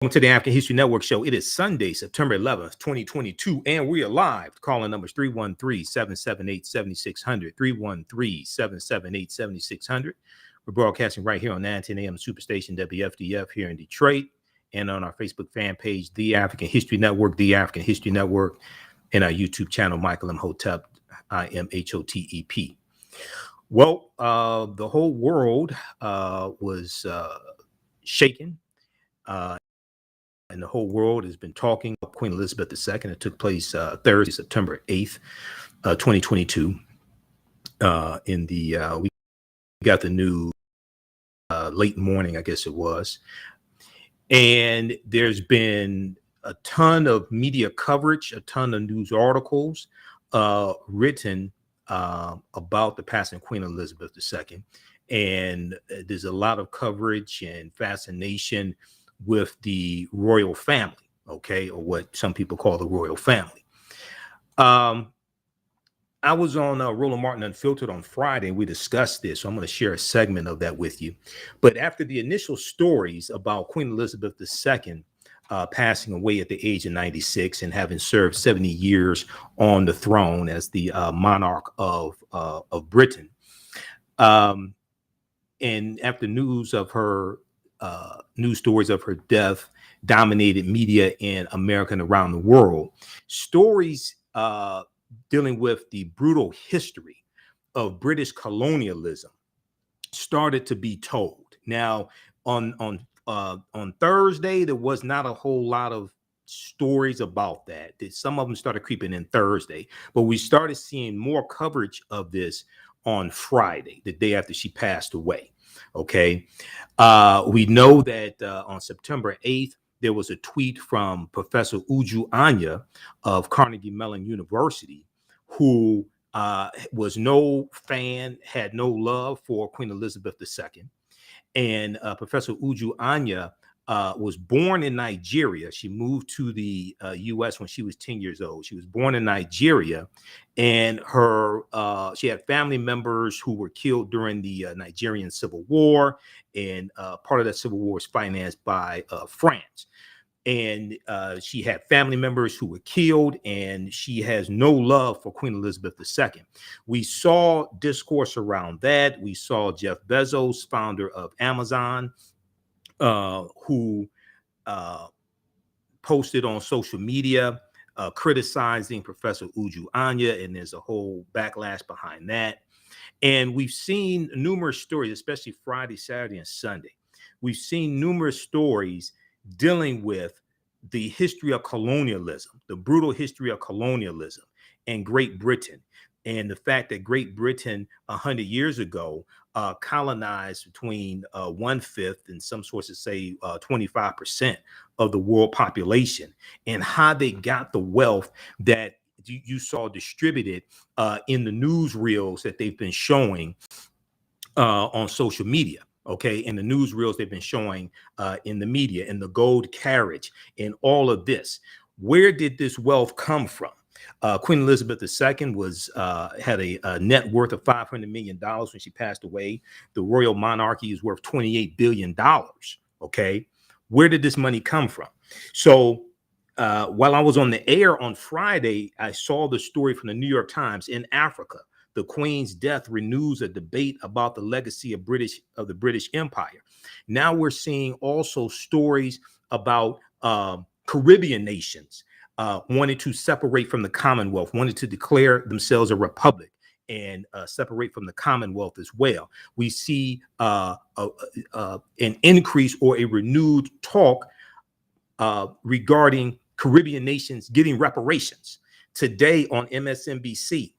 Welcome to the African History Network show. It is Sunday, September 11th, 2022, and we are live. Calling numbers 313-778-7600, 313-778-7600. We're broadcasting right here on 910 AM Superstation WFDF here in Detroit, and on our Facebook fan page, The African History Network, The African History Network, and our YouTube channel, Michael Imhotep, Imhotep. Well, the whole world was shaken. And the whole world has been talking about Queen Elizabeth II. It took place Thursday, September 8th, 2022. We got the news late morning, I guess it was. And there's been a ton of media coverage, a ton of news articles written about the passing of Queen Elizabeth II. And there's a lot of coverage and fascination with the royal family, okay, or what some people call the royal family. I was on Roland Martin Unfiltered on Friday, and we discussed this, so I'm going to share a segment of that with you. But after the initial stories about Queen Elizabeth II passing away at the age of 96 and having served 70 years on the throne as the monarch of Britain, and after news stories of her death dominated media in America and around the world, stories dealing with the brutal history of British colonialism started to be told. Now, on Thursday, there was not a whole lot of stories about that. Some of them started creeping in Thursday, but we started seeing more coverage of this on Friday, the day after she passed away. Okay. We know that on September 8th, there was a tweet from Professor Uju Anya of Carnegie Mellon University, who was no fan, had no love for Queen Elizabeth II. And Professor Uju Anya was born in Nigeria. She moved to the U.S. when she was 10 years old. She was born in Nigeria, and she had family members who were killed during the Nigerian Civil War, and part of that Civil War was financed by France. And she had family members who were killed, and she has no love for Queen Elizabeth II. We saw discourse around that. We saw Jeff Bezos, founder of Amazon, who posted on social media criticizing Professor Uju Anya, and there's a whole backlash behind that. And we've seen numerous stories, especially Friday, Saturday, and Sunday. We've seen numerous stories dealing with the history of colonialism, the brutal history of colonialism in Great Britain, and the fact that Great Britain 100 years ago colonized between 1/5 and some sources say 25% of the world population, and how they got the wealth that you saw distributed in the newsreels that they've been showing on social media. Okay, and the newsreels they've been showing in the media, and the gold carriage, and all of this. Where did this wealth come from? Queen Elizabeth II had a net worth of $500 million when she passed away. The royal monarchy is worth $28 billion. Okay, where did this money come from? So while I was on the air on Friday, I saw the story from the New York Times. In Africa, the Queen's death renews a debate about the legacy of the British Empire. Now we're seeing also stories about Caribbean nations wanted to separate from the Commonwealth, wanted to declare themselves a republic and separate from the Commonwealth as well. We see an increase or a renewed talk regarding Caribbean nations getting reparations. Today on MSNBC,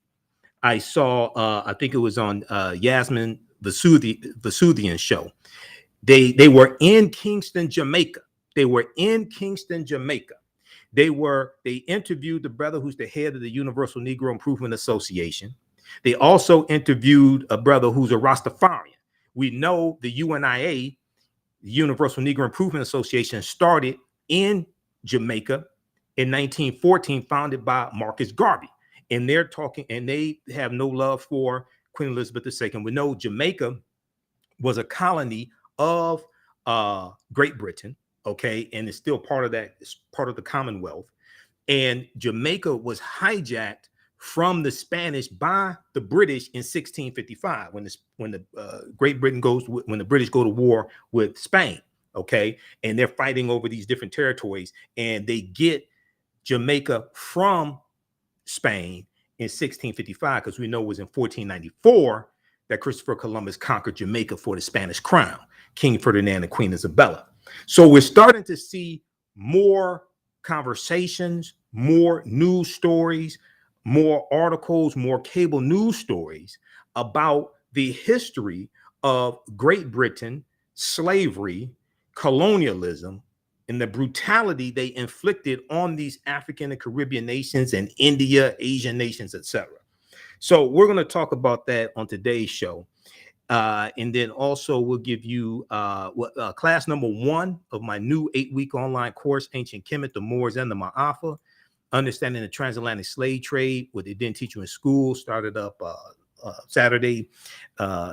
I saw, I think it was on Yasmin Vesuvian show. They were in Kingston, Jamaica. They interviewed the brother who's the head of the Universal Negro Improvement Association. They also interviewed a brother who's a Rastafarian. We know the UNIA, the Universal Negro Improvement Association, started in Jamaica in 1914, founded by Marcus Garvey. And they're talking, and they have no love for Queen Elizabeth II. We know Jamaica was a colony of Great Britain. okay, and it's still part of that, it's part of the Commonwealth. And Jamaica was hijacked from the Spanish by the British in 1655 when the Great Britain when the British go to war with Spain, okay, and they're fighting over these different territories, and they get Jamaica from Spain in 1655, because we know it was in 1494 that Christopher Columbus conquered Jamaica for the Spanish crown, King Ferdinand and Queen Isabella. So we're starting to see more conversations, more news stories, more articles, more cable news stories about the history of Great Britain, slavery, colonialism, and the brutality they inflicted on these African and Caribbean nations and India, Asian nations, etc. So we're going to talk about that on today's show. And then also we'll give you class number 1 of my new 8-week online course, Ancient Kemet, the Moors and the Ma'afa, Understanding the Transatlantic Slave Trade, what they didn't teach you in school, started up Saturday,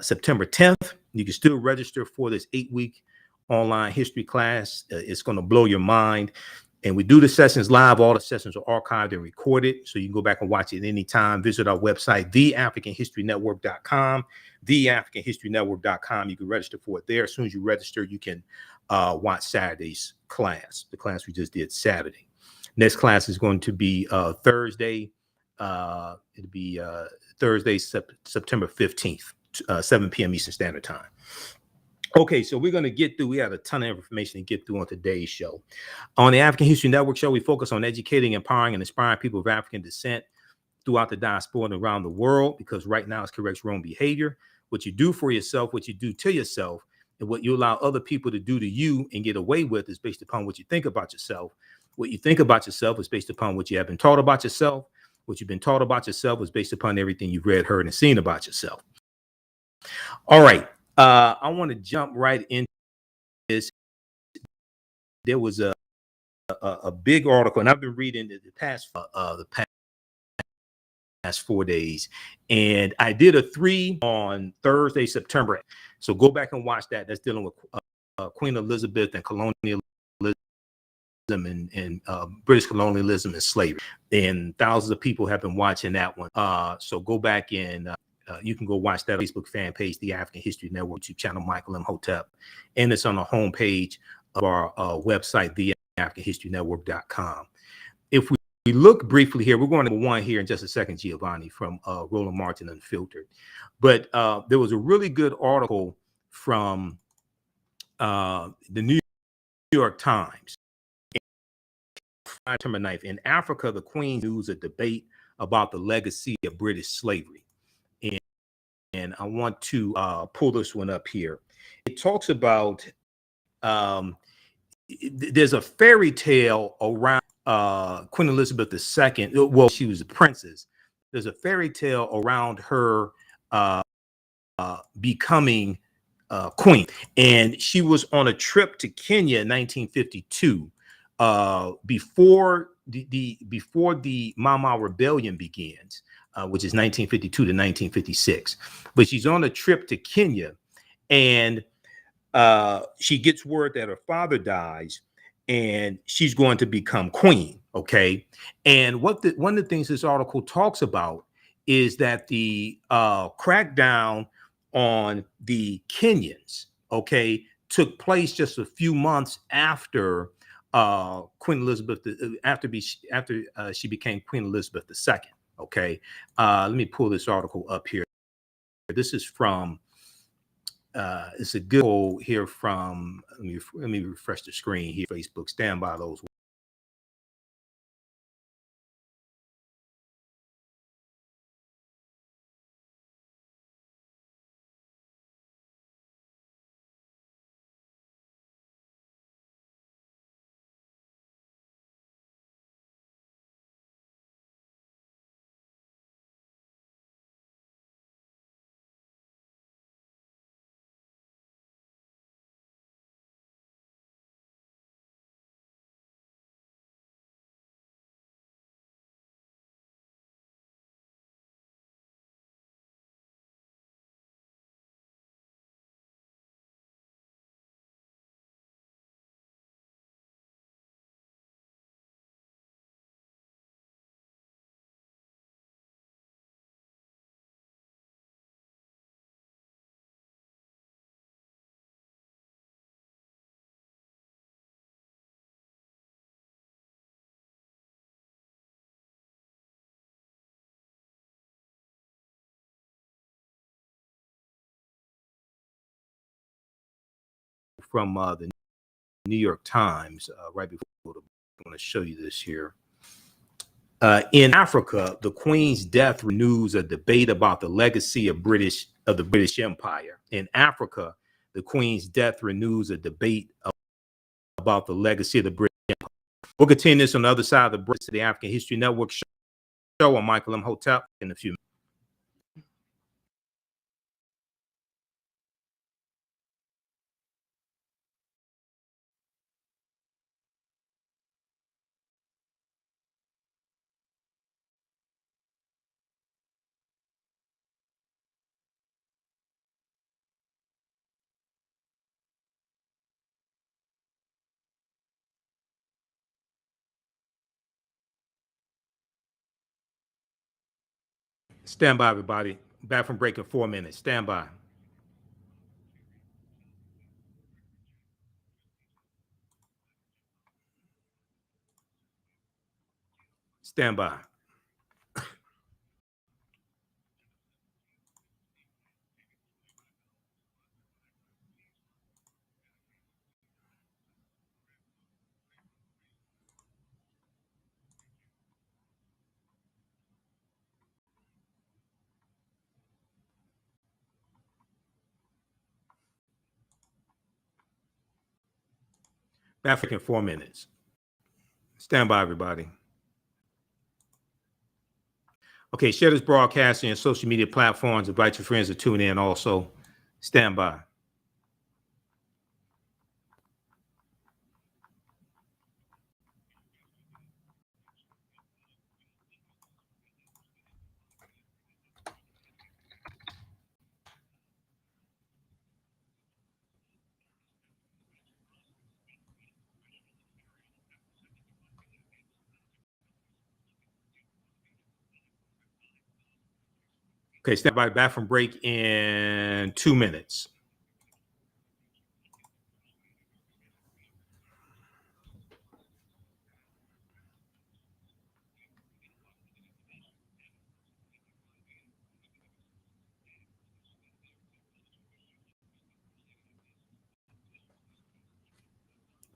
September 10th. You can still register for this 8-week online history class. It's going to blow your mind. And we do the sessions live. All the sessions are archived and recorded, so you can go back and watch it anytime. Visit our website, TheAfricanHistoryNetwork.com, TheAfricanHistoryNetwork.com. You can register for it there. As soon as you register, you can watch Saturday's class, the class we just did Saturday. Next class is going to be Thursday. It'll be Thursday, September 15th, 7 p.m. Eastern Standard Time. Okay, so we're going to get through. We have a ton of information to get through on today's show. On the African History Network show, we focus on educating, empowering, and inspiring people of African descent throughout the diaspora and around the world, because right now it's corrects wrong behavior. What you do for yourself, what you do to yourself, and what you allow other people to do to you and get away with is based upon what you think about yourself. What you think about yourself is based upon what you have been taught about yourself. What you've been taught about yourself is based upon everything you've read, heard, and seen about yourself. All right. I want to jump right into this. There was a big article, and I've been reading the past 4 days, and I did a 3 on Thursday, September. So go back and watch that. That's dealing with Queen Elizabeth and colonialism and British colonialism and slavery. And thousands of people have been watching that one. So go back and you can go watch that Facebook fan page, the African History Network YouTube channel, Michael Imhotep, and it's on the homepage of our website, TheAfricanHistoryNetwork.com. If we look briefly here, we're going to one here in just a second, Giovanni, from Roland Martin Unfiltered. But there was a really good article from the New York Times. September 9th. In Africa, the Queen news a debate about the legacy of British slavery. And I want to pull this one up here. It talks about there's a fairy tale around Queen Elizabeth II. Well, she was a princess. There's a fairy tale around her becoming queen. And she was on a trip to Kenya in 1952 before the Mama Rebellion begins. Which is 1952 to 1956. But she's on a trip to Kenya, and she gets word that her father dies, and she's going to become queen. Okay, and one of the things this article talks about is that the crackdown on the Kenyans, okay, took place just a few months after Queen Elizabeth, after she became Queen Elizabeth II. Okay, let me pull this article up here. This is from it's a good quote here from let me refresh the screen here. Facebook, stand by those. from the New York Times right before I'm going to show you this here. In Africa, the Queen's death renews a debate about the legacy of the British Empire. In Africa, the Queen's death renews a debate about the legacy of the British Empire. We'll continue this on the other side of the break to the African History Network show on Michael Imhotep in a few minutes. Stand by, everybody. Back from break in 4 minutes. Stand by. Stand by. Back in 4 minutes. Stand by, everybody. Okay, share this broadcast on your social media platforms. Invite your friends to tune in also. Stand by. Okay, stand by. Back from break in 2 minutes.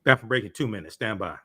Back from break in 2 minutes. Stand by.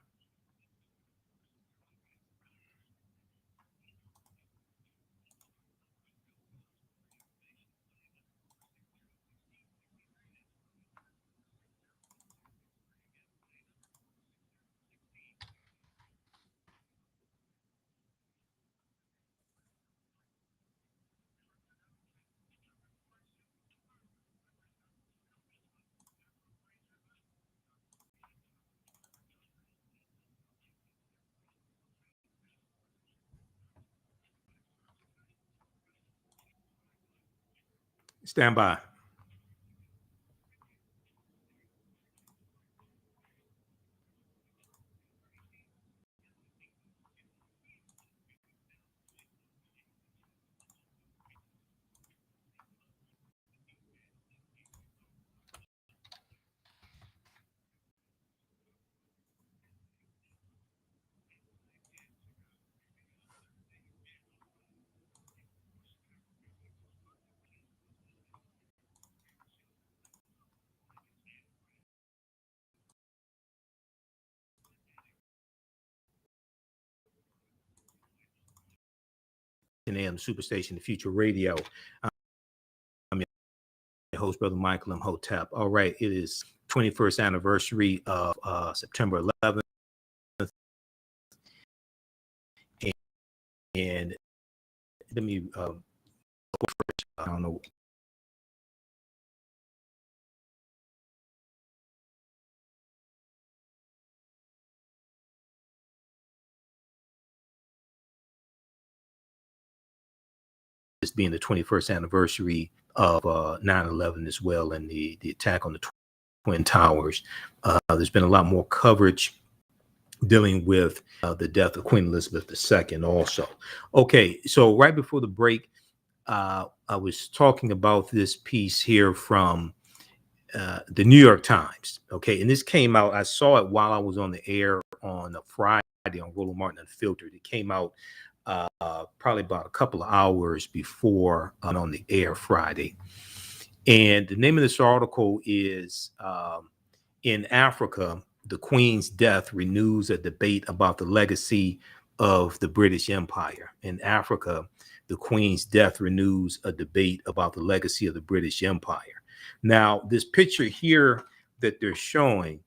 Stand by. AM Superstation, the Future Radio. I'm your host, Brother Michael Imhotep. All right, it is 21st anniversary of September 11th. And let me, I don't know. This being the 21st anniversary of 9/11 as well, and the attack on the Twin Towers. There's been a lot more coverage dealing with the death of Queen Elizabeth II also. Okay, so right before the break, I was talking about this piece here from the New York Times. Okay, and this came out, I saw it while I was on the air on a Friday on Roland Martin Unfiltered. It came out probably about a couple of hours before on the air Friday. And the name of this article is in Africa, the Queen's death renews a debate about the legacy of the British Empire. In Africa, the Queen's death renews a debate about the legacy of the British Empire. Now, this picture here that they're showing,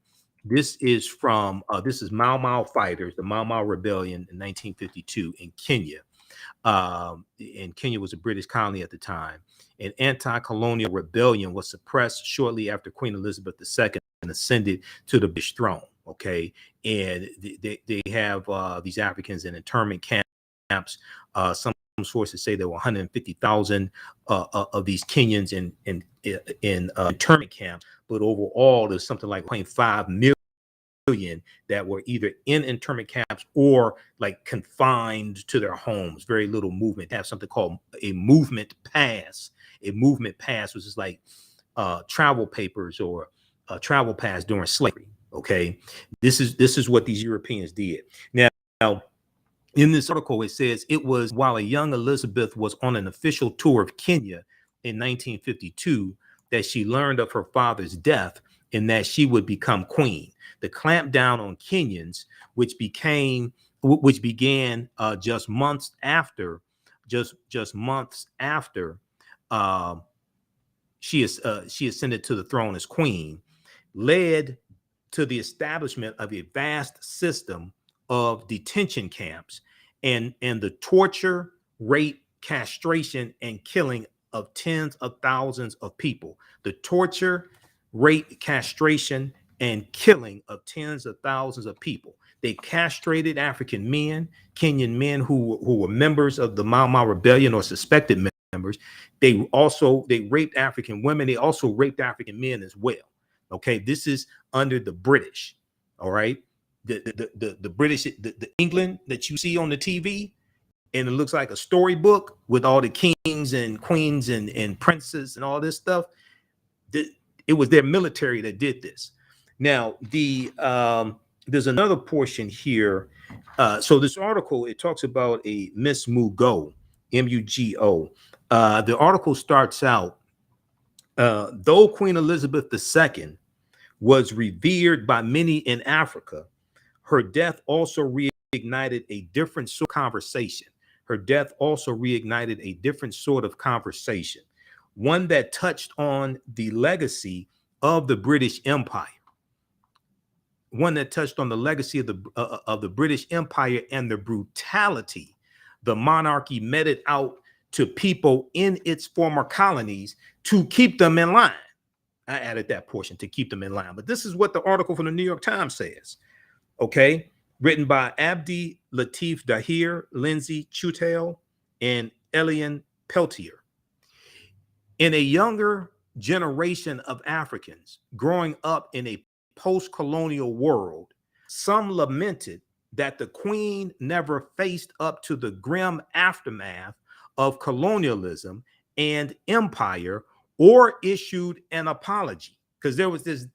this is from this is Mau Mau fighters, the Mau Mau Rebellion in 1952 in Kenya. And Kenya was a British colony at the time. An anti-colonial rebellion was suppressed shortly after Queen Elizabeth II ascended to the British throne. Okay, and they have these Africans in internment camps. Some sources say there were 150,000 of these Kenyans in internment camps, but overall there's something like 0.5 million that were either in internment camps or like confined to their homes. Very little movement. They have something called a movement pass. A movement pass, which is like travel papers or a travel pass during slavery. Okay, this is what these Europeans did. Now, in this article, it says it was while a young Elizabeth was on an official tour of Kenya in 1952 that she learned of her father's death and that she would become queen. The clampdown on Kenyans, which began just months after she ascended to the throne as queen, led to the establishment of a vast system of detention camps and the torture, rape, castration, and killing of tens of thousands of people. The torture, rape, castration, and killing of tens of thousands of people. They castrated African men, Kenyan men who were members of the Mau Mau Rebellion or suspected members. They raped African women. They also raped African men as well. Okay, this is under the British. All right, the British, the England that you see on the TV, and it looks like a storybook with all the kings and queens and princes and all this stuff. It was their military that did this. Now, there's another portion here. So this article, it talks about a Miss Mugo, M-U-G-O. The article starts out, though Queen Elizabeth II was revered by many in Africa, her death also reignited a different sort of conversation. Her death also reignited a different sort of conversation, one that touched on the legacy of the British Empire, one that touched on the legacy of the British Empire and the brutality the monarchy meted out to people in its former colonies to keep them in line. I added that portion, to keep them in line. But this is what the article from the New York Times says. Okay, written by Abdi Latif Dahir, Lindsay Chutel, and Elian Peltier. In a younger generation of Africans growing up in a post-colonial world, some lamented that the Queen never faced up to the grim aftermath of colonialism and empire or issued an apology. Because there was this,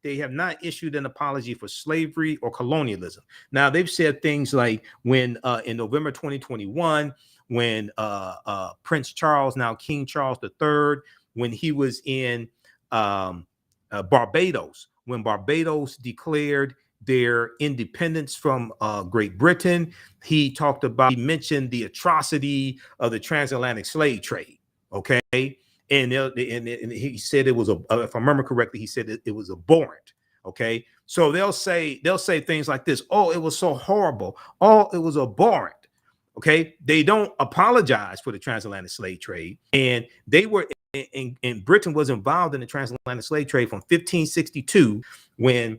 they have not issued an apology for slavery or colonialism. Now, they've said things like when in November 2021, when Prince Charles, now King Charles III, when he was in Barbados, when Barbados declared their independence from Great Britain, he mentioned the atrocity of the transatlantic slave trade. Okay. And he said it was if I remember correctly, he said it was abhorrent. Okay, so they'll say things like this: "Oh, it was so horrible. Oh, it was abhorrent." Okay, they don't apologize for the transatlantic slave trade, and they were in Britain was involved in the transatlantic slave trade from 1562 when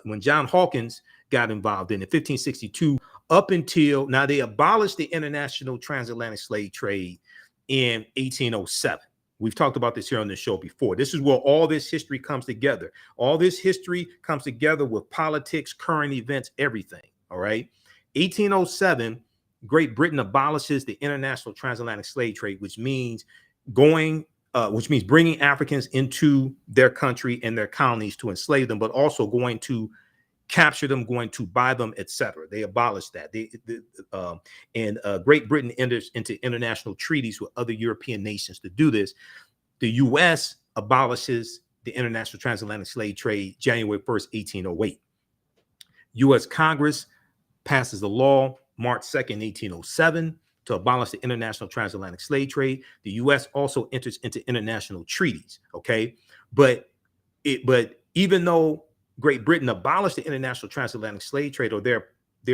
when John Hawkins got involved in it, 1562 up until now. They abolished the international transatlantic slave trade in 1807. We've talked about this here on the show before. This is where all this history comes together. All this history comes together with politics, current events, everything. All right. 1807, Great Britain abolishes the international transatlantic slave trade, which means bringing Africans into their country and their colonies to enslave them, but also going to capture them, going to buy them, etc. They abolished that. Great Britain enters into international treaties with other European nations to do this. The U.S. abolishes the international transatlantic slave trade January 1st, 1808. U.S. Congress passes the law March 2nd, 1807 to abolish the international transatlantic slave trade. The U.S. also enters into international treaties, okay? But even though Great Britain abolished the international transatlantic slave trade, or their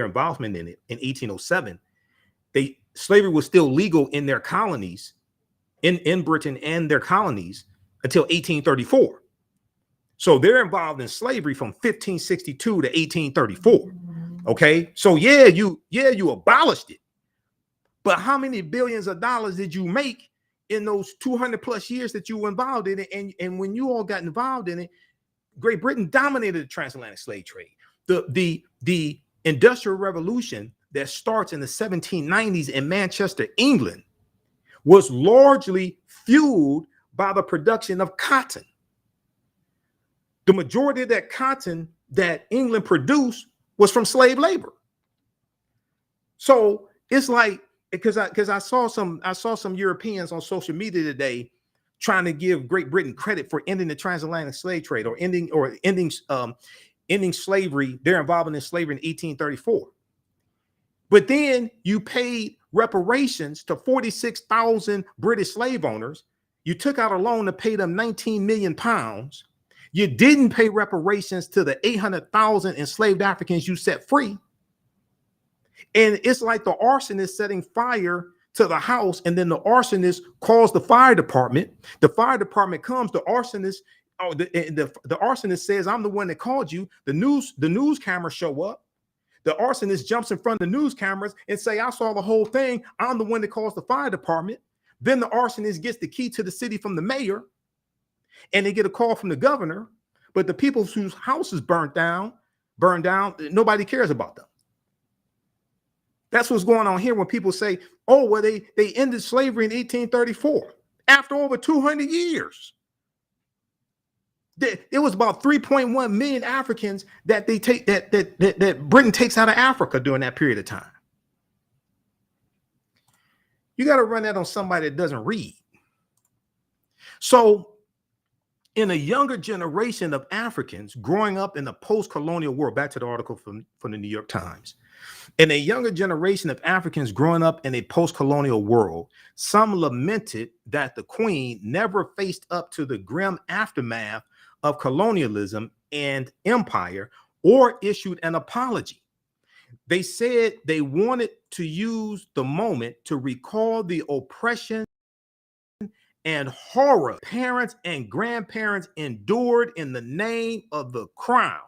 involvement in it, in 1807, slavery was still legal in their colonies, in Britain and their colonies, until 1834. So they're involved in slavery from 1562 to 1834. Okay, so yeah, you abolished it, but how many billions of dollars did you make in those 200 plus years that you were involved in it? And when you all got involved in it, Great Britain dominated the transatlantic slave trade. The Industrial Revolution that starts in the 1790s in Manchester, England, was largely fueled by the production of cotton. The majority of that cotton that England produced was from slave labor. So it's like, because I saw some Europeans on social media today trying to give Great Britain credit for ending the transatlantic slave trade, or ending slavery, their involvement in slavery in 1834. But then you paid reparations to 46,000 British slave owners. You took out a loan to pay them 19 million pounds. You didn't pay reparations to the 800,000 enslaved Africans you set free. And it's like the arsonist setting fire to the house, and then the arsonist calls the fire department. The fire department comes, the arsonist says, "I'm the one that called you." The news cameras show up. The arsonist jumps in front of the news cameras and say, "I saw the whole thing. I'm the one that calls the fire department." Then the arsonist gets the key to the city from the mayor, and they get a call from the governor. But the people whose houses burned down, nobody cares about them. That's what's going on here when people say, "Oh, well, they ended slavery in 1834 after over 200 years." It was about 3.1 million Africans that that Britain takes out of Africa during that period of time. You got to run that on somebody that doesn't read. So in a younger generation of Africans growing up in the post-colonial world, back to the article from the New York Times, in a younger generation of Africans growing up in a post-colonial world, some lamented that the Queen never faced up to the grim aftermath of colonialism and empire or issued an apology. They said they wanted to use the moment to recall the oppression and horror parents and grandparents endured in the name of the crown,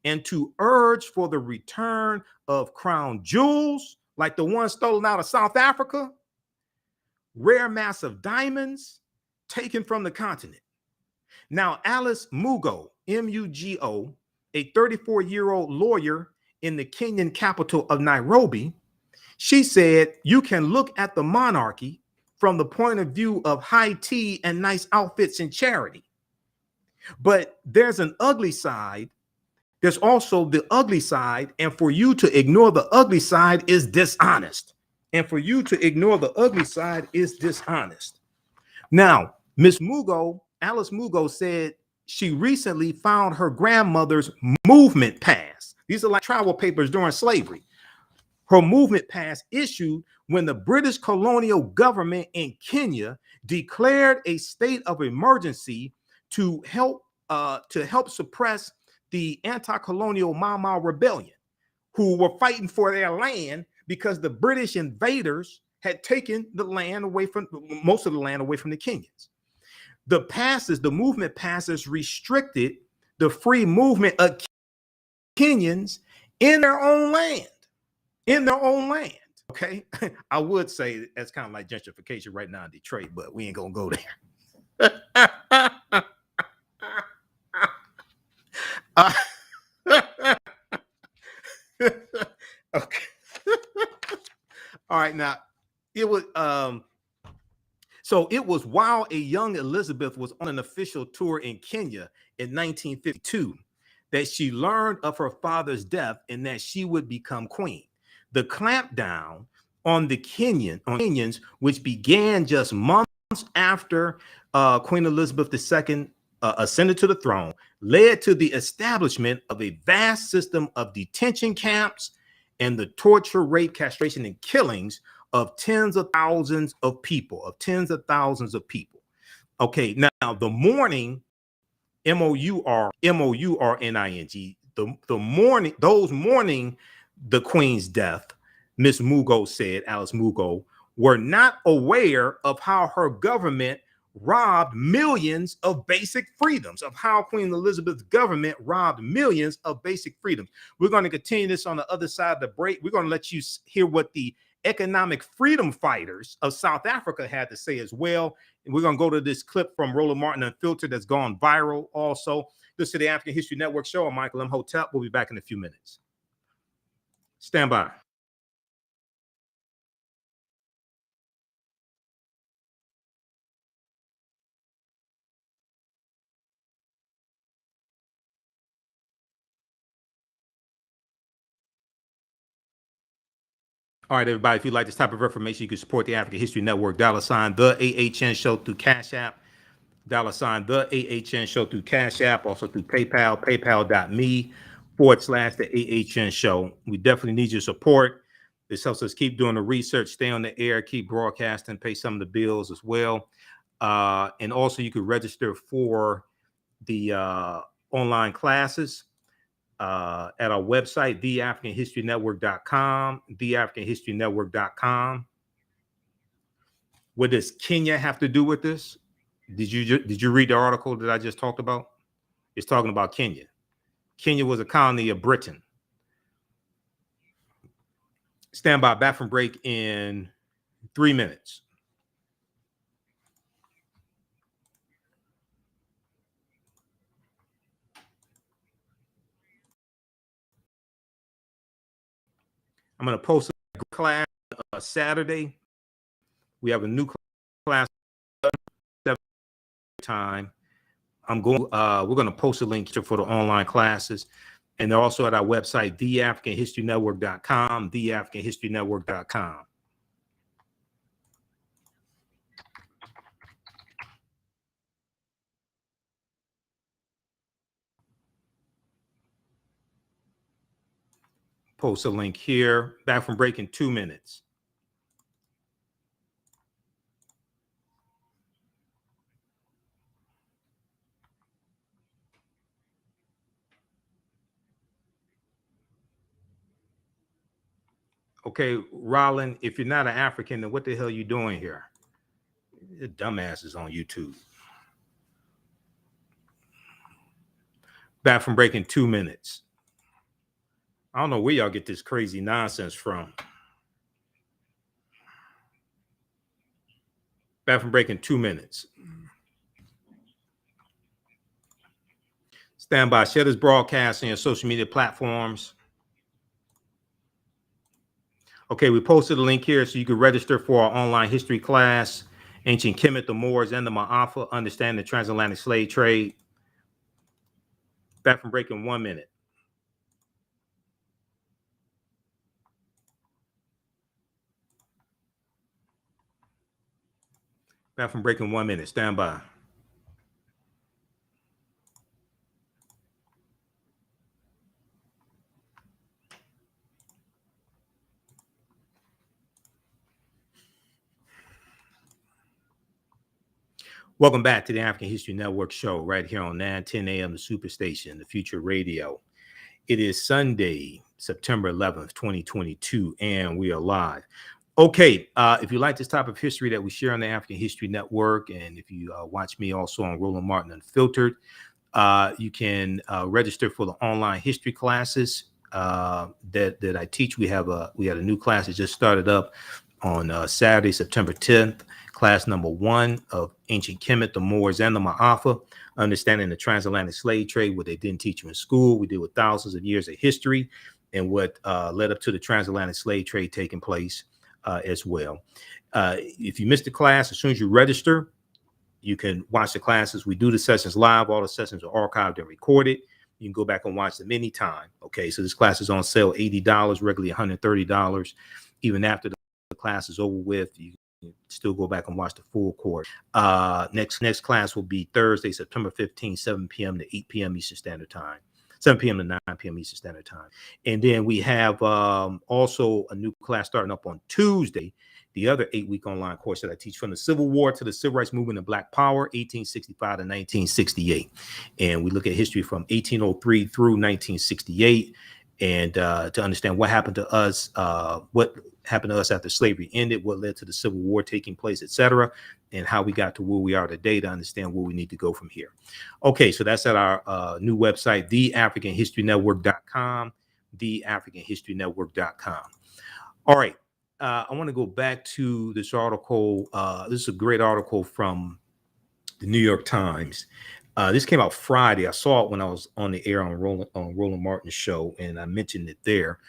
and to urge for the return of crown jewels like the ones stolen out of South Africa, rare massive diamonds taken from the continent. Now, Alice Mugo, M-U-G-O, a 34-year-old lawyer in the Kenyan capital of Nairobi, she said, "You can look at the monarchy from the point of view of high tea and nice outfits and charity. But there's an ugly side. There's also the ugly side. And for you to ignore the ugly side is dishonest. And for you to ignore the ugly side is dishonest." Now, Miss Mugo, Alice Mugo, said she recently found her grandmother's movement pass. These are like travel papers during slavery. Her movement pass issued when the British colonial government in Kenya declared a state of emergency to help suppress the anti-colonial Mau Mau rebellion, who were fighting for their land because the British invaders had taken the land away from most of the land away from the Kenyans. The movement passes restricted the free movement of Kenyans in their own land. Okay. I would say that's kind of like gentrification right now in Detroit, but we ain't gonna go there. Okay. All right. Now it was so it was while a young Elizabeth was on an official tour in Kenya in 1952 that she learned of her father's death and that she would become queen. The clampdown on the Kenyans, which began just months after Queen Elizabeth II ascended to the throne, led to the establishment of a vast system of detention camps and the torture, rape, castration, and killings of tens of thousands of people, Okay, now the mourning, M-O-U-R-N-I-N-G, the mourning, those mourning the queen's death, Miss Mugo said, Alice Mugo, were not aware of how her government robbed millions of basic freedoms, of how Queen Elizabeth's government robbed millions of basic freedoms. We're going to continue this on the other side of the break. We're going to let you hear what the economic freedom fighters of South Africa had to say as well. And we're going to go to this clip from Roland Martin Unfiltered that's gone viral also. This is the African History Network show. I'm Michael Imhotep. We'll be back in a few minutes. Stand by. All right, everybody, if you'd like this type of information, you can support the African History Network, $ the AHN show through Cash App, $ the AHN show through Cash App, also through PayPal, paypal.me/the AHN show. We definitely need your support. This helps us keep doing the research, stay on the air, keep broadcasting, pay some of the bills as well. And also you could register for the online classes at our website, TheAHNHistoryNetwork.com, TheAHNHistoryNetwork.com. What does Kenya have to do with this? Did you read the article that I just talked about? It's talking about Kenya. Kenya was a colony of Britain. Stand by, back from break in 3 minutes. I'm going to post a class Saturday. We have a new class time. We're going to post a link for the online classes, and they're also at our website, TheAHNHistoryNetwork.com, TheAHNHistoryNetwork.com. Post a link here. Back from break in 2 minutes. Okay, Rollin, if you're not an African, then what the hell are you doing here? The dumbass is on YouTube. Back from break in 2 minutes. I don't know where y'all get this crazy nonsense from. Back from break in 2 minutes. Stand by. Share this broadcast on your social media platforms. Okay, we posted a link here so you can register for our online history class, Ancient Kemet, the Moors, and the Ma'afa, Understanding the Transatlantic Slave Trade. Back from break in 1 minute. Back from break in 1 minute. Stand by. Welcome back to the African History Network show right here on 9:10 a.m. the Superstation, the Future Radio. It is Sunday, September 11th, 2022, and we are live. Okay, if you like this type of history that we share on the African History Network, and if you watch me also on Roland Martin Unfiltered, you can register for the online history classes that I teach. We had a new class that just started up on Saturday, September 10th. Class number 1 of Ancient Kemet, the Moors, and the Ma'afa, Understanding the Transatlantic Slave Trade, what they didn't teach you in school. We deal with thousands of years of history and what led up to the transatlantic slave trade taking place as well. If you missed the class, as soon as you register, you can watch the classes. We do the sessions live. All the sessions are archived and recorded. You can go back and watch them anytime. Okay, so this class is on sale, $80, regularly $130. Even after the class is over with, you still go back and watch the full course. Next class will be Thursday, September 15th, 7 p.m. to 8 p.m. Eastern Standard Time. 7 p.m. to 9 p.m. Eastern Standard Time. And then we have also a new class starting up on Tuesday, the other 8-week online course that I teach, from the Civil War to the Civil Rights Movement and Black Power, 1865 to 1968. And we look at history from 1803 through 1968, and to understand what happened to us, what happened to us after slavery ended, what led to the Civil War taking place, etc., and how we got to where we are today, to understand where we need to go from here. Okay, so that's at our new website, TheAfricanHistoryNetwork.com, TheAfricanHistoryNetwork.com. All right, I want to go back to this article. This is a great article from the New York Times. This came out Friday. I saw it when I was on the air on Roland Martin's show, and I mentioned it there.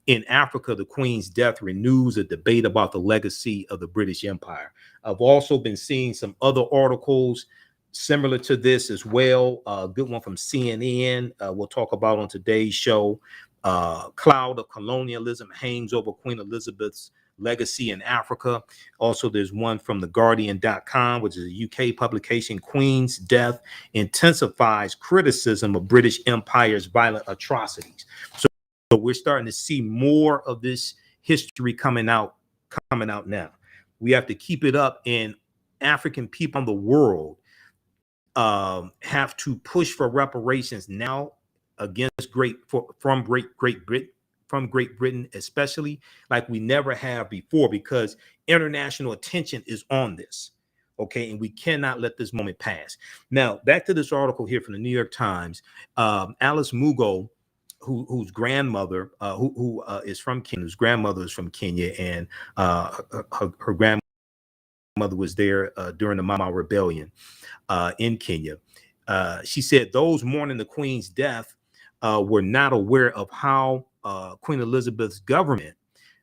In Africa, the Queen's death renews a debate about the legacy of the British Empire. I've also been seeing some other articles similar to this as well. A good one from CNN we'll talk about on today's show. Cloud of Colonialism hangs over Queen Elizabeth's legacy in Africa. Also, there's one from theguardian.com, which is a UK publication. Queen's death intensifies criticism of British Empire's violent atrocities. So we're starting to see more of this history coming out now. We have to keep it up, and African people in the world have to push for reparations now against from Great Britain, especially, like we never have before, because international attention is on this. Okay, and we cannot let this moment pass. Now, back to this article here from the New York Times. Alice Mugo, whose grandmother, who is from Kenya, whose grandmother is from Kenya, and her grandmother was there during the Mama Rebellion in Kenya. She said those mourning the Queen's death were not aware of how Queen Elizabeth's government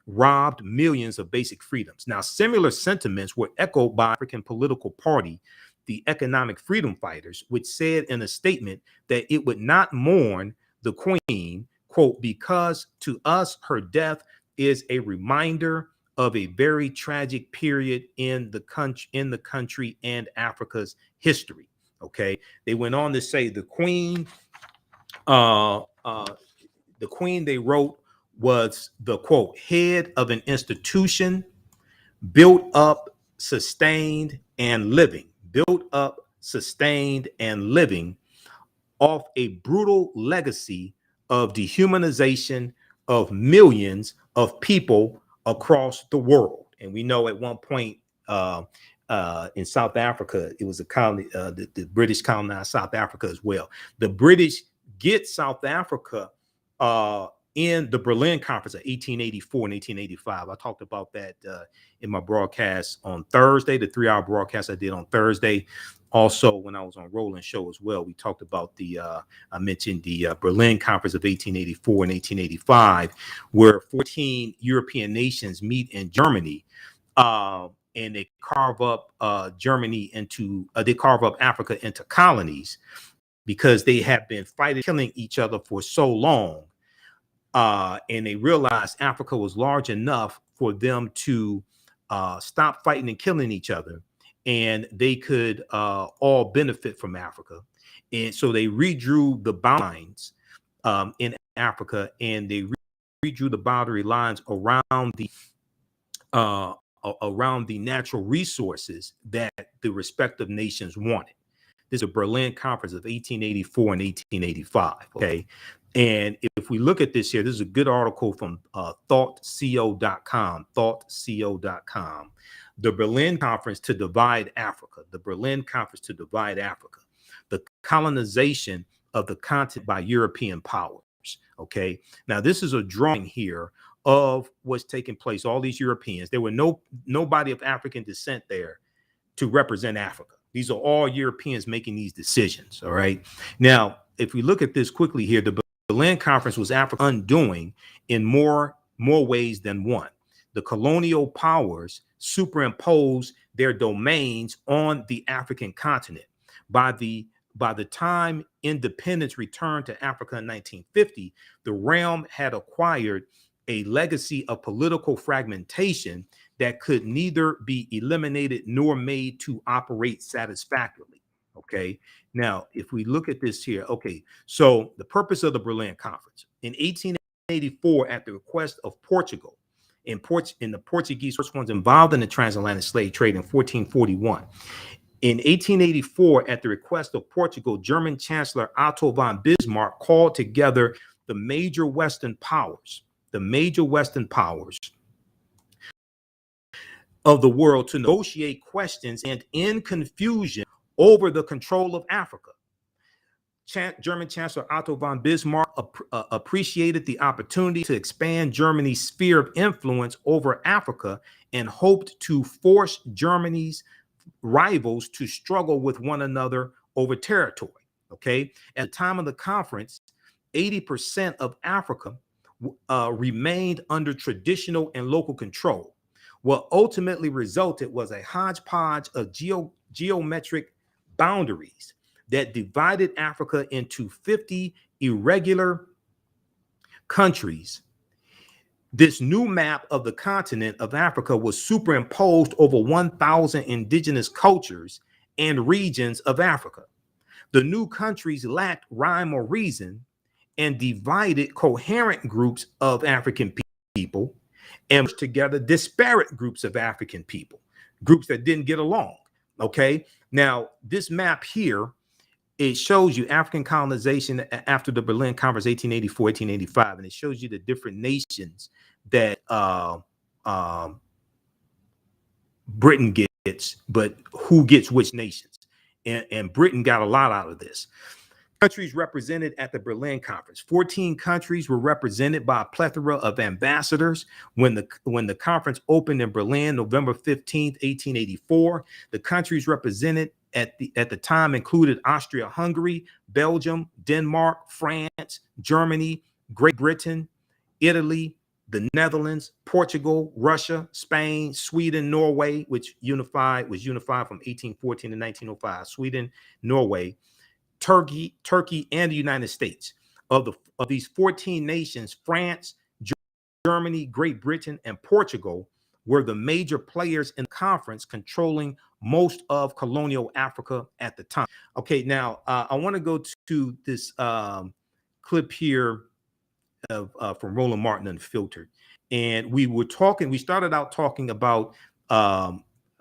robbed millions of basic freedoms. Now, similar sentiments were echoed by African political party, the Economic Freedom Fighters, which said in a statement that it would not mourn the Queen, quote, because to us her death is a reminder of a very tragic period in the country and Africa's history. Okay, they went on to say the Queen, they wrote, was the, quote, head of an institution built up, sustained, and living off a brutal legacy of dehumanization of millions of people across the world. And we know at one point in South Africa, it was a colony, the British colonized South Africa as well. The British get South Africa in the Berlin Conference of 1884 and 1885. I talked about that in my broadcast on Thursday, the 3-hour broadcast I did on Thursday. Also, when I was on Roland's show as well, we talked about I mentioned the Berlin Conference of 1884 and 1885, where 14 European nations meet in Germany, and they carve up they carve up Africa into colonies, because they have been fighting, killing each other for so long. And they realized Africa was large enough for them to stop fighting and killing each other, and they could all benefit from Africa. And so they redrew the boundaries in Africa, and they redrew the boundary lines around the natural resources that the respective nations wanted. This is a Berlin Conference of 1884 and 1885. Okay. And if we look at this here, this is a good article from thoughtco.com, thoughtco.com. The Berlin Conference to Divide Africa, the colonization of the continent by European powers. Okay. Now, this is a drawing here of what's taking place. All these Europeans, there were nobody of African descent there to represent Africa. These are all Europeans making these decisions. All right. Now, if we look at this quickly here, the Berlin Conference was Africa's undoing in more ways than one. The colonial powers superimposed their domains on the African continent. By the time independence returned to Africa in 1950, the realm had acquired a legacy of political fragmentation that could neither be eliminated nor made to operate satisfactorily. Okay. Now, if we look at this here, okay, so the purpose of the Berlin Conference in 1884, at the request of Portugal, in the Portuguese, first ones involved in the transatlantic slave trade in 1441. In 1884, at the request of Portugal, German Chancellor Otto von Bismarck called together the major Western powers of the world to negotiate questions and end confusion over the control of Africa. German Chancellor Otto von Bismarck appreciated the opportunity to expand Germany's sphere of influence over Africa and hoped to force Germany's rivals to struggle with one another over territory. Okay. At the time of the conference, 80% of Africa remained under traditional and local control. What ultimately resulted was a hodgepodge of geometric boundaries that divided Africa into 50 irregular countries. This new map of the continent of Africa was superimposed over 1,000 indigenous cultures and regions of Africa. The new countries lacked rhyme or reason and divided coherent groups of African people and pushed together disparate groups of African people, groups that didn't get along. Okay. Now, this map here, it shows you African colonization after the Berlin Conference, 1884, 1885, and it shows you the different nations that Britain gets, but who gets which nations. And Britain got a lot out of this. Countries represented at the Berlin Conference. 14 countries were represented by a plethora of ambassadors. When the conference opened in Berlin, November 15th, 1884, the countries represented at the time included Austria-Hungary, Belgium, Denmark, France, Germany, Great Britain, Italy, the Netherlands, Portugal, Russia, Spain, Sweden, Norway, which was unified from 1814 to 1905. Sweden, Norway, Turkey, and the United States. Of these 14 nations, France, Germany, Great Britain, and Portugal were the major players in the conference, controlling most of colonial Africa at the time. Okay, now I want to go to this clip here of from Roland Martin Unfiltered. And we started out talking about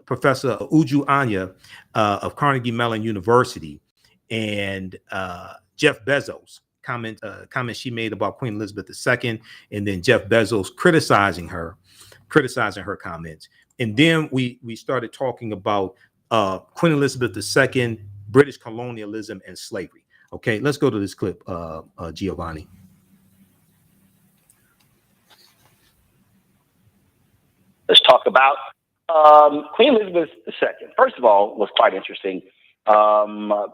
Professor Uju Anya of Carnegie Mellon University and Jeff Bezos comment she made about Queen Elizabeth II, and then Jeff Bezos criticizing her comments. And then we started talking about Queen Elizabeth II, British colonialism, and slavery. Okay, let's go to this clip, Giovanni. Let's talk about Queen Elizabeth II. First of all, was quite interesting.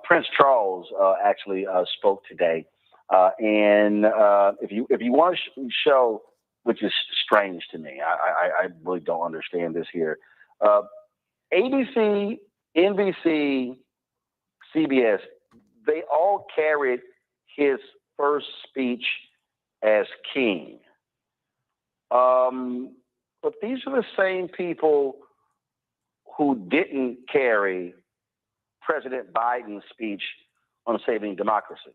Prince Charles actually spoke today, and if you want to show, which is strange to me, I really don't understand this here. ABC, NBC, CBS, they all carried his first speech as king. But these are the same people who didn't carry President Biden's speech on saving democracy.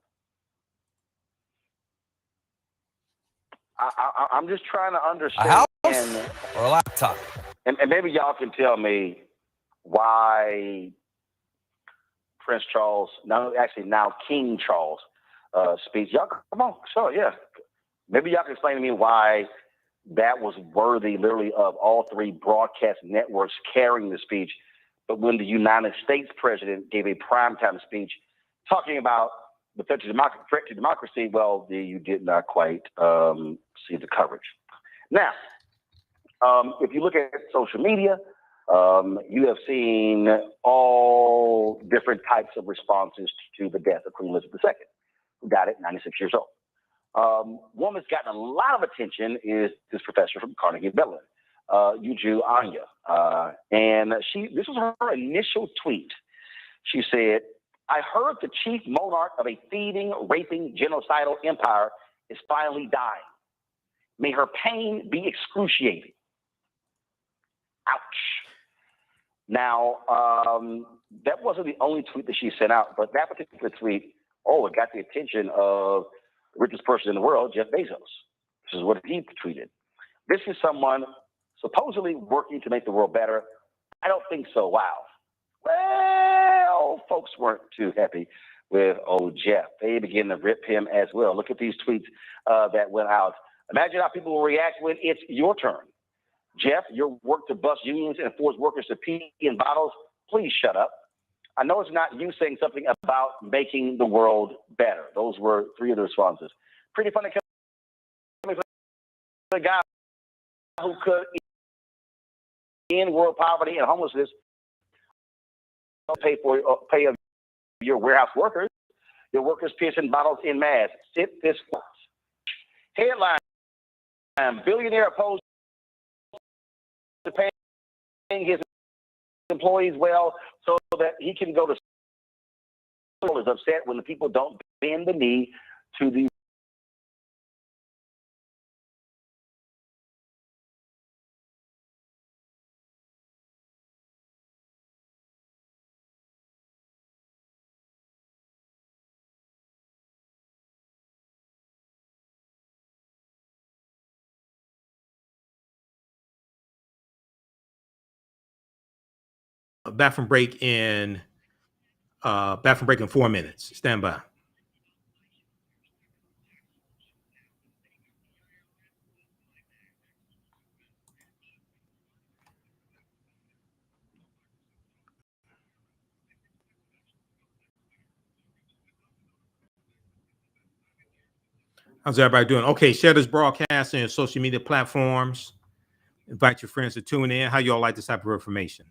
I'm just trying to understand. A house or a laptop? And maybe y'all can tell me why Prince Charles, now King Charles, speech. Y'all, come on, sure, yeah. Maybe y'all can explain to me why that was worthy, literally, of all three broadcast networks carrying the speech. But when the United States president gave a primetime speech talking about the threat to democracy, well, you did not quite see the coverage. Now, if you look at social media, you have seen all different types of responses to the death of Queen Elizabeth II, who died at 96 years old. One that's gotten a lot of attention is this professor from Carnegie Mellon, Uju Anya. And this was her initial tweet. She said, "I heard the chief monarch of a thieving, raping, genocidal empire is finally dying. May her pain be excruciating." Ouch. Now, that wasn't the only tweet that she sent out, but that particular tweet, it got the attention of the richest person in the world, Jeff Bezos. This is what he tweeted. This is someone supposedly working to make the world better. I don't think so. Wow. Well, folks weren't too happy with old Jeff. They began to rip him as well. Look at these tweets that went out. Imagine how people will react when it's your turn. Jeff, your work to bust unions and force workers to pee in bottles, please shut up. I know it's not you saying something about making the world better. Those were three of the responses. Pretty funny coming from the guy who could end world poverty and homelessness, pay your warehouse workers. Your workers pissing bottles in mass. Sit this close. Headline: billionaire opposed to paying his employees well so that he can go to school. Is upset when the people don't bend the knee to the Back from break in 4 minutes. Stand by. How's everybody doing? Okay, share this broadcast on your social media platforms. Invite your friends to tune in. How y'all like this type of information?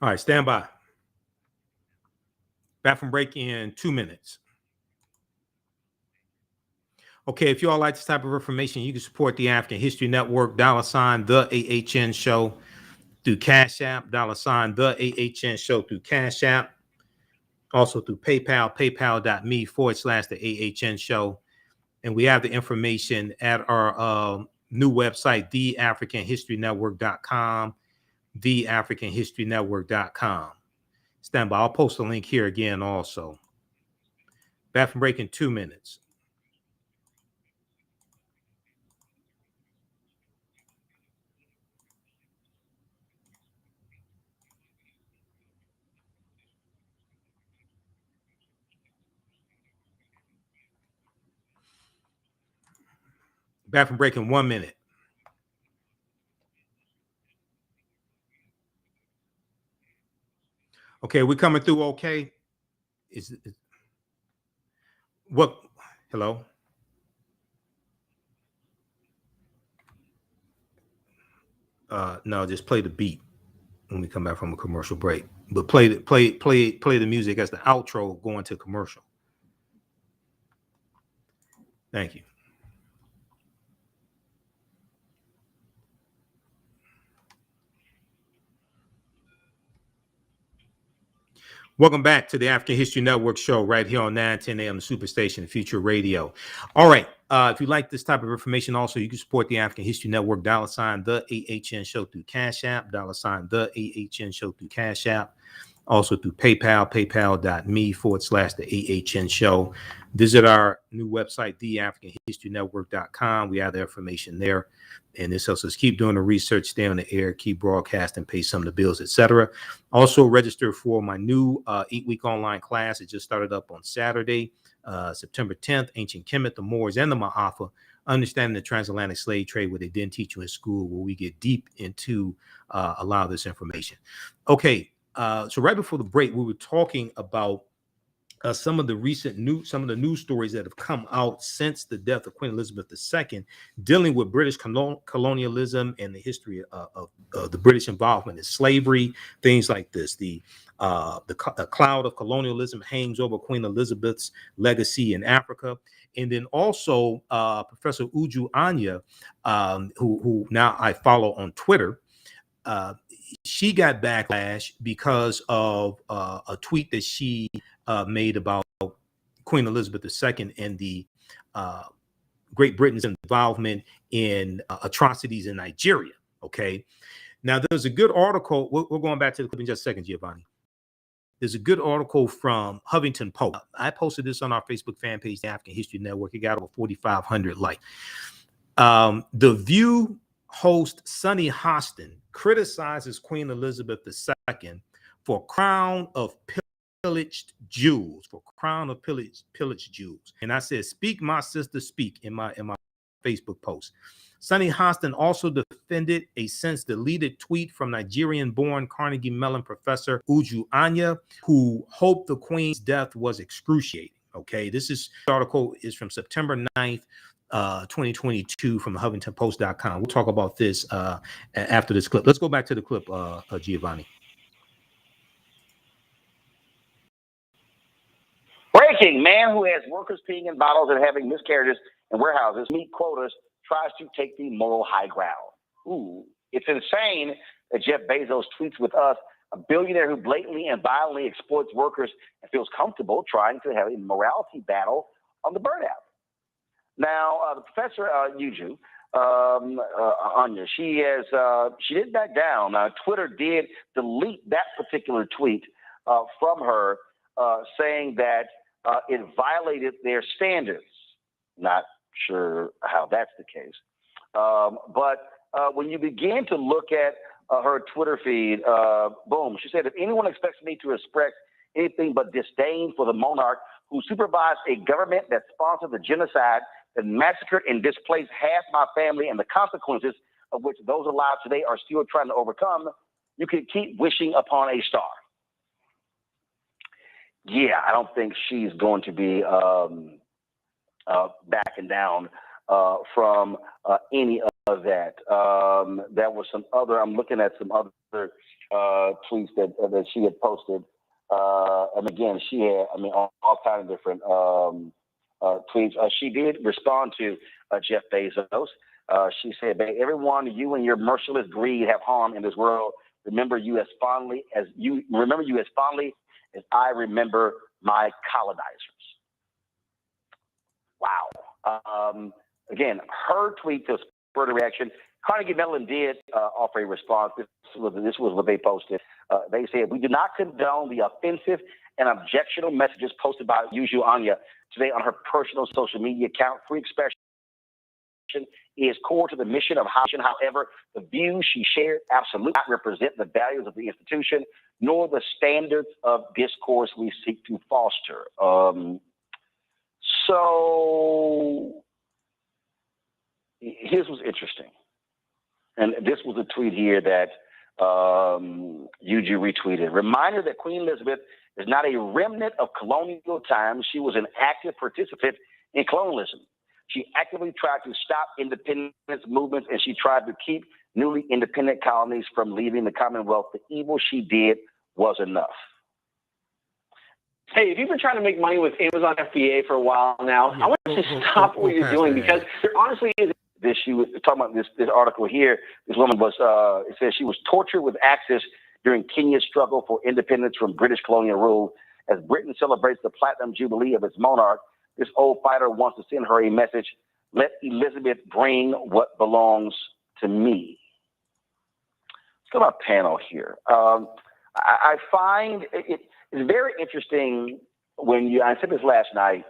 All right, stand by. Back from break in 2 minutes. Okay, if you all like this type of information, you can support the African History Network, $ the AHN Show through Cash App, $ the AHN Show through Cash App, also through PayPal, paypal.me/the AHN Show. And we have the information at our new website, TheAfricanHistoryNetwork.com, TheAfricanHistoryNetwork.com. Stand by. I'll post a link here again also. Back from break in 2 minutes. Back from break in 1 minute. Okay, we coming through okay? Is what? Hello? No, just play the beat when we come back from a commercial break. But play the music as the outro going to commercial. Thank you. Welcome back to the African History Network show right here on 910 AM Superstation Future Radio. All right. If you like this type of information, also, you can support the African History Network, $ the AHN Show through Cash App, $ the AHN Show through Cash App, also through PayPal, paypal.me/the AHN Show. Visit our new website, TheAfricanHistoryNetwork.com. We have the information there. And this helps us keep doing the research, stay on the air, keep broadcasting, pay some of the bills, etc. Also, register for my new 8-week online class. It just started up on Saturday, September 10th. Ancient Kemet, the Moors, and the Ma'afa Understanding the Transatlantic Slave Trade, what they didn't teach you in school, where we get deep into a lot of this information. Okay, so right before the break, we were talking about some of the news stories that have come out since the death of Queen Elizabeth II, dealing with British colonialism and the history of the British involvement in slavery, things like this. The cloud of colonialism hangs over Queen Elizabeth's legacy in Africa. And then also Professor Uju Anya, who now I follow on Twitter, she got backlash because of a tweet that she made about Queen Elizabeth II and the Great Britain's involvement in atrocities in Nigeria. Okay. Now, there's a good article. We're going back to the clip in just a second, Giovanni. There's a good article from Huffington Post. I posted this on our Facebook fan page, the African History Network. It got over 4,500 likes. The View host Sonny Hostin criticizes Queen Elizabeth II for crown of pillaged Jews, pillaged Jews. And I said, "Speak, my sister, speak," in my Facebook post. Sonny Hostin also defended a since-deleted tweet from Nigerian-born Carnegie Mellon professor Uju Anya, who hoped the Queen's death was excruciating. Okay, this article is from September 9th, 2022 from HuffingtonPost.com. We'll talk about this after this clip. Let's go back to the clip, Giovanni. Breaking: man who has workers peeing in bottles and having miscarriages in warehouses meet quotas tries to take the moral high ground. Ooh, it's insane that Jeff Bezos tweets with us, a billionaire who blatantly and violently exploits workers and feels comfortable trying to have a morality battle on the burnout. Now, the professor Uju Anya, she didn't back down. Twitter did delete that particular tweet from her, saying that it violated their standards. Not sure how that's the case. But when you begin to look at her Twitter feed, boom, she said, "If anyone expects me to express anything but disdain for the monarch who supervised a government that sponsored the genocide that massacred and displaced half my family and the consequences of which those alive today are still trying to overcome, you can keep wishing upon a star." Yeah, I don't think she's going to be backing down from any of that. There was some other, I'm looking at some other tweets that she had posted. And again, she had, all kinds of different tweets. She did respond to Jeff Bezos. She said, "Everyone, you and your merciless greed have harmed in this world. Remember you as fondly as I remember my colonizers." Wow. Again, her tweet to spur the reaction. Carnegie Mellon did offer a response. This was what they posted. They said, "We do not condone the offensive and objectionable messages posted by Uju Anya today on her personal social media account. Free expression is core to the mission of Hostin. However, the views she shared absolutely not represent the values of the institution, nor the standards of discourse we seek to foster." So here's what's interesting. And this was a tweet here that Uju retweeted. "Reminder that Queen Elizabeth is not a remnant of colonial times. She was an active participant in colonialism. She actively tried to stop independence movements, and she tried to keep newly independent colonies from leaving the Commonwealth. The evil she did was enough." Hey, if you've been trying to make money with Amazon FBA for a while now, I want you to stop what you're doing, because there honestly is. She was talking about this article here. This woman was, it says she was tortured with axes during Kenya's struggle for independence from British colonial rule. As Britain celebrates the platinum jubilee of its monarch, this old fighter wants to send her a message: let Elizabeth bring what belongs to me. Let's go to our panel here. I find it's very interesting when I said this last night,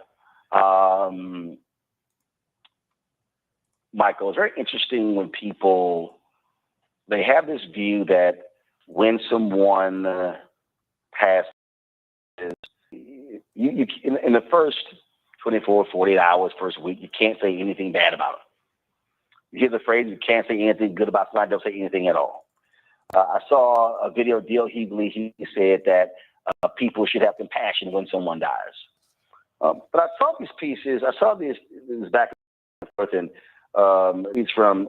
Michael, it's very interesting when people, they have this view that when someone passes, you in the first 24, 48 hours, first week, you can't say anything bad about them. You hear the phrase, you can't say anything good about somebody, don't say anything at all. I saw a video of D.L. Hughley. He said that people should have compassion when someone dies. But I saw these pieces. I saw this back and forth, and it's from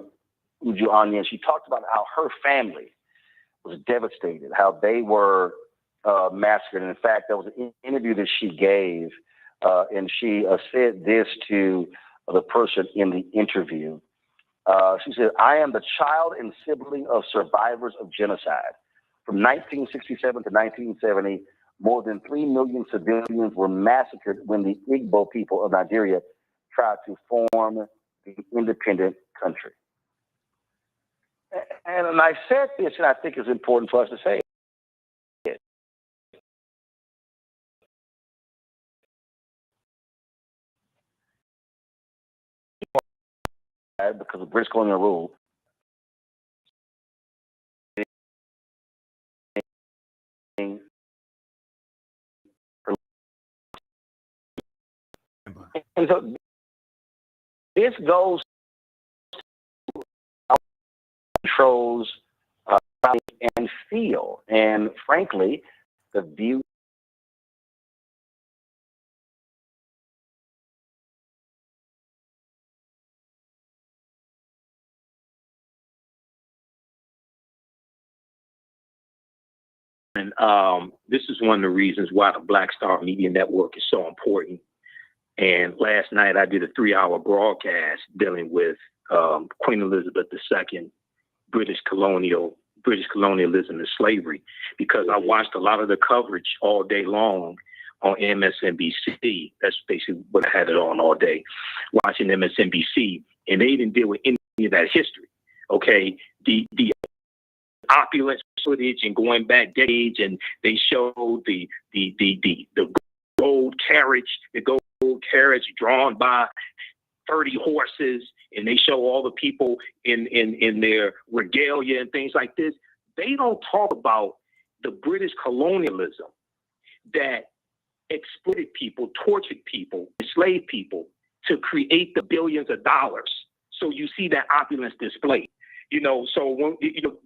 Uju Anya. She talked about how her family was devastated, how they were massacred. And in fact, there was an interview that she gave, and she said this to the person in the interview. She said, "I am the child and sibling of survivors of genocide. From 1967 to 1970, more than 3 million civilians were massacred when the Igbo people of Nigeria tried to form the independent country." And I said this, and I think it's important for us to say it. Because of British colonial rule, and so this goes to how controls and feel, and frankly, the view. And this is one of the reasons why the Black Star Media Network is so important. And last night I did a 3-hour broadcast dealing with Queen Elizabeth II, British colonialism and slavery, because I watched a lot of the coverage all day long on MSNBC. That's basically what I had it on all day, watching MSNBC, and they didn't deal with any of that history. Okay, the opulence footage and going back decades, and they showed the gold carriage drawn by 30 horses, and they show all the people in their regalia and things like this. They don't talk about the British colonialism that exploited people, tortured people, enslaved people to create the billions of dollars. So you see that opulence displayed. So when,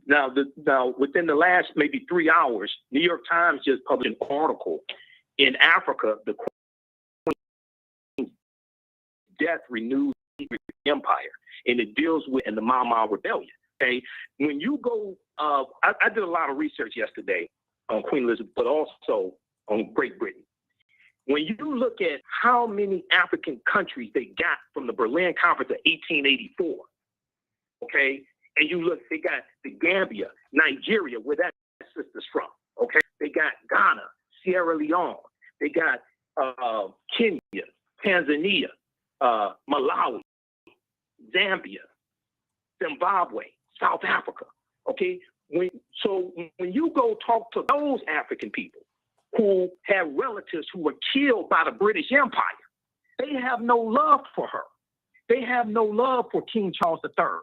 now within the last maybe 3 hours, New York Times just published an article in Africa, the Queen's death renewed the empire, and it deals with the Mau Mau rebellion. Okay, when you go, I did a lot of research yesterday on Queen Elizabeth, but also on Great Britain. When you look at how many African countries they got from the Berlin Conference of 1884, okay, and you look, they got the Gambia, Nigeria, where that sister's from, okay, they got Ghana, Sierra Leone, they got Kenya, Tanzania, Malawi, Zambia, Zimbabwe, South Africa, okay? When you go talk to those African people who have relatives who were killed by the British Empire, they have no love for her. They have no love for King Charles III.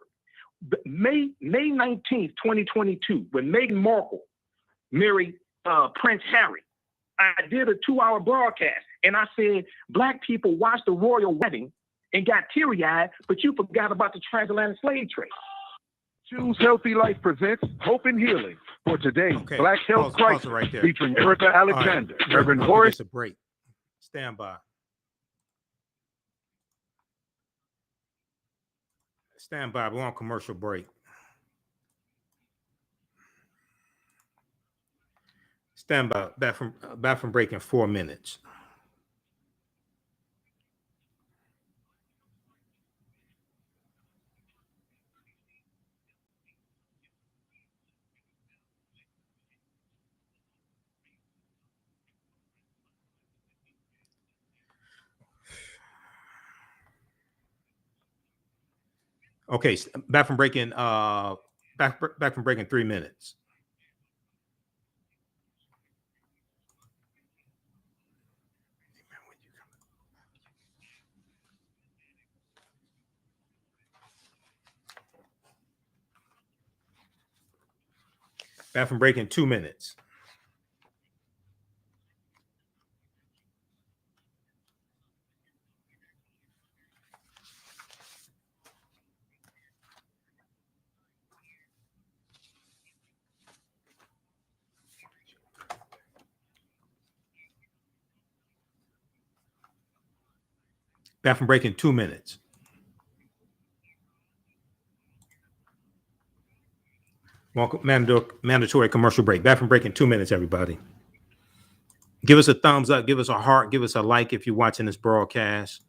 May 19th, 2022, when Meghan Markle married Prince Harry, I did a 2-hour broadcast, and I said, Black people watched the royal wedding and got teary-eyed, but you forgot about the transatlantic slave trade. Choose Healthy Life presents Hope and Healing for today's Black Health Crisis, right there. featuring Erica Alexander, Right. Reverend Horace. It's a break. Stand by. Stand by. We're on commercial break. Stand by. Back from break in 4 minutes. Okay, back from breaking. Back from breaking 3 minutes. Back from breaking 2 minutes. Bathroom break in 2 minutes. Welcome, mandatory commercial break. Bathroom break in 2 minutes, everybody. Give us a thumbs up, give us a heart, give us a like if you're watching this broadcast.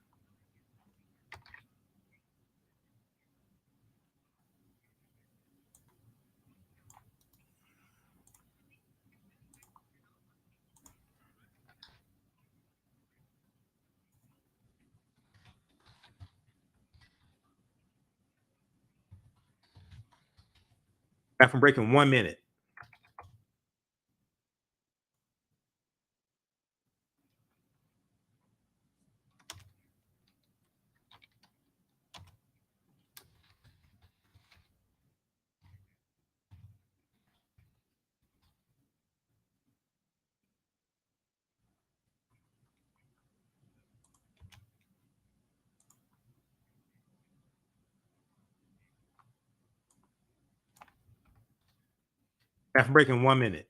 Bathroom break in 1 minute. Bathroom break in 1 minute.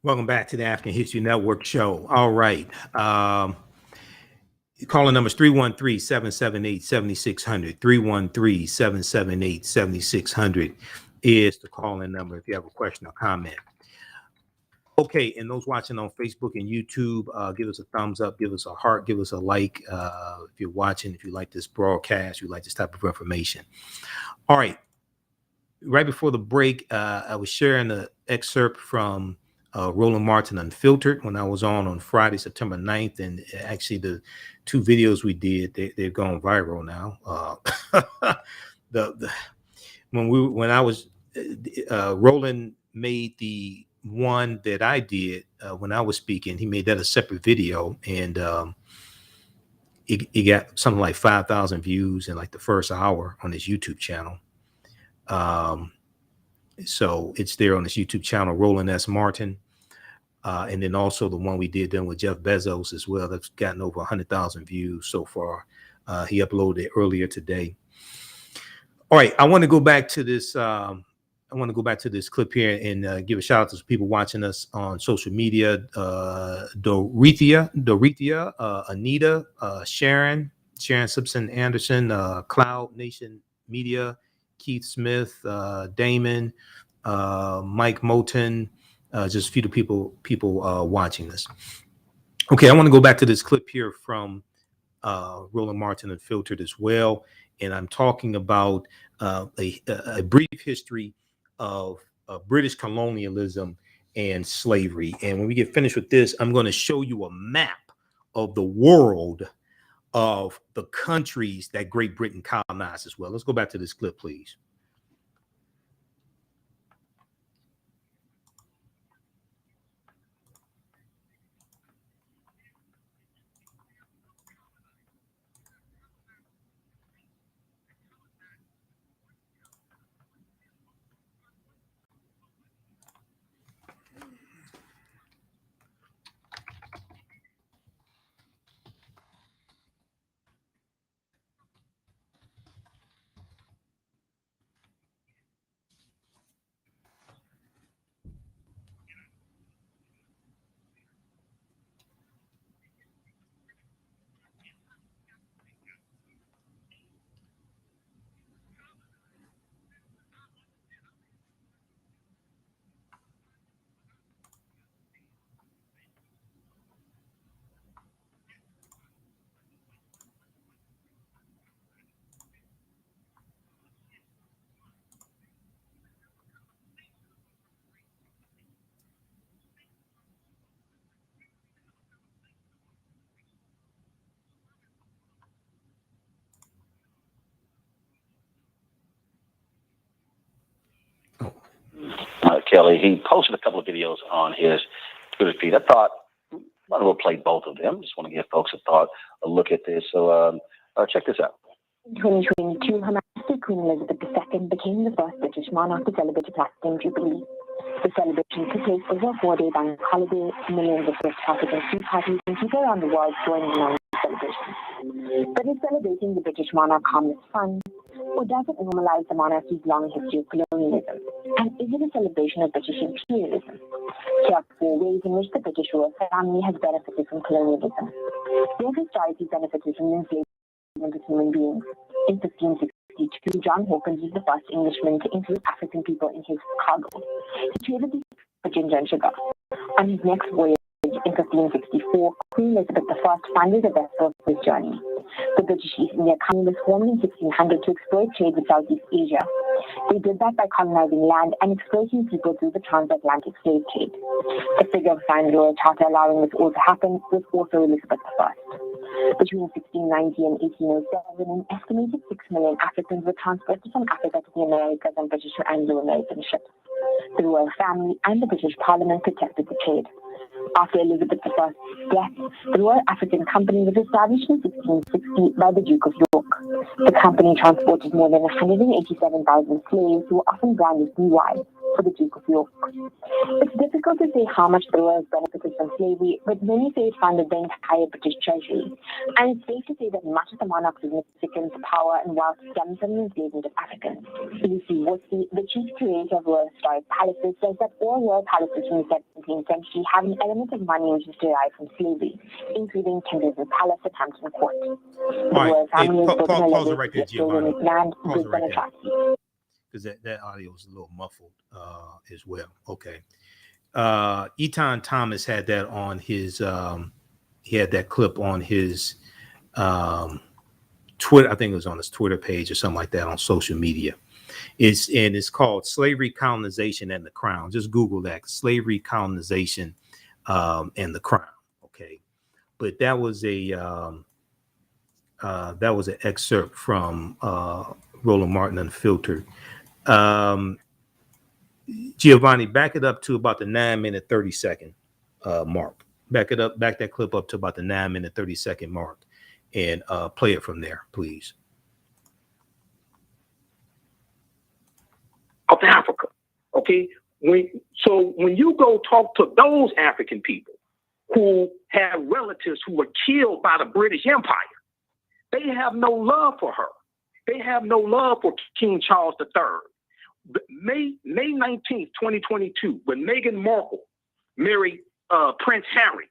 Welcome back to the African History Network show. All right. Calling numbers 313-778-7600. 313-778-7600 is the calling number if you have a question or comment. Okay, and those watching on Facebook and YouTube, give us a thumbs up, give us a heart, give us a like. If you're watching, if you like this broadcast, you like this type of information. All right. Right before the break, I was sharing an excerpt from Roland Martin Unfiltered when I was on Friday, September 9th. And actually the two videos we did, they've gone viral now. Roland made the one that I did when I was speaking, he made that a separate video, and he got something like 5,000 views in like the first hour on his YouTube channel. So it's there on his YouTube channel, Roland S. Martin. And then also the one we did then with Jeff Bezos as well. That's gotten over 100,000 views so far. He uploaded it earlier today. All right, I want to go back to this. I want to go back to this clip here and give a shout out to people watching us on social media. Dorothea, Anita, Sharon Simpson Anderson, Cloud Nation Media, Keith Smith, Damon, Mike Moulton, just a few people watching this. Okay, I want to go back to this clip here from Roland Martin Unfiltered as well, and I'm talking about a brief history of British colonialism and slavery. And when we get finished with this, I'm going to show you a map of the world of the countries that Great Britain colonized as well. Let's go back to this clip, please. Kelly. He posted a couple of videos on his Twitter feed. I thought I might as well play both of them. Just want to give folks a look at this. So check this out. In 2022, Her Majesty Queen Elizabeth II became the first British monarch to celebrate a platinum jubilee. The celebration took place over a 4-day bank holiday. Millions of West African tea parties and people around the world joined in on the celebration. But is celebrating the British monarch harmless fun? Or does it normalize the monarchy's long history of colonialism? And is it a celebration of British imperialism? Here are 4 ways in which the British royal family has benefited from colonialism. They have historically benefited from enslavement of human beings. In 1562, John Hawkins was the first Englishman to include African people in his cargo. He traded the ginger and sugar. On his next voyage in 1564, Queen Elizabeth I funded a vessel for his journey. The British East India Company was formed in 1600 to exploit trade with Southeast Asia. They did that by colonizing land and exploiting people through the transatlantic slave trade. The figure of signed royal charter allowing this all to happen was also Elizabeth I. Between 1690 and 1807, an estimated 6 million Africans were transported from Africa to the Americas on British or Anglo-American ships. The royal family and the British Parliament protected the trade. After Elizabeth I's death, the Royal African Company was established in 1660 by the Duke of York. The company transported more than 187,000 slaves who were often branded DY for the Duke of York. It's difficult to say how much the royals benefited from slavery, but many say it funded the entire British treasury. And it's safe to say that much of the monarch's significance, power, and wealth stems from the enslavement of Africans. Lucy Worsley, the chief curator of Royal Historic Palaces, says that all royal palaces from the 17th century have an element of money which is derived from slavery, including Kensington Palace at Hampton Court. The royal family is built on a level right there, Giovanni. Land, Pause it right and there. Because that audio is a little muffled as well. Okay. Eton Thomas had that on his he had that clip on his Twitter. I think it was on his Twitter page or something like that on social media. It's called Slavery, Colonization, and the Crown. Just Google that, Slavery, Colonization, and the Crown. Okay. But that was an excerpt from Roland Martin Unfiltered. Giovanni, back it up to about the 9-minute 30-second mark. Back that clip up to about the 9-minute 30-second mark, and play it from there, please. Of Africa, okay. When you go talk to those African people who have relatives who were killed by the British Empire, they have no love for her. They have no love for King Charles III. May 19th, 2022, when Meghan Markle married Prince Harry,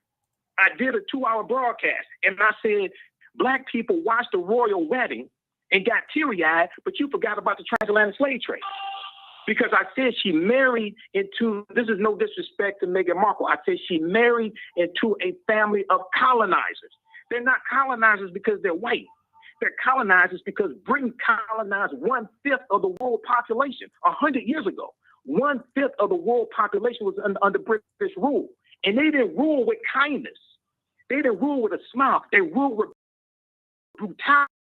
I did a 2-hour broadcast, and I said, Black people watched the royal wedding and got teary-eyed, but you forgot about the transatlantic slave trade. Because I said she married into, this is no disrespect to Meghan Markle, I said she married into a family of colonizers. They're not colonizers because they're white. They're colonizers because Britain colonized 1/5 of the world population 100 years ago. 1/5 of the world population was under British rule. And they didn't rule with kindness. They didn't rule with a smile. They ruled with brutality.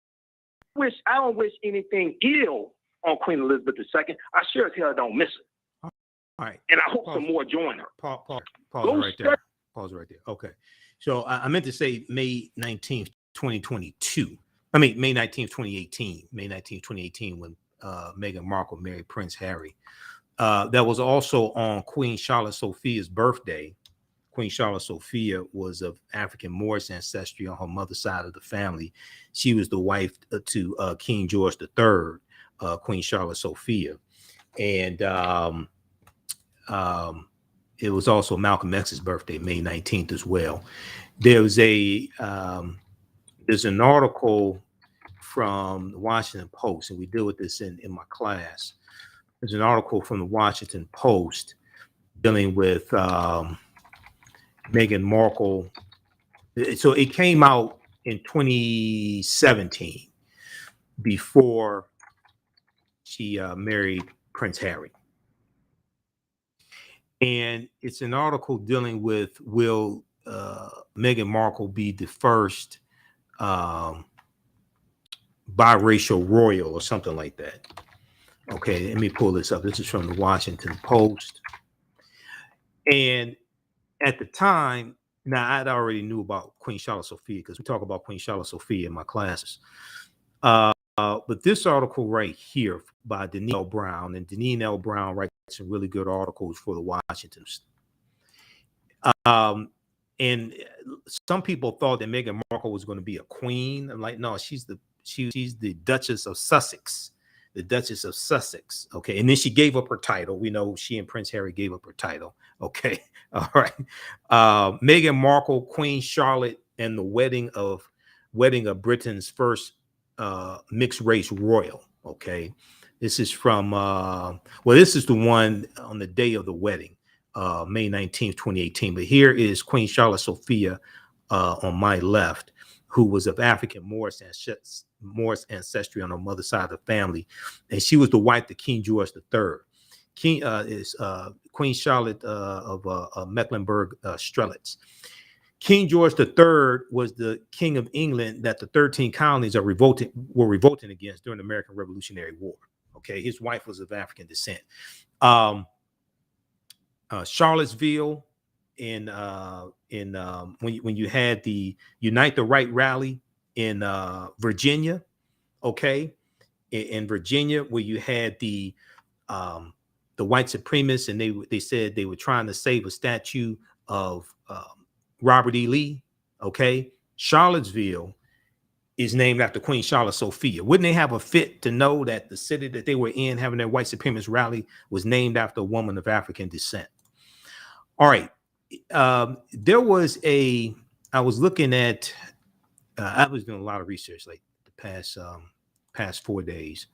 I don't wish anything ill on Queen Elizabeth II. I sure as hell don't miss her. All right. And I hope some more join her. Pause right there. Pause right there. Okay. So I meant to say May 19th, 2022. I mean, May 19th, 2018. May 19th, 2018, when Meghan Markle married Prince Harry. That was also on Queen Charlotte Sophia's birthday. Queen Charlotte Sophia was of African Moorish ancestry on her mother's side of the family. She was the wife to King George III, Queen Charlotte Sophia. And it was also Malcolm X's birthday, May 19th as well. There's an article from the Washington Post, and we deal with this in my class. There's an article from the Washington Post dealing with Meghan Markle. So it came out in 2017 before she married Prince Harry. And it's an article dealing with, will Meghan Markle be the first biracial royal or something like that? Okay, let me pull this up. This is from the Washington Post. And at the time, now I already knew about Queen Charlotte Sophia because we talk about Queen Charlotte Sophia in my classes. But this article right here by Deneen L. Brown, and Deneen L. Brown writes some really good articles for the Washingtons. And some people thought that Meghan Markle was going to be a queen. I'm like, no, she's the Duchess of Sussex, the Duchess of Sussex. Okay, and then she gave up her title. We know she and Prince Harry gave up her title. Okay, all right. Meghan Markle, Queen Charlotte, and the wedding of Britain's first mixed race royal. Okay, this is from this is the one on the day of the wedding, May 19th, 2018. But here is Queen Charlotte Sophia on my left, who was of African Moorish ancestry on her mother's side of the family, and she was the wife of King George III. Queen Charlotte of Mecklenburg Strelitz. King George III was the king of England that the 13 colonies were revolting against during the American Revolutionary War. Okay, his wife was of African descent. Charlottesville, when you had the Unite the Right rally in Virginia, okay, in Virginia, where you had the white supremacists, and they said they were trying to save a statue of Robert E. Lee. Okay, Charlottesville is named after Queen Charlotte Sophia. Wouldn't they have a fit to know that the city that they were in having their white supremacist rally was named after a woman of African descent? All right. There was I was looking at, I was doing a lot of research like the past 4 days,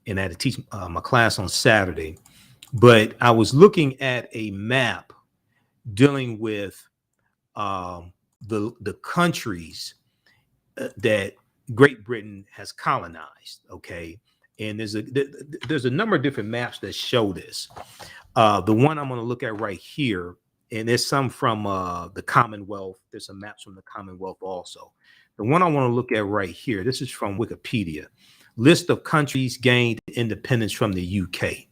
and I had to teach my class on Saturday, but I was looking at a map dealing with the countries that Great Britain has colonized. Okay. And there's a number of different maps that show this. The one I'm going to look at right here, and there's some from the Commonwealth. There's some maps from the Commonwealth also. The one I want to look at right here, this is from Wikipedia. List of countries gained independence from the UK.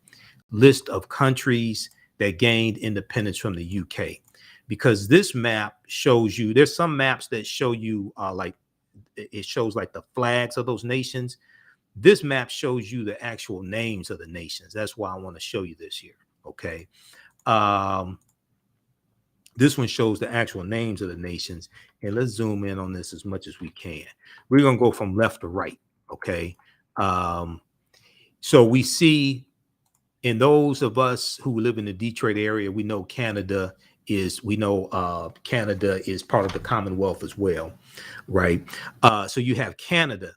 List of countries that gained independence from the UK. Because this map shows you, there's some maps that show you it shows like the flags of those nations. This map shows you the actual names of the nations. That's why I want to show you this here. Okay. This one shows the actual names of the nations. And let's zoom in on this as much as we can. We're going to go from left to right. Okay. So we see, in those of us who live in the Detroit area, we know Canada is part of the Commonwealth as well, right? So you have Canada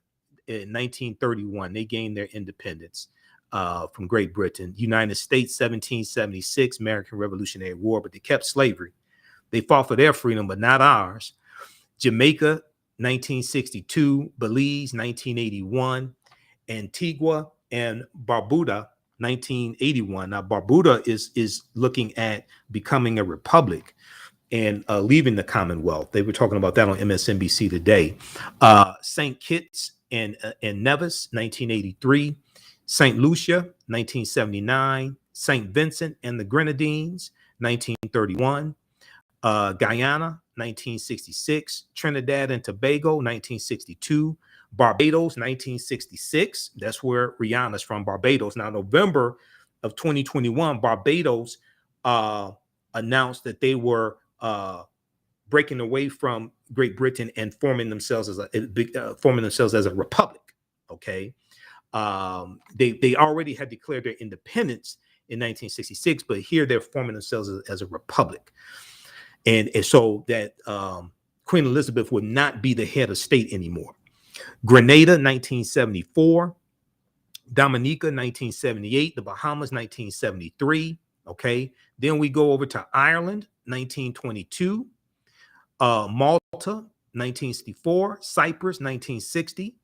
in 1931, they gained their independence from Great Britain. United States, 1776, American Revolutionary War, but they kept slavery. They fought for their freedom, but not ours. Jamaica, 1962, Belize, 1981, Antigua and Barbuda, 1981. Now, Barbuda is looking at becoming a republic and leaving the Commonwealth. They were talking about that on MSNBC today. St. Kitts and Nevis, 1983. St. Lucia, 1979. St. Vincent and the Grenadines, 1931. Guyana, 1966. Trinidad and Tobago, 1962. Barbados, 1966. That's where Rihanna's from, Barbados. Now, November of 2021, Barbados announced that they were breaking away from Great Britain and forming themselves as a republic. Okay, they already had declared their independence in 1966, but here they're forming themselves as a republic, and so that Queen Elizabeth would not be the head of state anymore. Grenada, 1974. Dominica, 1978. The Bahamas, 1973. Okay. Then we go over to Ireland, 1922. Malta, 1964. Cyprus, 1960.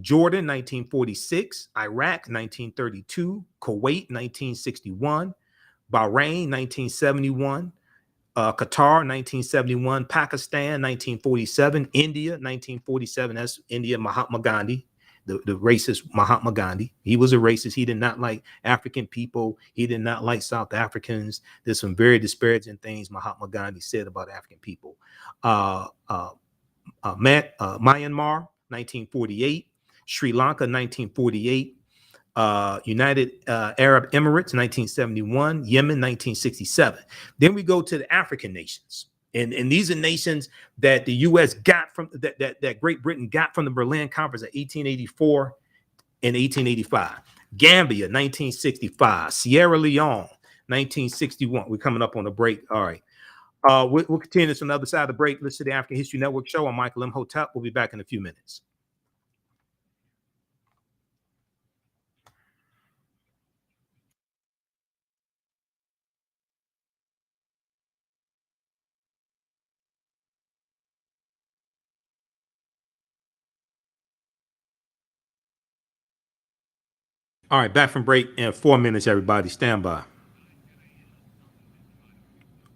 Jordan, 1946. Iraq, 1932. Kuwait, 1961. Bahrain, 1971. Qatar, 1971, Pakistan, 1947, India, 1947. That's India, Mahatma Gandhi, the racist Mahatma Gandhi. He was a racist. He did not like African people. He did not like South Africans. There's some very disparaging things Mahatma Gandhi said about African people. Myanmar, 1948. Sri Lanka, 1948. United Arab Emirates, 1971. Yemen, 1967. Then we go to the African nations. And these are nations that the U.S. got from that Great Britain got from the Berlin Conference of 1884 and 1885. Gambia, 1965. Sierra Leone, 1961. We're coming up on a break. All right. We'll continue this on the other side of the break. Listen to the African History Network show. I'm Michael Imhotep. We'll be back in a few minutes. All right, back from break in 4 minutes, everybody. Stand by.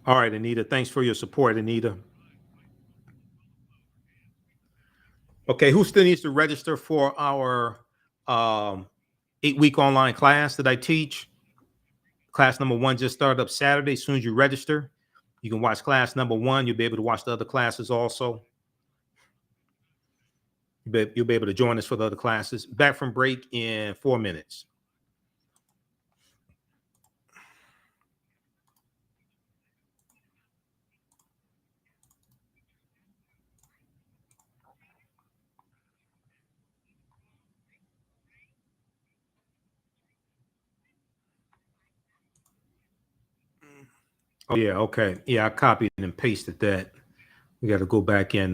All right, Anita, thanks for your support, Anita. Okay, who still needs to register for our 8-week online class that I teach? Class number 1 just started up Saturday. As soon as you register, you can watch class number 1. You'll be able to watch the other classes also. You'll be able to join us for the other classes. Back from break in 4 minutes. Oh, yeah, okay. Yeah, I copied and pasted that. We got to go back and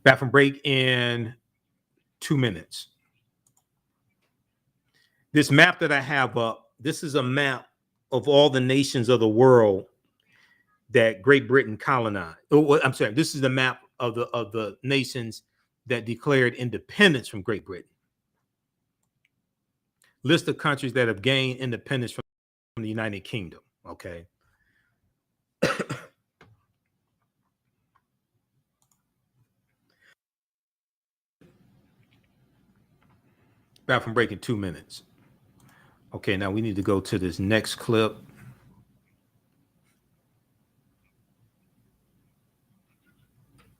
back from break in 2 minutes. This map that I have up, this is a map of all the nations of the world that Great Britain colonized. Oh, I'm sorry, this is the map of the nations that declared independence from Great Britain. List of countries that have gained independence from the United Kingdom. Okay. Back from break in 2 minutes. Okay, now we need to go to this next clip.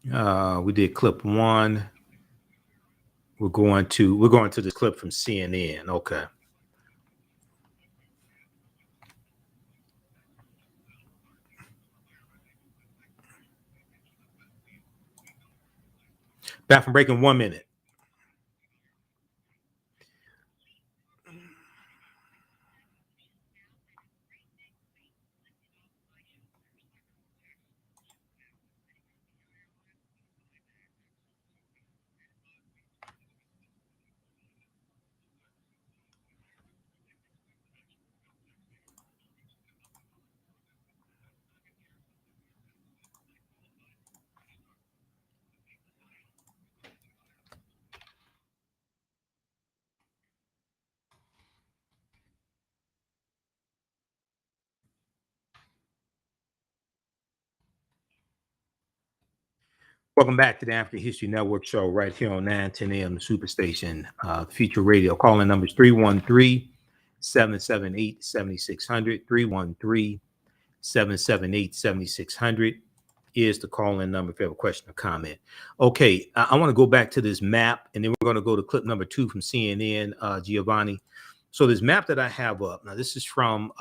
We did clip 1. We're going to this clip from CNN. Okay. Back from break in 1 minute. Welcome back to the African History Network show right here on 910 AM, the Superstation, Future Radio. Calling numbers 313-778-7600. 313-778-7600 is the call-in number if you have a question or comment. Okay, I want to go back to this map, and then we're going to go to clip number 2 from CNN, Giovanni. So this map that I have up, now this is from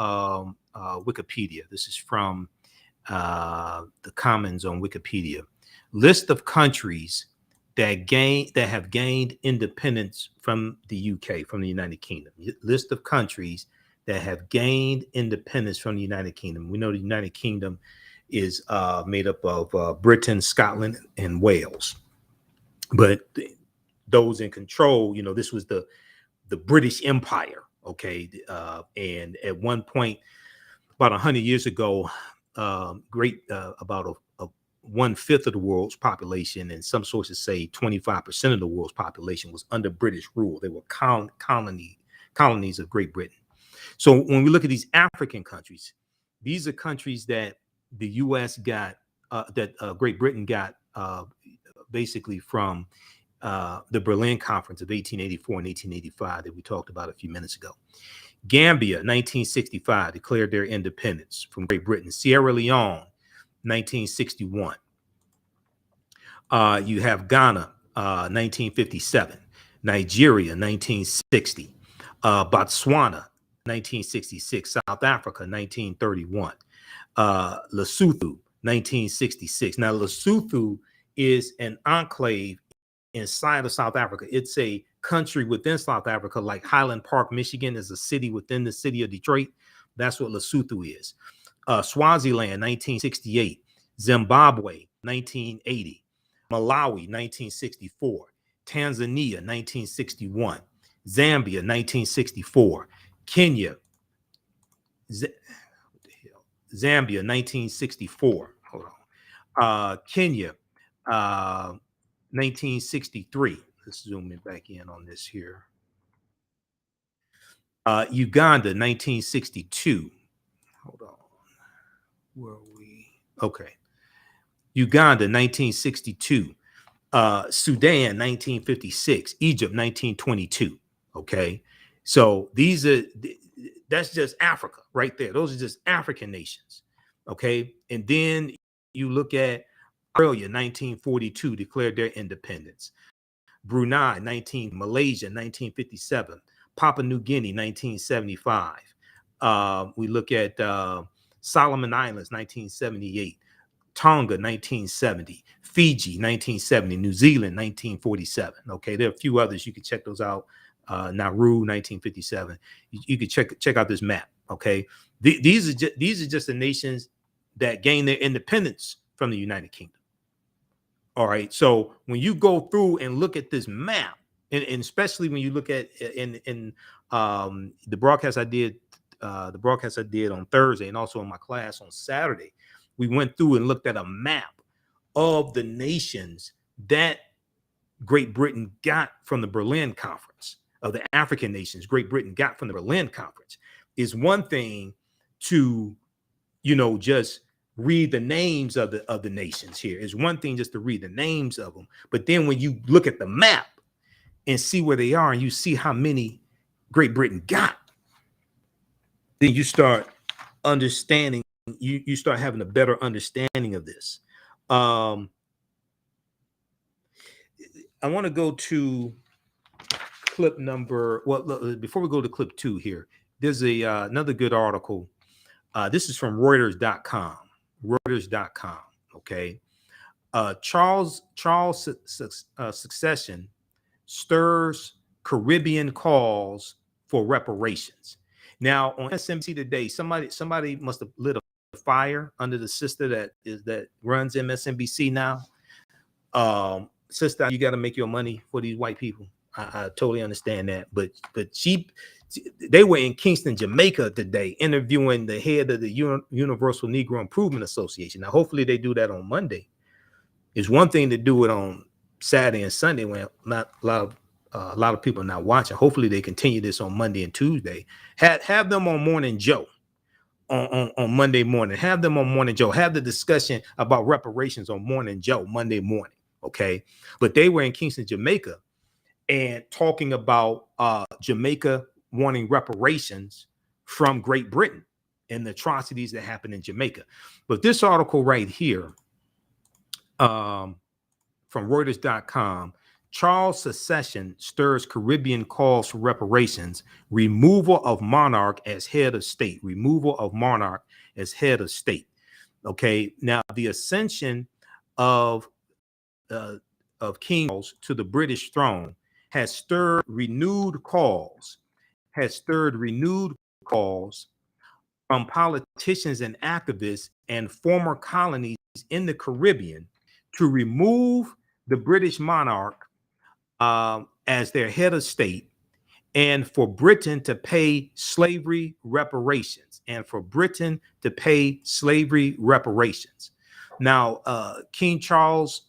Wikipedia. This is from the Commons on Wikipedia. List of countries that have gained independence from the UK, from the United Kingdom. List of countries that have gained independence from the United Kingdom. We know the United Kingdom is made up of Britain, Scotland, and Wales. But those in control, this was the British Empire, okay? And at one point, about 100 years ago, about 1/5 of the world's population, and some sources say 25% of the world's population was under British rule. They were colonies of Great Britain. So when we look at these African countries, these are countries that the U.S. got, Great Britain got basically from the Berlin Conference of 1884 and 1885 that we talked about a few minutes ago. Gambia, 1965, declared their independence from Great Britain. Sierra Leone, 1961. You have Ghana, 1957. Nigeria, 1960. Botswana, 1966. South Africa, 1931. Lesotho, 1966. Now, Lesotho is an enclave inside of South Africa. It's a country within South Africa, like Highland Park, Michigan is a city within the city of Detroit. That's what Lesotho is. Swaziland, 1968. Zimbabwe, 1980. Malawi, 1964. Tanzania, 1961. Zambia, 1964. Kenya, Zambia, 1964. Hold on. Kenya, 1963. Let's zoom in back in on this here. Uganda, 1962. Hold on. Where are we? Okay. Uganda, 1962. Sudan, 1956. Egypt, 1922. Okay. So that's just Africa right there. Those are just African nations. Okay. And then you look at Australia, 1942, declared their independence. Brunei, Malaysia, 1957. Papua New Guinea, 1975. We look at Solomon Islands, 1978. Tonga, 1970. Fiji, 1970. New Zealand, 1947. Okay, there are a few others. You can check those out. Nauru, 1957. You can check out this map. Okay, these are just the nations that gained their independence from the United Kingdom. All right. So when you go through and look at this map, and especially when you look at in the broadcast I did on Thursday, and also in my class on Saturday, we went through and looked at a map of the nations that Great Britain got from the Berlin Conference, of the African nations Great Britain got from the Berlin Conference. Is one thing to, just read the names of the nations here. It's one thing just to read the names of them, but then when you look at the map and see where they are, and you see how many Great Britain got, then you start understanding. You start having a better understanding of this. I want to go to clip number. Well, before we go to clip 2 here, there's another good article. This is from Reuters.com. Reuters.com. Okay. Charles succession stirs Caribbean calls for reparations. Now on MSNBC today, somebody must have lit a fire under the sister that runs MSNBC now. Sister, you got to make your money for these white people. I totally understand that, but they were in Kingston, Jamaica today, interviewing the head of the Universal Negro Improvement Association. Now, hopefully they do that on Monday. It's one thing to do it on Saturday and Sunday when not a lot of people are not watching. Hopefully they continue this on Monday and Tuesday. Have them on Morning Joe on Monday morning. Have them on Morning Joe. Have the discussion about reparations on Morning Joe Monday morning. Okay, but they were in Kingston, Jamaica, and talking about Jamaica wanting reparations from Great Britain and the atrocities that happened in Jamaica. But this article right here from Reuters.com, Charles secession stirs Caribbean calls for reparations, removal of monarch as head of state, removal of monarch as head of state. Okay, now the ascension of King Charles to the British throne has stirred renewed calls from politicians and activists and former colonies in the Caribbean to remove the British monarch as their head of state, and for Britain to pay slavery reparations. Now, King Charles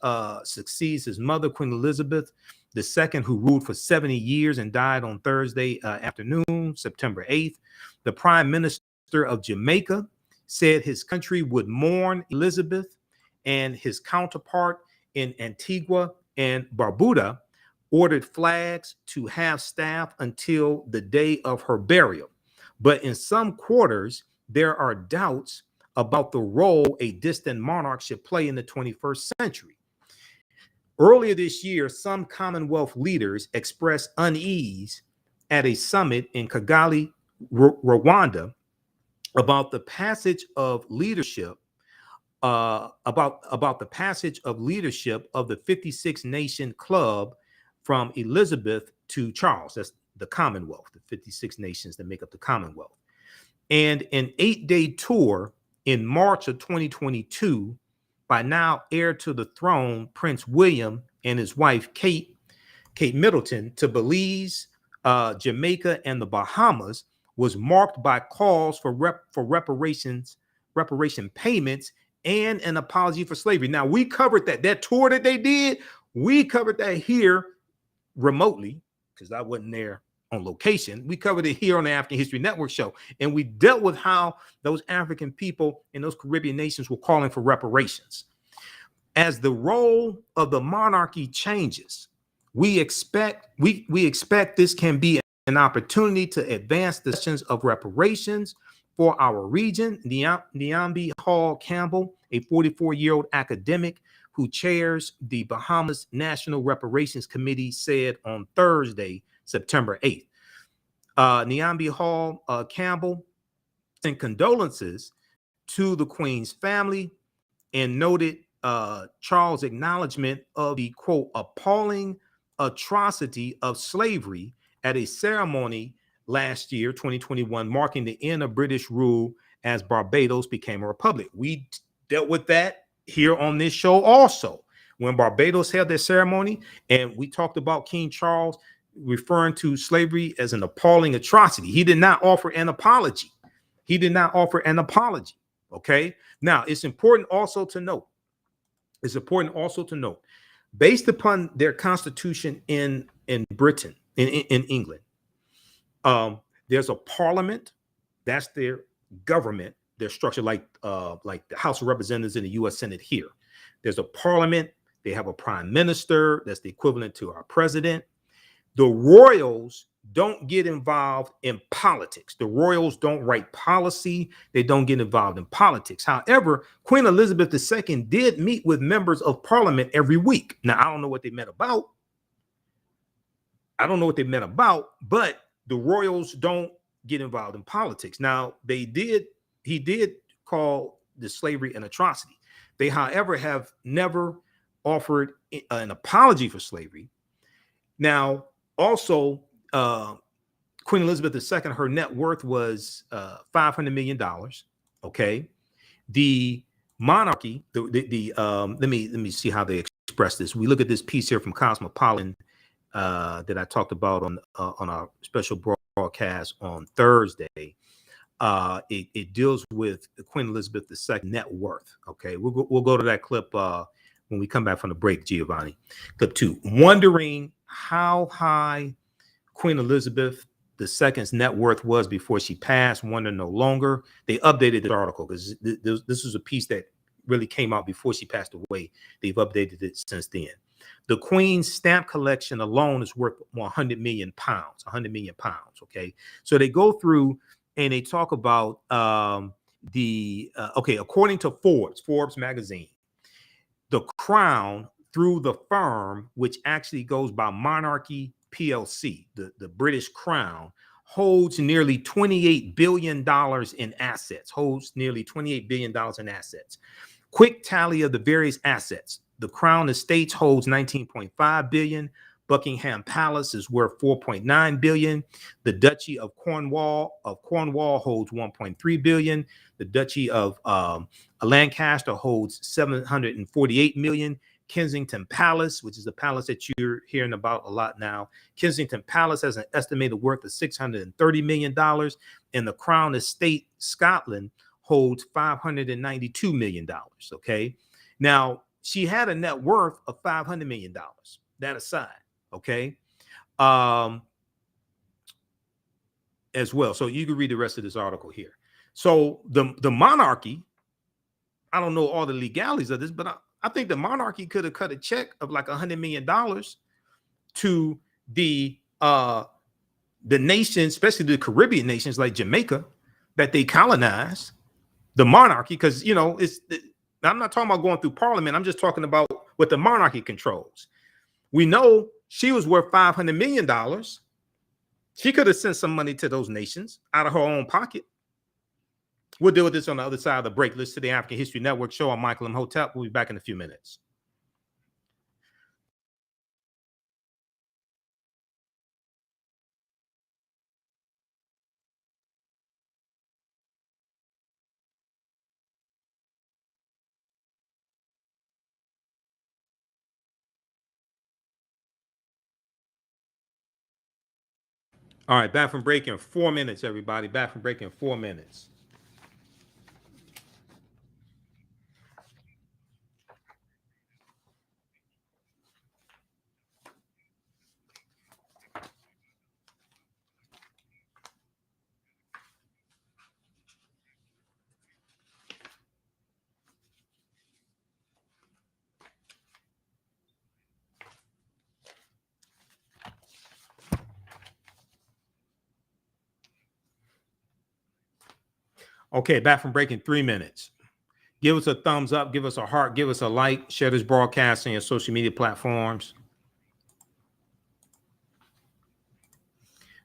succeeds his mother, Queen Elizabeth II, who ruled for 70 years and died on Thursday afternoon, September 8th. The Prime Minister of Jamaica said his country would mourn Elizabeth, and his counterpart in Antigua and Barbuda ordered flags to have staff until the day of her burial. But in some quarters, there are doubts about the role a distant monarch should play in the 21st century. Earlier this year, some Commonwealth leaders expressed unease at a summit in Kigali, Rwanda, about the passage of leadership about the passage of leadership of the 56 nation club from Elizabeth to Charles. That's the Commonwealth, the 56 nations that make up the Commonwealth. And an 8-day tour in March of 2022 by now heir to the throne, Prince William, and his wife, Kate Middleton, to Belize, Jamaica, and the Bahamas was marked by calls for reparation payments and an apology for slavery. Now, we covered that tour that they did. We covered that here remotely because I wasn't there on location. We covered it here on the African History Network show, and we dealt with how those African people in those Caribbean nations were calling for reparations. As the role of the monarchy changes, we expect this can be an opportunity to advance the questions of reparations for our region. Nyambi Hall Campbell, a 44-year-old academic who chairs the Bahamas National Reparations Committee, said on Thursday, September 8th. Nyambi Hall Campbell sent condolences to the Queen's family and noted Charles' acknowledgement of the, quote, appalling atrocity of slavery at a ceremony last year, 2021, marking the end of British rule as Barbados became a republic. We dealt with that here on this show also, when Barbados held their ceremony, and we talked about King Charles referring to slavery as an appalling atrocity. He did not offer an apology. Okay. Now, it's important also to note, based upon their constitution in Britain, in England, there's a parliament. That's their government, their structure, like the House of Representatives in the U.S. Senate here. There's a parliament. They have a prime minister. That's the equivalent to our president. The royals don't get involved in politics. The royals don't write policy. They don't get involved in politics. However, Queen Elizabeth II did meet with members of parliament every week. Now, I don't know what they met about. But the royals don't get involved in politics. Now, he did call the slavery an atrocity. They, however, have never offered an apology for slavery. Now, also, Queen Elizabeth II, her net worth was $500 million. Okay, the monarchy. Let me see how they express this. We look at this piece here from Cosmopolitan that I talked about on our special broadcast on Thursday. It deals with Queen Elizabeth II net worth. Okay, we'll go to that clip when we come back from the break, Giovanni. Clip 2. Wondering how high Queen Elizabeth II's net worth was before she passed. Wonder no longer. They updated the article because this was a piece that really came out before she passed away. They've updated it since then. The Queen's stamp collection alone is worth 100 million pounds. 100 million pounds. Okay, so they go through and they talk about according to Forbes magazine, the Crown, through the firm, which actually goes by Monarchy PLC, the British Crown, holds nearly $28 billion in assets. Quick tally of the various assets. The Crown Estates holds 19.5 billion. Buckingham Palace is worth 4.9 billion. The Duchy of Cornwall holds 1.3 billion. The Duchy of Lancaster holds 748 million. Kensington Palace, which is the palace that you're hearing about a lot now, Kensington Palace has an estimated worth of $630 million, and the Crown Estate Scotland holds $592 million. Okay, Now, she had a net worth of $500 million. That aside, okay, as well. So you can read the rest of this article here. So the monarchy, I don't know all the legalities of this, but I think the monarchy could have cut a check of like $100 million to the nations, especially the Caribbean nations like Jamaica, that they colonized. The monarchy, because I'm not talking about going through parliament. I'm just talking about what the monarchy controls. We know she was worth $500 million. She could have sent some money to those nations out of her own pocket. We'll deal with this on the other side of the break. Listen to the African History Network show. I'm Michael Imhotep. We'll be back in a few minutes. All right, back from break in 4 minutes, everybody. Back from break in 4 minutes. Okay, back from break in 3 minutes. Give us a thumbs up, give us a heart, give us a like, share this broadcast on your social media platforms.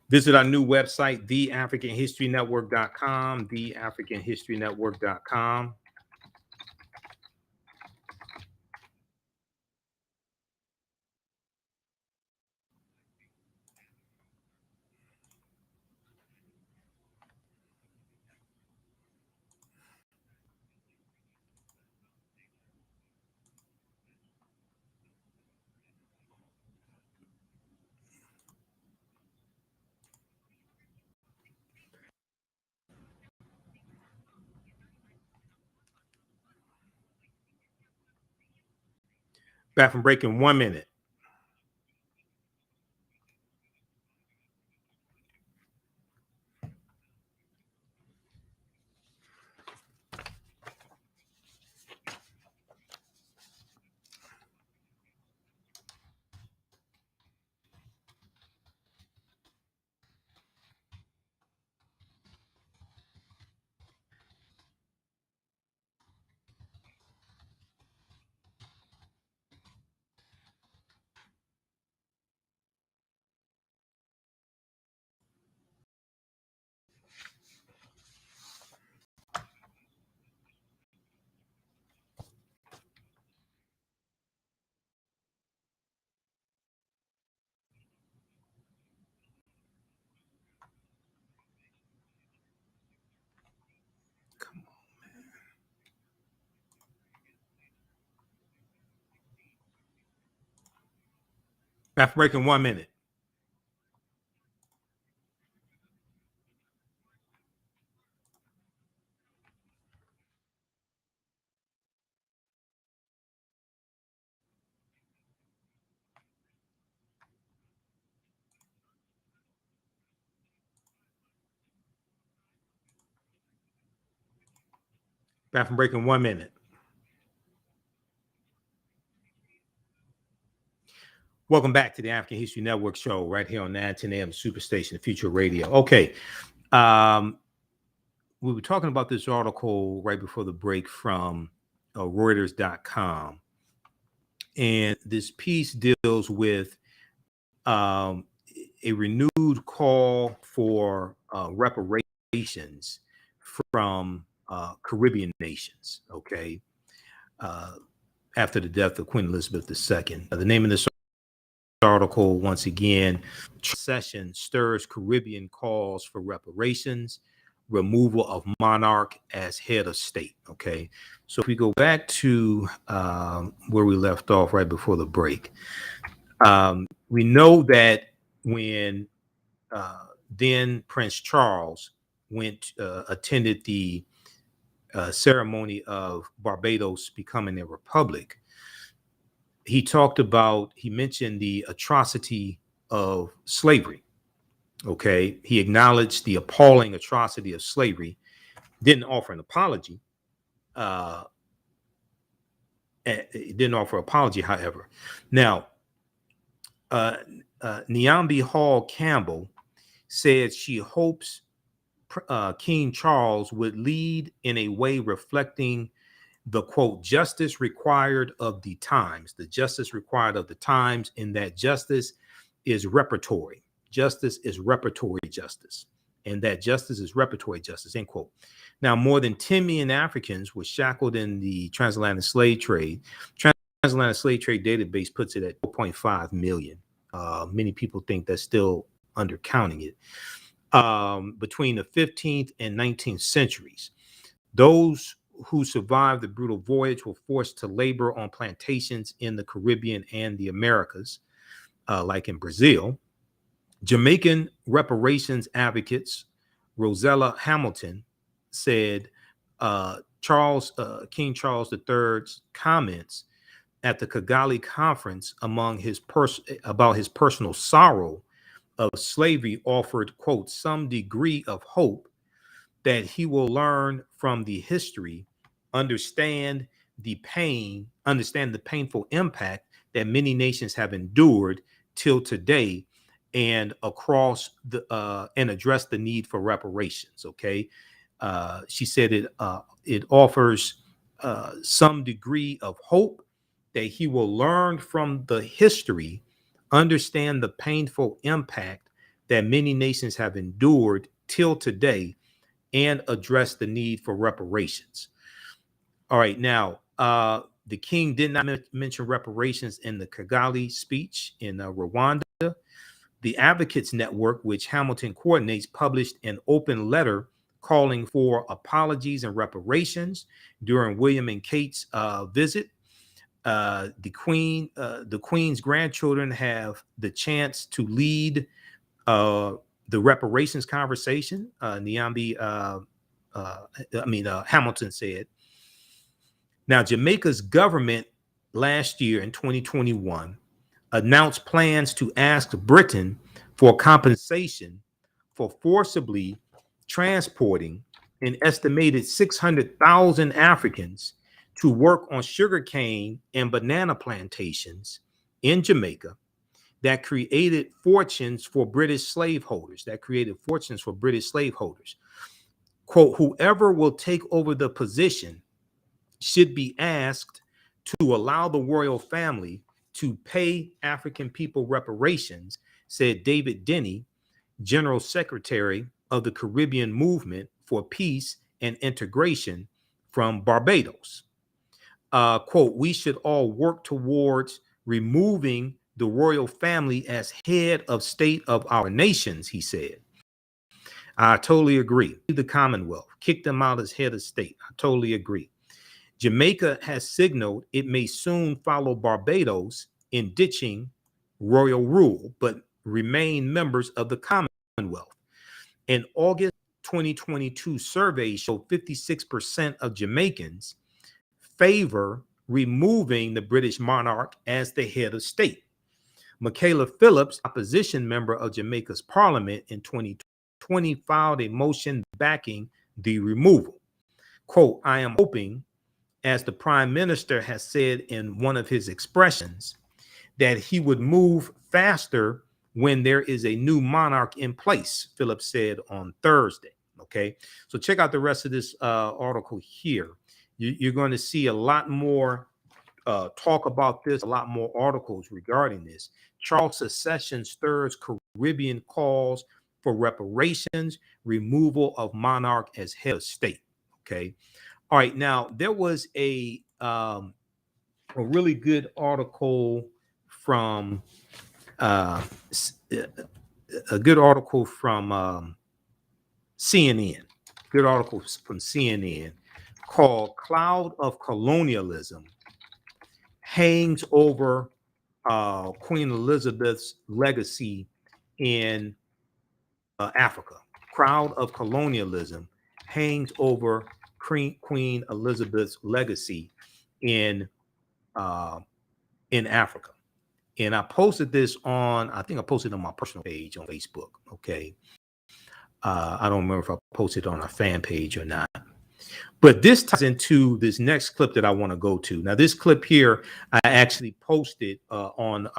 Visit our new website, TheAfricanHistoryNetwork.com, TheAfricanHistoryNetwork.com. Back from break in 1 minute. Back from break in 1 minute. Back from break in 1 minute. Welcome back to the African History Network show right here on 910 AM Superstation, the Future Radio. Okay. We were talking about this article right before the break from Reuters.com. And this piece deals with a renewed call for reparations from Caribbean nations, okay, after the death of Queen Elizabeth II. The name of this article, once again, session stirs Caribbean calls for reparations, removal of monarch as head of state. Okay, so if we go back to where we left off right before the break, we know that when then Prince Charles attended the ceremony of Barbados becoming a republic, he mentioned the atrocity of slavery. Okay. He acknowledged the appalling atrocity of slavery, didn't offer an apology. However. Now, Nyambi Hall Campbell said she hopes King Charles would lead in a way reflecting the, quote, justice required of the times, and that justice is reparatory. End quote. Now, more than 10 million Africans were shackled in the transatlantic slave trade. Transatlantic slave trade database puts it at 4.5 million. Many people think that's still undercounting it. Between the 15th and 19th centuries, those who survived the brutal voyage were forced to labor on plantations in the Caribbean and the Americas, like in Brazil. Jamaican reparations advocates Rosella Hamilton said King Charles III's comments at the Kigali conference about his personal sorrow of slavery offered, quote, some degree of hope that he will learn from the history, understand the painful impact that many nations have endured till today, and address the need for reparations. Okay. She said it offers some degree of hope that he will learn from the history, understand the painful impact that many nations have endured till today, and address the need for reparations. All right. Now, the king did not mention reparations in the Kigali speech in Rwanda. The Advocates Network, which Hamilton coordinates, published an open letter calling for apologies and reparations during William and Kate's visit. The Queen's grandchildren have the chance to lead the reparations conversation. Hamilton said. Now, Jamaica's government last year in 2021 announced plans to ask Britain for compensation for forcibly transporting an estimated 600,000 Africans to work on sugarcane and banana plantations in Jamaica that created fortunes for British slaveholders. Quote, whoever will take over the position should be asked to allow the royal family to pay African people reparations, said David Denny, General Secretary of the Caribbean Movement for Peace and Integration from Barbados. Quote, we should all work towards removing the royal family as head of state of our nations, he said. I totally agree. The Commonwealth, kick them out as head of state. I totally agree. Jamaica has signaled it may soon follow Barbados in ditching royal rule, but remain members of the Commonwealth. An August 2022 survey showed 56% of Jamaicans favor removing the British monarch as the head of state. Michaela Phillips, opposition member of Jamaica's parliament in 2020, filed a motion backing the removal. Quote, I am hoping, as the prime minister has said in one of his expressions, that he would move faster when there is a new monarch in place, Phillips said on Thursday. Okay, so check out the rest of this article here. You're going to see a lot more talk about this, a lot more articles regarding this. Charles' secession stirs Caribbean calls for reparations, removal of monarch as head of state. Okay. All right. Now, there was a really good article from CNN. Good article from CNN called "Cloud of Colonialism Hangs Over Queen Elizabeth's Legacy in Africa." Cloud of Colonialism hangs over Queen Elizabeth's legacy in Africa. And I posted this on, I think I posted on my personal page on Facebook. Okay. I don't remember if I posted on our fan page or not. But this ties into this next clip that I want to go to. Now, this clip here, I actually posted on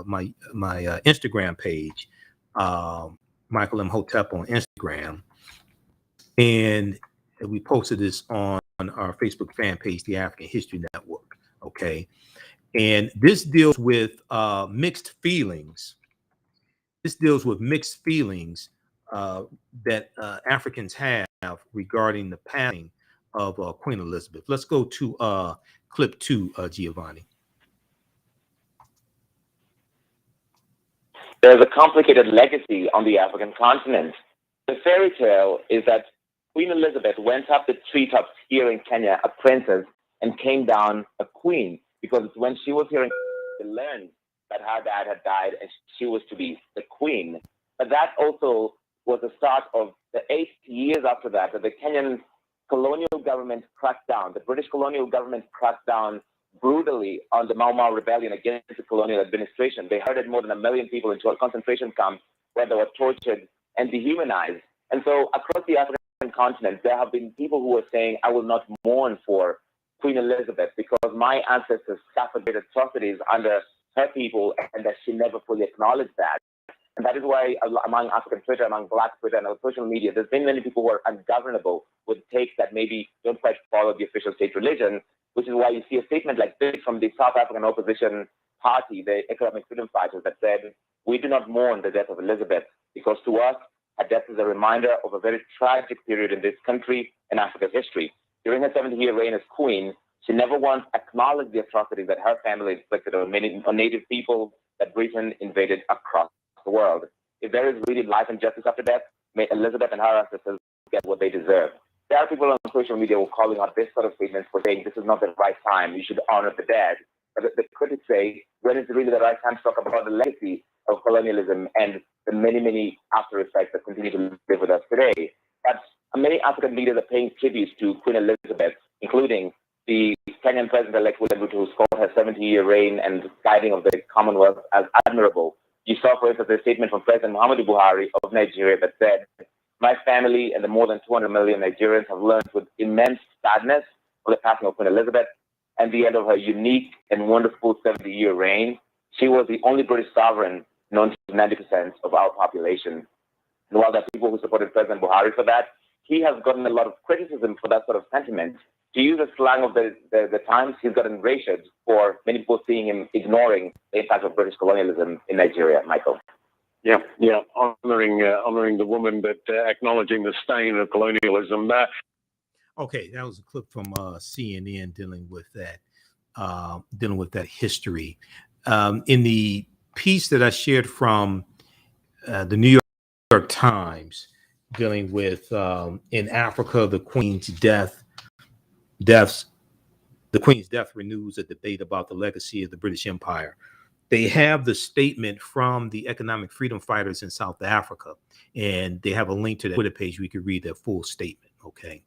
my Instagram page, Michael Imhotep on Instagram. And we posted this on our Facebook fan page, the African History Network. Okay. And this deals with mixed feelings. This deals with mixed feelings that Africans have regarding the passing of Queen Elizabeth. Let's go to clip 2, Giovanni. There's a complicated legacy on the African continent. The fairy tale is that Queen Elizabeth went up the treetops here in Kenya, a princess, and came down a queen, because it's when she was here in Kenya, learned that her dad had died and she was to be the queen. But that also was the start of the 8 years after that the Kenyan colonial government cracked down. The British colonial government cracked down brutally on the Mau Mau rebellion against the colonial administration. They herded more than 1 million people into a concentration camp where they were tortured and dehumanized. And so across the African continent, there have been people who are saying, I will not mourn for Queen Elizabeth because my ancestors suffered great atrocities under her people and that she never fully acknowledged that. And that is why among African Twitter, among Black Twitter and other social media, there's been many people who are ungovernable with takes that maybe don't quite follow the official state religion, which is why you see a statement like this from the South African opposition party, the Economic Freedom Fighters, that said, we do not mourn the death of Elizabeth because to us, her death is a reminder of a very tragic period in this country and Africa's history. During her 70-year reign as queen, she never once acknowledged the atrocities that her family inflicted on native people that Britain invaded across the world. If there is really life and justice after death, may Elizabeth and her ancestors get what they deserve. There are people on social media who are calling out this sort of statements for saying this is not the right time, you should honor the dead. But the critics say, when is really the right time to talk about the legacy of colonialism and the many, many after effects that continue to live with us today? But many African leaders are paying tributes to Queen Elizabeth, including the Kenyan President-elect William Ruto, who's called her 70-year reign and guiding of the Commonwealth as admirable. You saw, for instance, a statement from President Muhammadu Buhari of Nigeria that said, my family and the more than 200 million Nigerians have learned with immense sadness of the passing of Queen Elizabeth and the end of her unique and wonderful 70-year reign. She was the only British sovereign known to 90% of our population. And while there are people who supported President Buhari for that, he has gotten a lot of criticism for that sort of sentiment. To use the slang of the times, he's gotten racial for many people seeing him ignoring the impact of British colonialism in Nigeria, Michael. Yeah, honoring the woman, but acknowledging the stain of colonialism. Okay, that was a clip from CNN dealing with that history. In the piece that I shared from the New York Times, dealing with in Africa, the Queen's death renews a debate about the legacy of the British Empire. They have the statement from the Economic Freedom Fighters in South Africa, and they have a link to the Twitter page where you can read their full statement. Okay,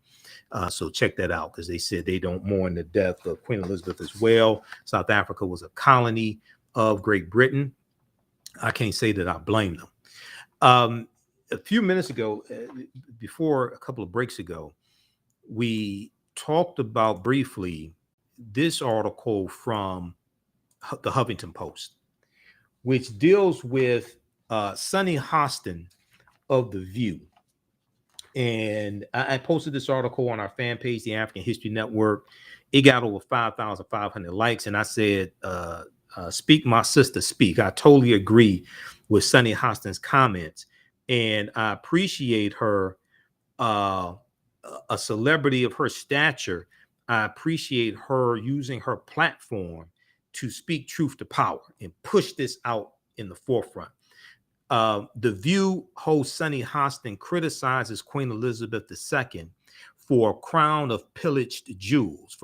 so check that out, because they said they don't mourn the death of Queen Elizabeth as well. South Africa was a colony of Great Britain. I can't say that I blame them. A few minutes ago, before a couple of breaks ago, we talked about briefly this article from the Huffington Post, which deals with Sonny Hostin of The View. And I posted this article on our fan page, the African History Network. It got over 5,500 likes. And I said, speak, my sister, speak. I totally agree with Sonny Hostin's comments. And I appreciate her, a celebrity of her stature. I appreciate her using her platform to speak truth to power and push this out in the forefront. The View host Sonny Hostin criticizes Queen Elizabeth II for crown of pillaged jewels.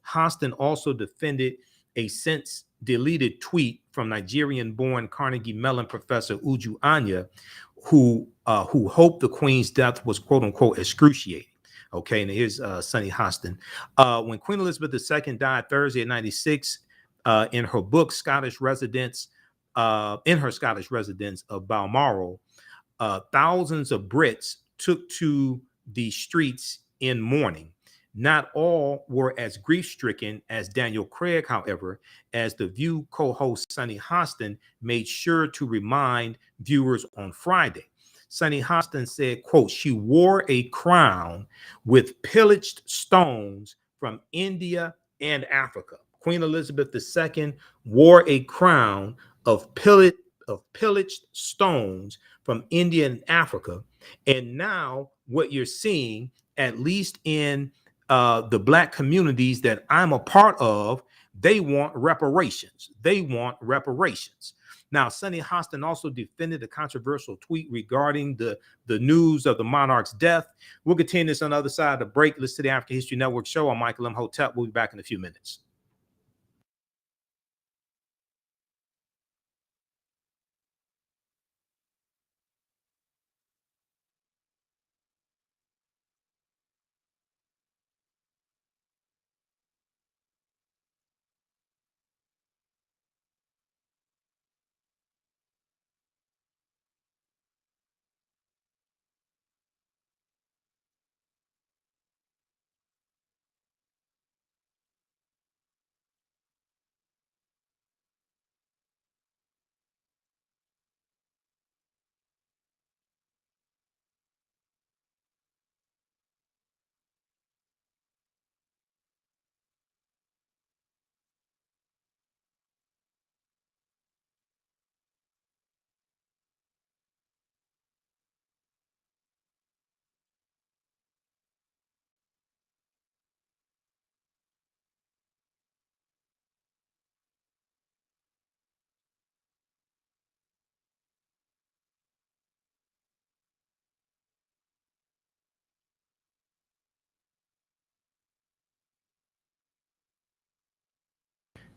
Hostin also defended a since deleted tweet from Nigerian-born Carnegie Mellon professor Uju Anya, who hoped the Queen's death was quote unquote excruciating. Okay, and here's Sonny Hostin. When Queen Elizabeth II died Thursday at 96, in her book Scottish Residence, in her Scottish residence of Balmoral, thousands of Brits took to the streets in mourning. Not all were as grief-stricken as Daniel Craig, however, as The View co-host Sonny Hostin made sure to remind viewers on Friday. Sonny Hostin said, quote, "She wore a crown with pillaged stones from India and Africa." Queen Elizabeth II wore a crown of pillaged stones from India and Africa. And now what you're seeing, at least in the Black communities that I'm a part of, they want reparations. They want reparations. Now, Sonny Hostin also defended a controversial tweet regarding the news of the monarch's death. We'll continue this on the other side of the break. Listen to the African History Network show. I'm Michael Imhotep. We'll be back in a few minutes.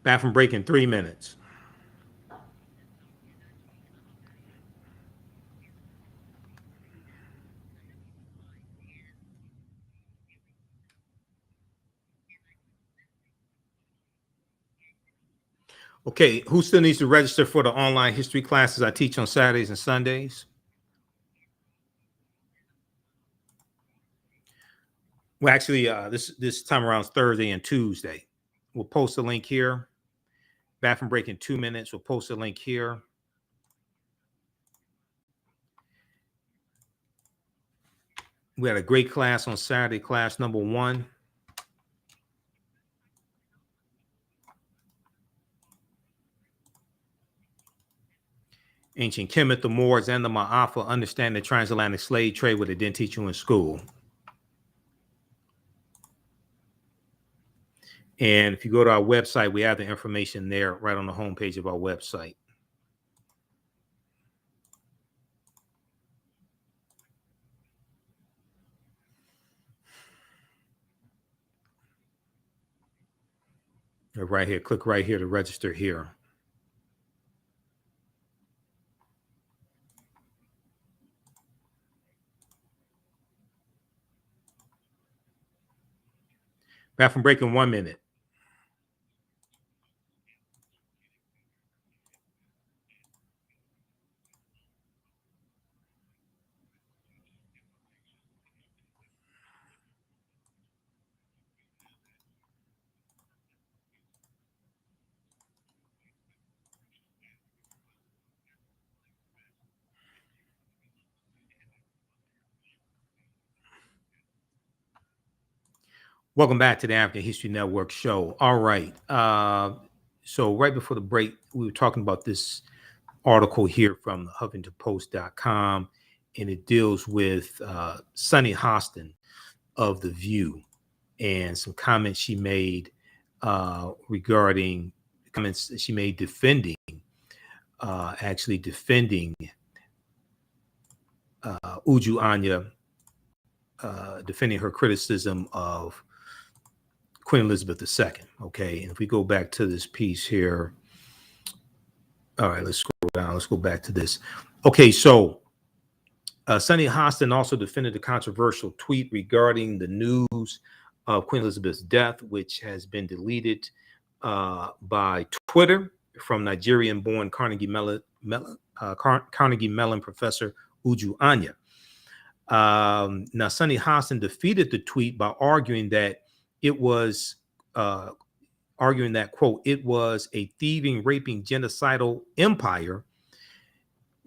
Back from break in 3 minutes. Okay, who still needs to register for the online history classes I teach on Saturdays and Sundays? Well, actually, this time around is Thursday and Tuesday. We'll post a link here. Back from break in 2 minutes. We'll post a link here. We had a great class on Saturday, class number 1. Ancient Kemet, the Moors, and the Ma'afa, understand the transatlantic slave trade, what they didn't teach you in school. And if you go to our website, we have the information there right on the homepage of our website. Right here, click right here to register here. Back from break in 1 minute. Welcome back to the African History Network show. All right. So right before the break, we were talking about this article here from HuffingtonPost.com, and it deals with Sonny Hostin of The View and some comments she made regarding comments she made defending Uju Anya, defending her criticism of Queen Elizabeth II. Okay, and if we go back to this piece here, all right, let's scroll down. Let's go back to this. Okay, so Sonny Hostin also defended the controversial tweet regarding the news of Queen Elizabeth's death, which has been deleted by Twitter from Nigerian-born Carnegie Mellon professor Uju Anya. Now, Sonny Hostin defeated the tweet by arguing that it was, quote, it was a thieving, raping, genocidal empire,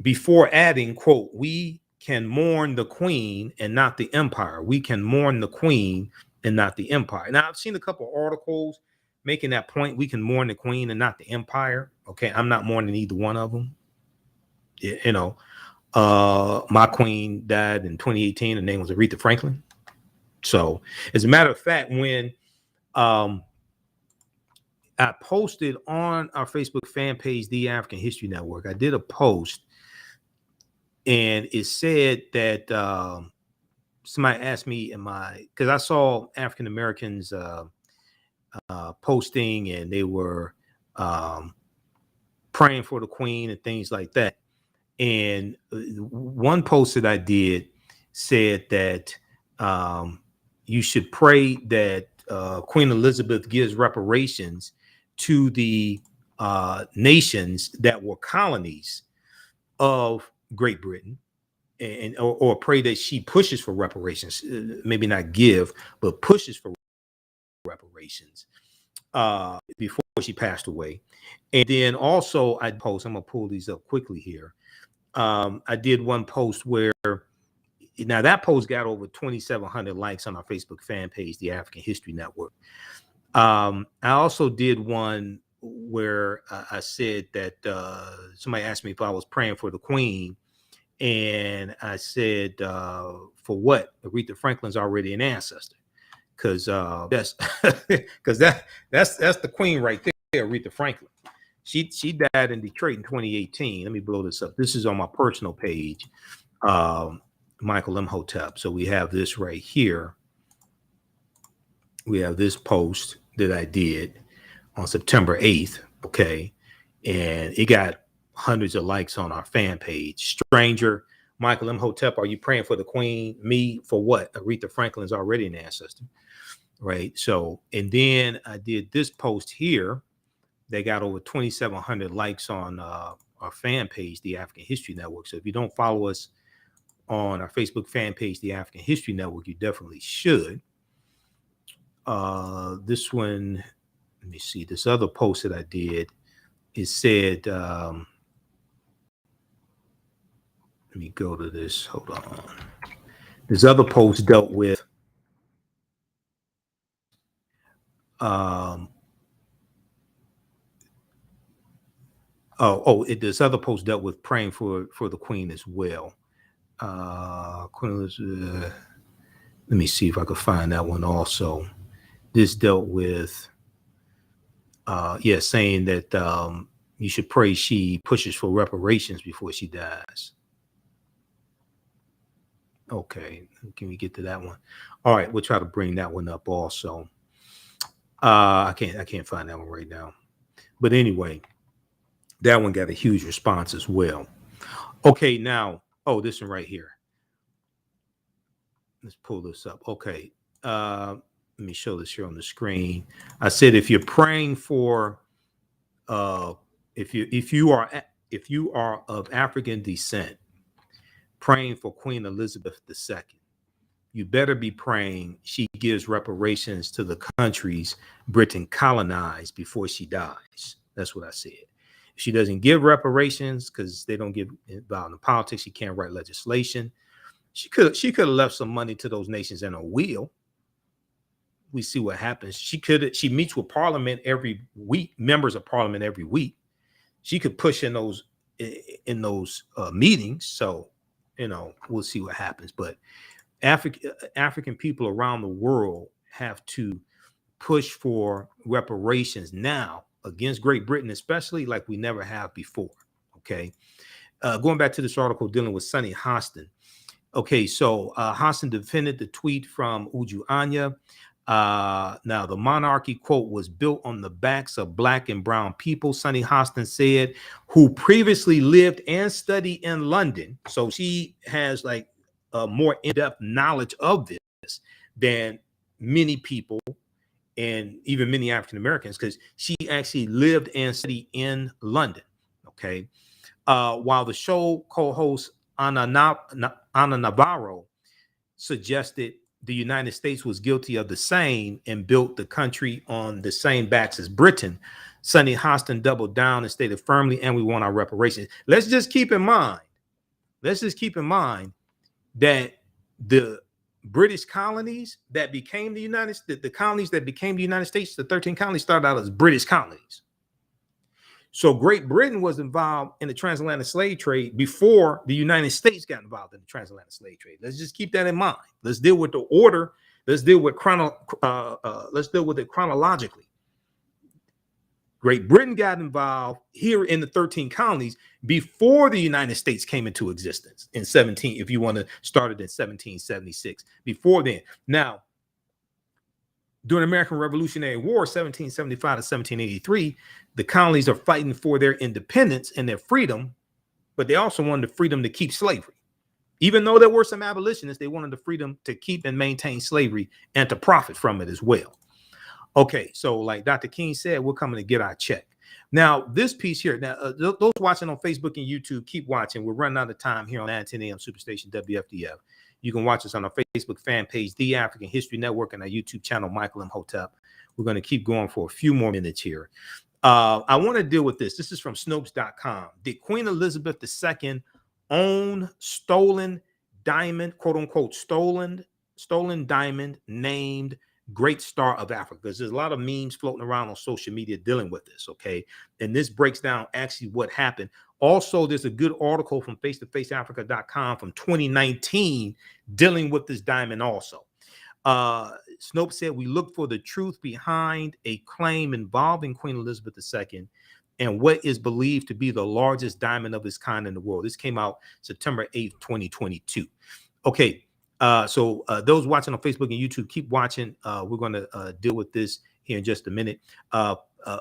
before adding, quote, we can mourn the queen and not the empire. We can mourn the queen and not the empire. Now, I've seen a couple of articles making that point. We can mourn the queen and not the empire. Okay, I'm not mourning either one of them. You know, my queen died in 2018. Her name was Aretha Franklin. So, as a matter of fact, when I posted on our Facebook fan page, The African History Network, I did a post, and it said that somebody asked me, because I saw African Americans posting, and they were praying for the queen and things like that. And one post that I did said that you should pray that Queen Elizabeth gives reparations to the nations that were colonies of Great Britain, and or pray that she pushes for reparations, maybe not give, but pushes for reparations before she passed away. And then also I post, I'm gonna pull these up quickly here. I did one post where, now that post got over 2,700 likes on our Facebook fan page, The African History Network. I also did one where I said that somebody asked me if I was praying for the queen, and I said, for what? Aretha Franklin's already an ancestor, because that's the queen right there, Aretha Franklin. She died in Detroit in 2018. Let me blow this up. This is on my personal page, Michael Imhotep. So we have this right here. We have this post that I did on September 8th. Okay, and it got hundreds of likes on our fan page. Stranger, Michael Imhotep, are you praying for the queen? Me, for what? Aretha Franklin's already an ancestor, right? So, and then I did this post here. They got over 2,700 likes on our fan page, The African History Network. So if you don't follow us on our Facebook fan page, The African History Network, you definitely should. This one, let me see, this other post that I did, it said, let me go to this, hold on. This other post dealt with this other post dealt with praying for the queen as well. Queen Elizabeth, let me see if I could find that one also. This dealt with, saying that you should pray she pushes for reparations before she dies. Okay, can we get to that one? All right, we'll try to bring that one up also. I can't find that one right now. But anyway, that one got a huge response as well. Okay, now, this one right here. Let's pull this up. Okay, let me show this here on the screen. I said if you're praying for, if you are of African descent, praying for Queen Elizabeth II, you better be praying she gives reparations to the countries Britain colonized before she dies. That's what I said. If she doesn't give reparations because they don't get involved in politics, she can't write legislation. She could have left some money to those nations in a will. We see what happens. She meets with Parliament every week, members of Parliament every week. She could push in those meetings. So, we'll see what happens. But African people around the world have to push for reparations now against Great Britain, especially like we never have before. Okay. Going back to this article dealing with Sonny Hostin. Okay, so Hostin defended the tweet from Uju Anya. Now, the monarchy, quote, was built on the backs of black and brown people, Sonny Hostin said, who previously lived and studied in London. So she has like a more in-depth knowledge of this than many people and even many African Americans, because she actually lived and studied in London. Okay. While the show co-host Ana Navarro suggested the United States was guilty of the same and built the country on the same backs as Britain, Sonny Hostin doubled down and stated firmly, and we want our reparations. Let's just keep in mind that the British colonies that became the United States, the colonies that became the United States, the 13 colonies started out as British colonies. So Great Britain was involved in the transatlantic slave trade before the United States got involved in the transatlantic slave trade. Let's just keep that in mind. Let's deal with the order. Let's deal with it chronologically. Great Britain got involved here in the 13 colonies before the United States came into existence in 17, if you want to start it in 1776, before then. Now, during the American Revolutionary War, 1775 to 1783, the colonies are fighting for their independence and their freedom, but they also wanted the freedom to keep slavery. Even though there were some abolitionists, they wanted the freedom to keep and maintain slavery and to profit from it as well. Okay, so like Dr. King said, we're coming to get our check. Now, this piece here, those watching on Facebook and YouTube, keep watching. We're running out of time here on 910 AM Superstation WFDF. You can watch us on our Facebook fan page, The African History Network, and our YouTube channel, Michael Imhotep. We're going to keep going for a few more minutes here. I want to deal with this. This is from Snopes.com. Did Queen Elizabeth II own stolen diamond, quote unquote, stolen diamond named Great Star of Africa? Because there's a lot of memes floating around on social media dealing with this, okay? And this breaks down actually what happened. Also, there's a good article from face-to-faceafrica.com from 2019 dealing with this diamond also. Snopes said, we look for the truth behind a claim involving Queen Elizabeth II and what is believed to be the largest diamond of its kind in the world. This came out September 8th, 2022. Okay, so those watching on Facebook and YouTube, keep watching. We're going to deal with this here in just a minute.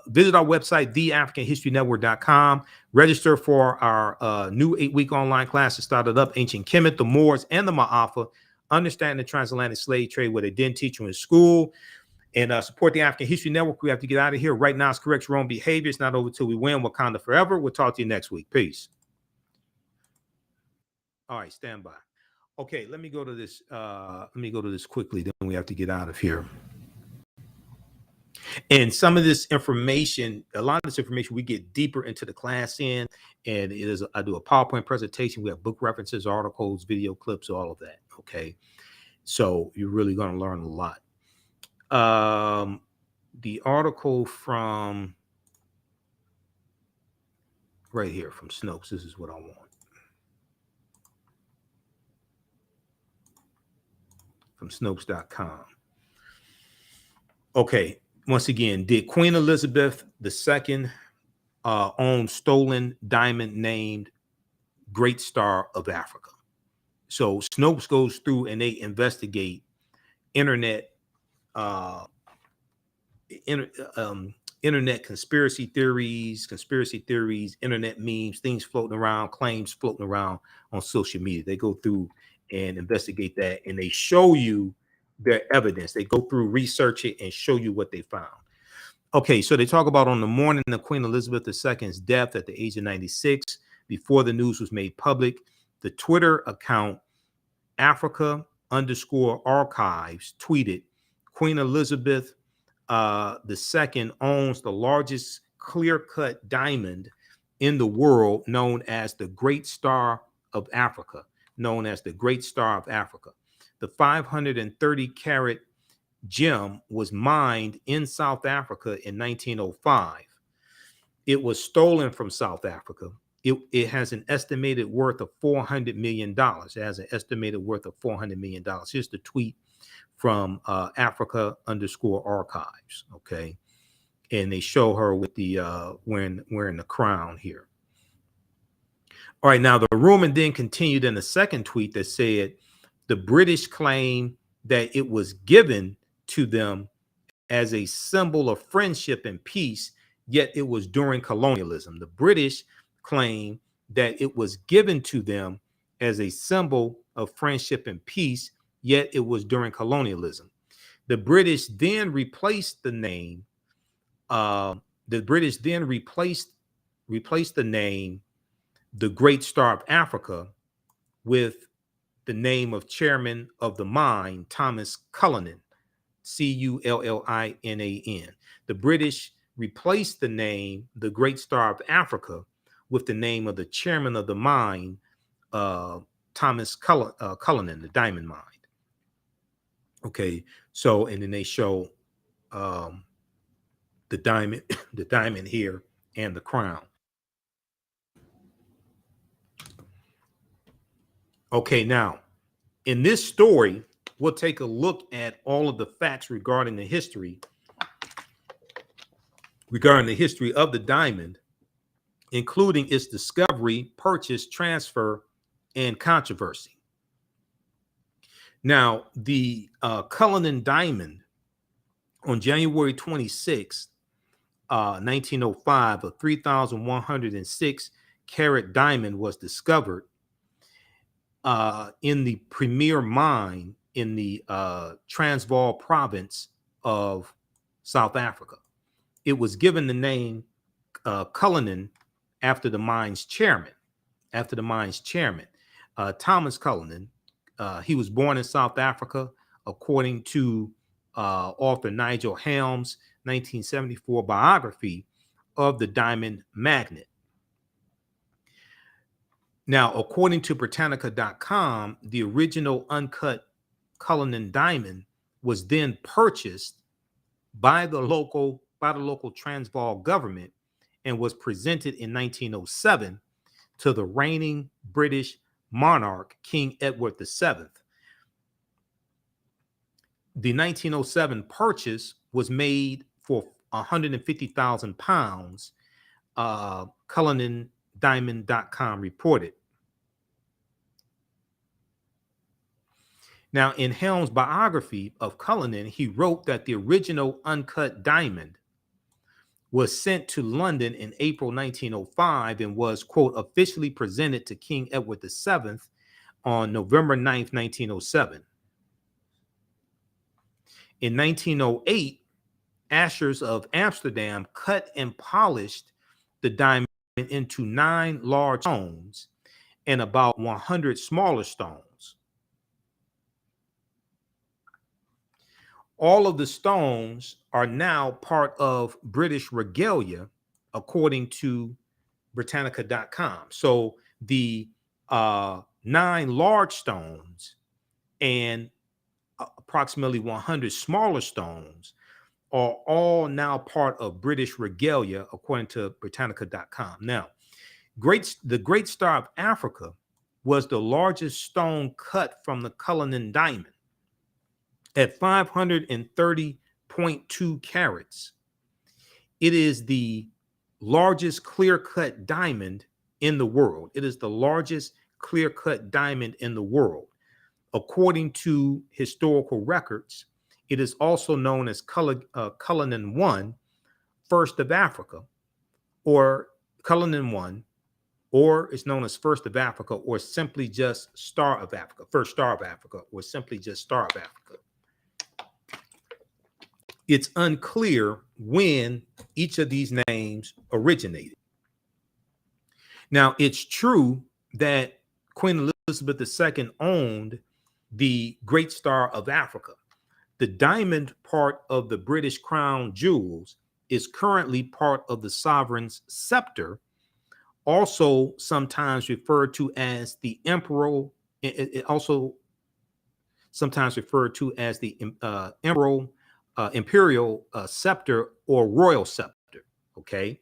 Visit our website, TheAfricanHistoryNetwork.com. Register for our new 8-week online class that started up, Ancient Kemet, the Moors, and the Ma'afa, Understanding the Transatlantic Slave Trade, where they didn't teach you in school. And support the African History Network. We have to get out of here. Right now, it's correct your own behavior. It's not over till we win. Wakanda forever. We'll talk to you next week. Peace. All right, stand by. Okay, let me go to this. Let me go to this quickly. Then we have to get out of here. And some of this information, a lot of this information, we get deeper into the class in. And it is, I do a PowerPoint presentation. We have book references, articles, video clips, all of that. Okay, so you're really going to learn a lot. The article from right here from Snopes. This is what I want. From Snopes.com. Okay, once again, did Queen Elizabeth II own stolen diamond named Great Star of Africa? So Snopes goes through and they investigate internet internet conspiracy theories, internet memes, things floating around, claims floating around on social media. They go through and investigate that, and they show you their evidence. They go through, research it, and show you what they found. Okay, so they talk about on the morning of Queen Elizabeth II's death at the age of 96, before the news was made public, the Twitter account Africa_archives tweeted, Queen Elizabeth II owns the largest clear-cut diamond in the world, known as the Great Star of Africa. The 530-carat gem was mined in South Africa in 1905. It was stolen from South Africa. It has an estimated worth of $400 million. It has an estimated worth of $400 million. Here's the tweet from Africa_archives. Okay, and they show her with the wearing the crown here. All right, now the rumor then continued in the second tweet that said the British claim that it was given to them as a symbol of friendship and peace, yet it was during colonialism. The British claim that it was given to them as a symbol of friendship and peace, yet it was during colonialism. The British then replaced the name. Replaced the name, the Great Star of Africa, with the name of Chairman of the Mine, Thomas Cullinan, Cullinan. The British replaced the name, the Great Star of Africa, with the name of the Chairman of the Mine, Thomas Cullinan, the Diamond Mine. Okay, so and then they show the diamond here and the crown. Okay, now in this story, we'll take a look at all of the facts regarding the history of the diamond, including its discovery, purchase, transfer, and controversy. Now, the Cullinan diamond on January 26, 1905, a 3,106 carat diamond was discovered in the premier mine in the Transvaal province of South Africa. It was given the name Cullinan after the mine's chairman. Thomas Cullinan. He was born in South Africa, according to author Nigel Helm's 1974 biography of the diamond magnet. Now, according to Britannica.com, the original uncut Cullinan diamond was then purchased by the local Transvaal government and was presented in 1907 to the reigning British monarch, King Edward VII. The 1907 purchase was made for 150,000 pounds, CullinanDiamond.com reported. Now, in Helm's biography of Cullinan, he wrote that the original uncut diamond was sent to London in April 1905 and was, quote, officially presented to King Edward VII on November 9th, 1907. In 1908, Ashers of Amsterdam cut and polished the diamond into 9 large stones and about 100 smaller stones. All of the stones are now part of British regalia, according to Britannica.com. So the 9 large stones and approximately 100 smaller stones are all now part of British regalia, according to Britannica.com. Now, the Great Star of Africa was the largest stone cut from the Cullinan diamond at 530.2 carats. It is the largest clear-cut diamond in the world. It is the largest clear-cut diamond in the world. According to historical records, it is also known as Cullinan I, First of Africa, or Cullinan I, or it's known as First of Africa, or simply just Star of Africa, First Star of Africa, or simply just Star of Africa. It's unclear when each of these names originated. Now, it's true that Queen Elizabeth II owned the Great Star of Africa. The diamond part of the British crown jewels is currently part of the sovereign's scepter, also sometimes referred to as the emperor. It also sometimes referred to as the imperial scepter or royal scepter. Okay,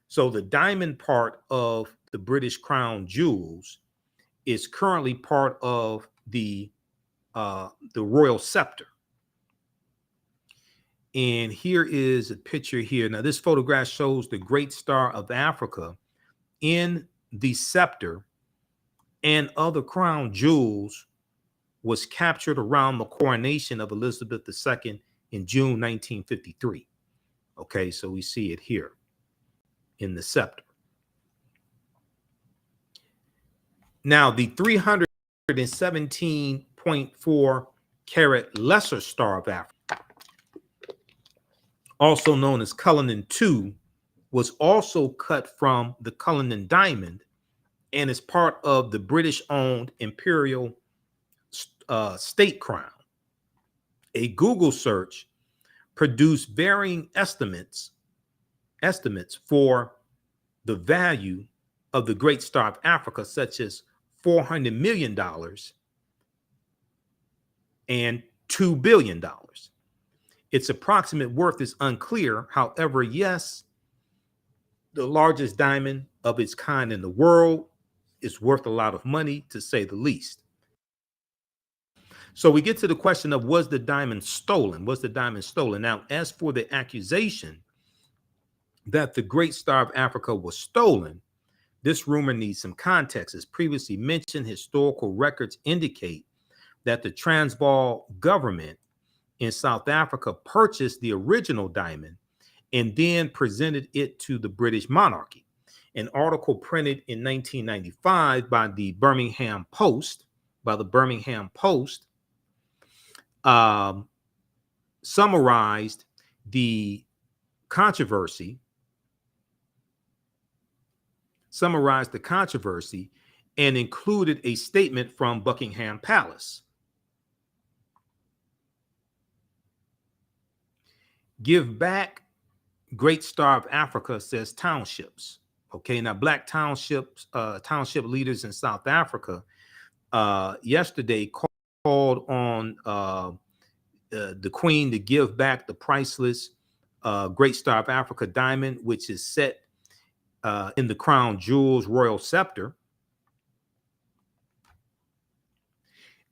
so the diamond part of the British crown jewels is currently part of the royal scepter. And here is a picture here. Now, this photograph shows the Great Star of Africa in the scepter, and other crown jewels was captured around the coronation of Elizabeth II in June 1953. Okay, so we see it here in the scepter. Now, the 317.4 carat lesser star of Africa, also known as Cullinan II, was also cut from the Cullinan diamond and is part of the British-owned imperial state crown. A Google search produced varying estimates for the value of the Great Star of Africa, such as $400 million and $2 billion. Its approximate worth is unclear. However, yes, the largest diamond of its kind in the world is worth a lot of money, to say the least. So we get to the question of, was the diamond stolen? Was the diamond stolen? Now, as for the accusation that the Great Star of Africa was stolen, this rumor needs some context. As previously mentioned, historical records indicate that the Transvaal government in South Africa purchased the original diamond and then presented it to the British monarchy. An article printed in 1995 by the Birmingham Post, summarized the controversy and included a statement from Buckingham Palace. Give back Great Star of Africa, says townships. Okay, now black township leaders in South Africa yesterday called on the Queen to give back the priceless Great Star of Africa diamond, which is set in the crown jewels royal scepter.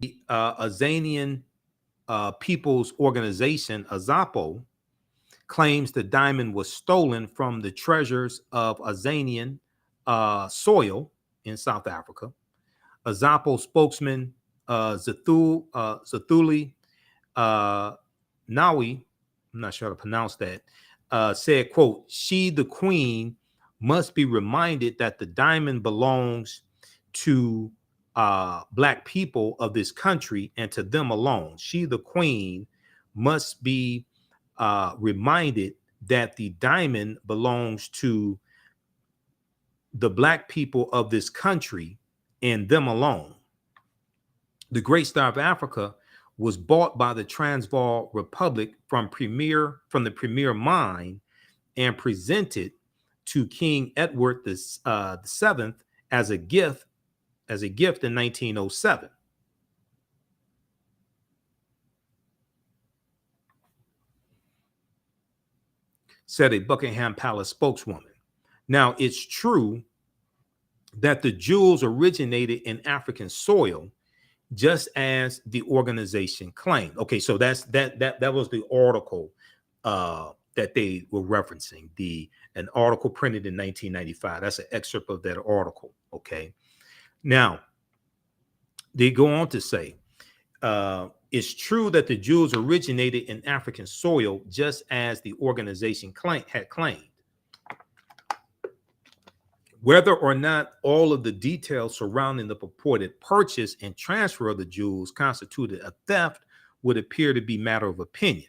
The Azanian People's Organization, AZAPO, claims the diamond was stolen from the treasures of Azanian soil in South Africa. AZAPO spokesman Zathuli Nawi, I'm not sure how to pronounce that, said, quote, "She, the Queen, must be reminded that the diamond belongs to Black people of this country and to them alone. She, the Queen, must be reminded that the diamond belongs to the Black people of this country and them alone. The Great Star of Africa was bought by the Transvaal Republic from the premier mine and presented to King Edward the VII as a gift in 1907. Said a Buckingham Palace spokeswoman. Now, it's true that the jewels originated in African soil, just as the organization claimed. Okay, so that was the article that they were referencing, an article printed in 1995. That's an excerpt of that article. Okay, now they go on to say, it's true that the jewels originated in African soil, just as the organization had claimed. Whether or not all of the details surrounding the purported purchase and transfer of the jewels constituted a theft would appear to be matter of opinion.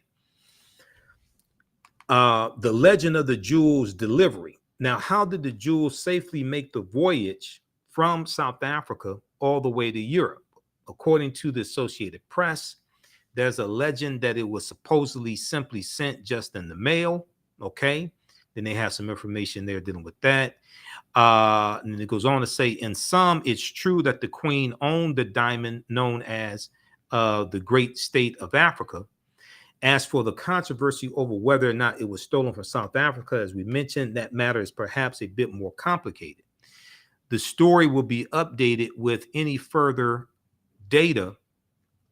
The legend of the jewels delivery. Now, how did the jewels safely make the voyage from South Africa all the way to Europe? According to the Associated Press, there's a legend that it was supposedly simply sent just in the mail. Okay, then they have some information there dealing with that. And it goes on to say, in some, it's true that the Queen owned the diamond known as the Great State of Africa. As for the controversy over whether or not it was stolen from South Africa, as we mentioned, that matter is perhaps a bit more complicated. The story will be updated with any further data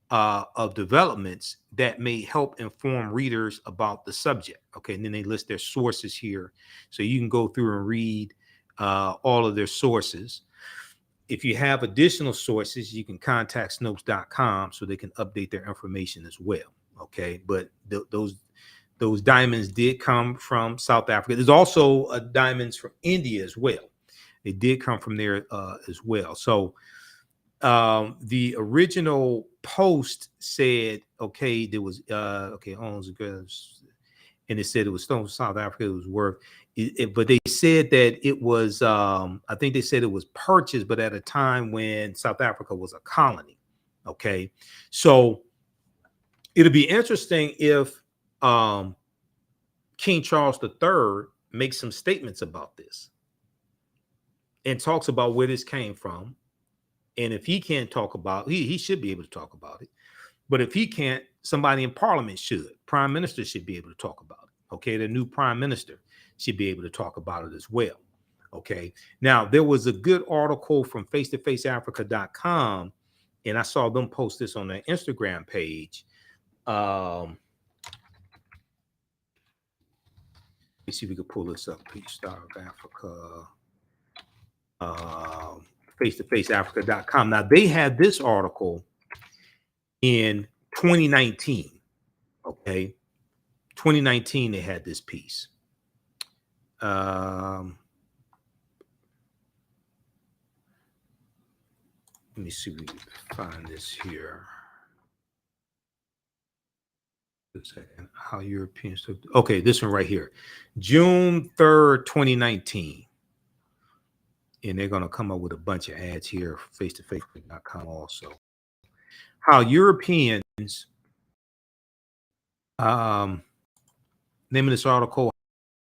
of developments that may help inform readers about the subject. Okay, and then they list their sources here, so you can go through and read all of their sources. If you have additional sources, you can contact Snopes.com so they can update their information as well. Okay, but those diamonds did come from South Africa. There's also diamonds from India as well. They did come from there as well. So the original post said, okay, there was okay, owns and it said it was stolen from South Africa. It was worth but they said that it was I think they said it was purchased, but at a time when South Africa was a colony. Okay, so it'll be interesting if King Charles III makes some statements about this and talks about where this came from. And if he can't talk about, he should be able to talk about it. But if he can't, somebody in Parliament should. Prime Minister should be able to talk about it. Okay, the new Prime Minister should be able to talk about it as well. Okay, now there was a good article from face-to-faceafrica.com, and I saw them post this on their Instagram page. Let me see if we can pull this up. Peace Star of Africa. Face-to-faceafrica.com. Now they had this article in 2019. Okay, 2019 they had this piece. Let me see if we can find this here. A second. How Europeans took. Okay, this one right here, June 3rd, 2019. And they're going to come up with a bunch of ads here, face-to-face.com also. How Europeans, name of this article,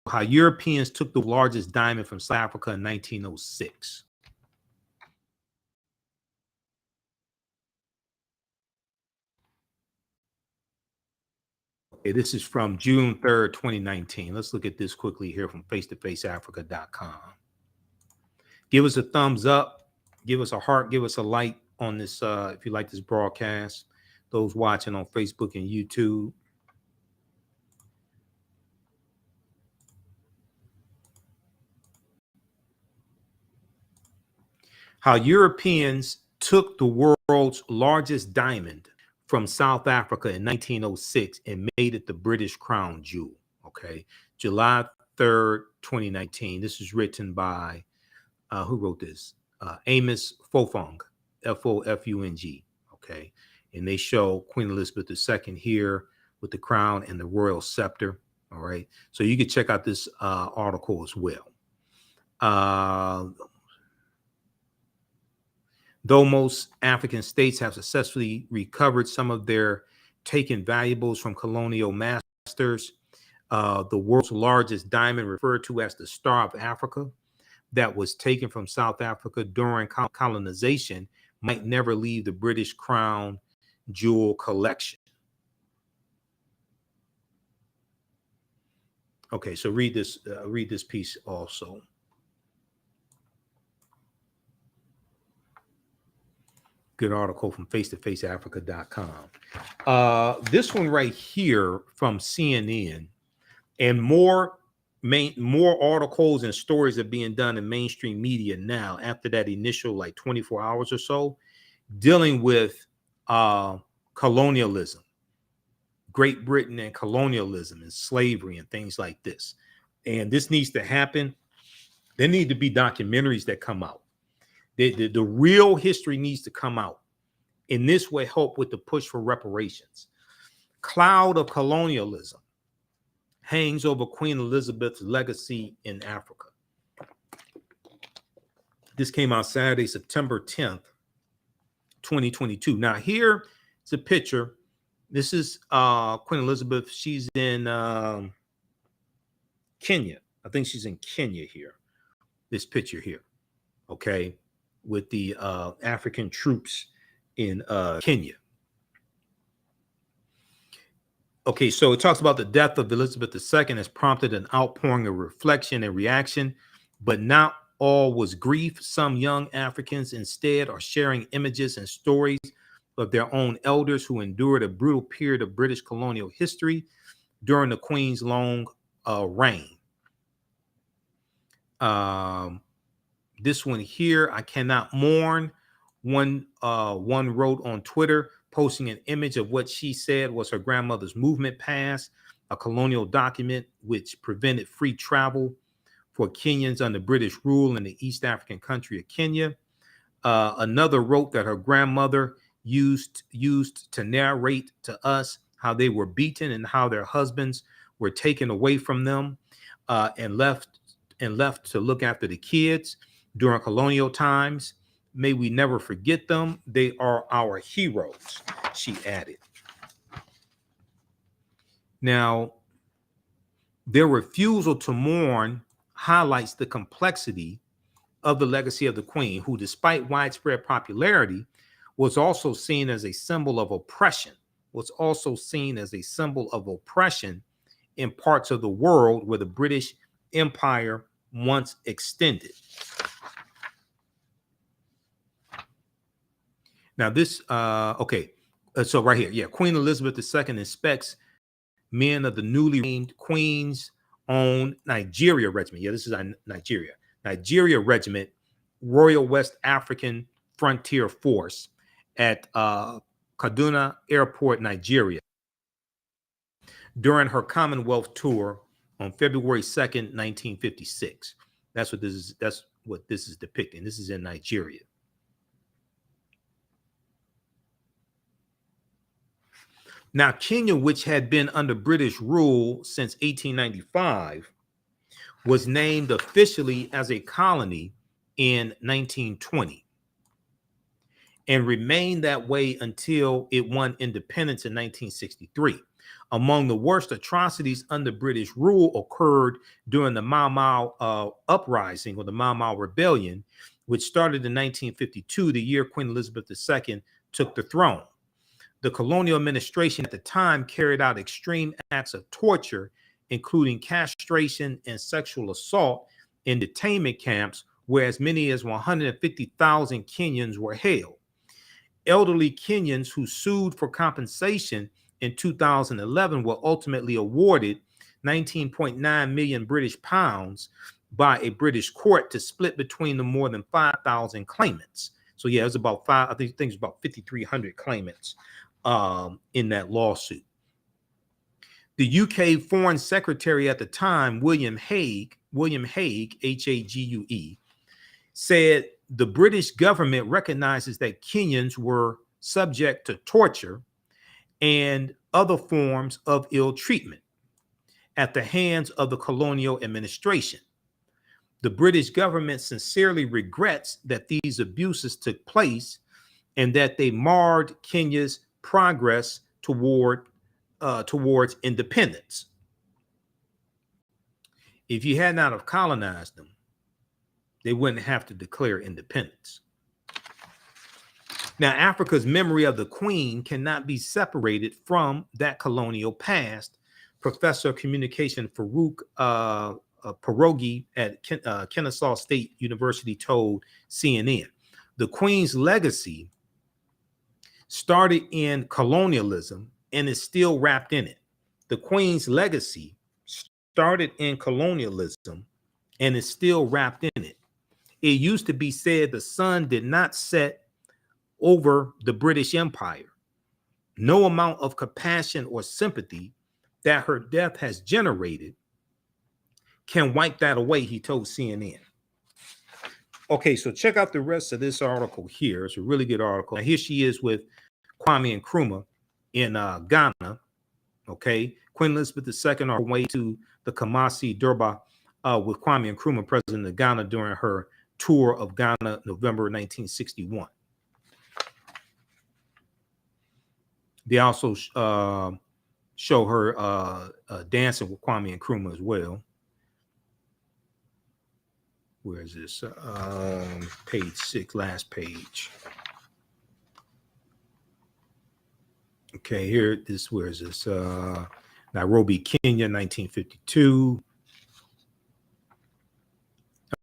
how Europeans took the largest diamond from South Africa in 1906. Okay, this is from June 3rd, 2019. Let's look at this quickly here from face-to-faceafrica.com. Give us a thumbs up, give us a heart, give us a like on this if you like this broadcast. Those watching on Facebook and YouTube. How Europeans took the world's largest diamond from South Africa in 1906 and made it the British crown jewel. Okay, July 3rd, 2019. This is written by who wrote this? Amos Fofung, F-O-F-U-N-G. Okay, and they show Queen Elizabeth II here with the crown and the royal scepter. All right, so you can check out this article as well. Though most African states have successfully recovered some of their taken valuables from colonial masters, the world's largest diamond, referred to as the Star of Africa, that was taken from South Africa during colonization, might never leave the British crown jewel collection. Okay, so read this piece also. Good article from face-to-faceafrica.com. This one right here from CNN, and more articles and stories are being done in mainstream media now after that initial like 24 hours or so, dealing with colonialism, Great Britain and colonialism and slavery and things like this. And this needs to happen. There need to be documentaries that come out. The real history needs to come out. In this way, help with the push for reparations. Cloud of Colonialism hangs over Queen Elizabeth's legacy in Africa. This came out Saturday, September 10th, 2022. Now, here is a picture. This is Queen Elizabeth. She's in Kenya. I think she's in Kenya here. This picture here, okay, with the African troops in Kenya. Okay, so it talks about the death of Elizabeth II has prompted an outpouring of reflection and reaction, but not all was grief. Some young Africans instead are sharing images and stories of their own elders who endured a brutal period of British colonial history during the Queen's long reign. This one here, I cannot mourn. One wrote on Twitter, posting an image of what she said was her grandmother's movement pass, a colonial document which prevented free travel for Kenyans under British rule in the East African country of Kenya. Another wrote that her grandmother used to narrate to us how they were beaten and how their husbands were taken away from them and left to look after the kids during colonial times. May we never forget them. They are our heroes, she added. Now, their refusal to mourn highlights the complexity of the legacy of the Queen, who, despite widespread popularity, was also seen as a symbol of oppression, in parts of the world where the British Empire once extended. Now this, so right here, Queen Elizabeth II inspects men of the newly named Queen's own Nigeria Regiment. This is Nigeria Regiment, Royal West African Frontier Force at Kaduna Airport, Nigeria, during her Commonwealth tour on February 2nd, 1956. That's what this is depicting. This is in Nigeria. Now, Kenya, which had been under British rule since 1895, was named officially as a colony in 1920 and remained that way until it won independence in 1963. Among the worst atrocities under British rule occurred during the Mau Mau uprising, or the Mau Mau rebellion, which started in 1952, the year Queen Elizabeth II took the throne. The colonial administration at the time carried out extreme acts of torture, including castration and sexual assault in detainment camps, where as many as 150,000 Kenyans were held. Elderly Kenyans who sued for compensation in 2011 were ultimately awarded 19.9 million British pounds by a British court to split between the more than 5,000 claimants. So it was about I think it was about 5,300 claimants in that lawsuit. The UK Foreign Secretary at the time, William Hague, Hague, said the British government recognizes that Kenyans were subject to torture and other forms of ill treatment at the hands of the colonial administration. The British government sincerely regrets that these abuses took place and that they marred Kenya's progress towards independence. If you had not have colonized them, they wouldn't have to declare independence. Now, Africa's memory of the Queen cannot be separated from that colonial past. Professor of Communication Farouk Pierogi at Kennesaw State University told CNN, the Queen's legacy started in colonialism and is still wrapped in it. The Queen's legacy started in colonialism and is still wrapped in it. It used to be said the sun did not set over the British Empire. No amount of compassion or sympathy that her death has generated can wipe that away, he told CNN. Okay, so check out the rest of this article here. It's a really good article. Now, here she is with Kwame Nkrumah in Ghana. Okay, Queen Elizabeth II on her way to the Kumasi Durban with Kwame Nkrumah, president of Ghana, during her tour of Ghana, November 1961. They also show her dancing with Kwame Nkrumah as well. Where is this? Page 6, last page. Okay, here this. Where is this? Nairobi, Kenya, 1952.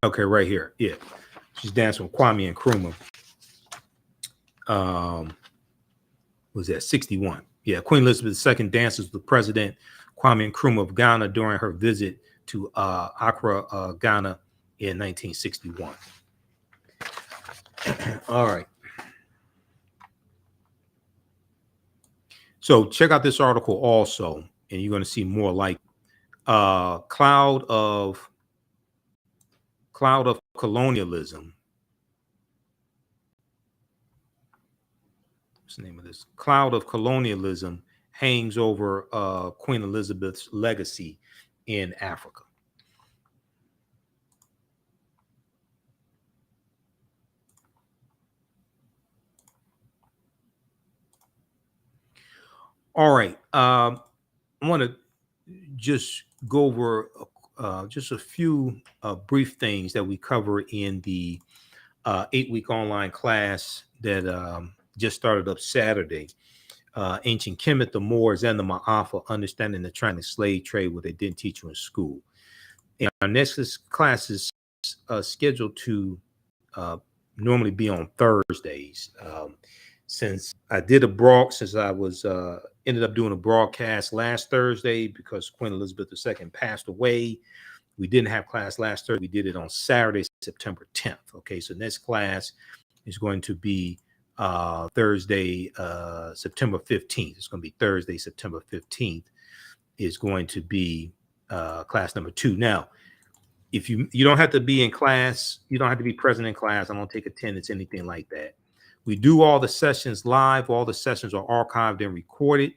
Okay, right here. Yeah, she's dancing with Kwame Nkrumah. Was that 61? Yeah, Queen Elizabeth II dances with President Kwame Nkrumah of Ghana during her visit to Accra, Ghana in 1961. All right. So check out this article also, and you're going to see more like Cloud of Colonialism. What's the name of this? Cloud of Colonialism hangs over Queen Elizabeth's legacy in Africa. All right. I want to just go over just a few brief things that we cover in the 8-week online class that just started up Saturday. Ancient Kemet, the Moors, and the Ma'afa, understanding the transatlantic slave trade, what they didn't teach you in school. And our next class is scheduled to normally be on Thursdays. Since I did since I was ended up doing a broadcast last Thursday because Queen Elizabeth II passed away, we didn't have class last Thursday. We did it on Saturday, September 10th. Okay, so next class is going to be Thursday, September 15th. It's going to be Thursday, September 15th is going to be class number 2. Now, if you don't have to be in class, you don't have to be present in class. I don't take attendance, anything like that. We do all the sessions live. All the sessions are archived and recorded,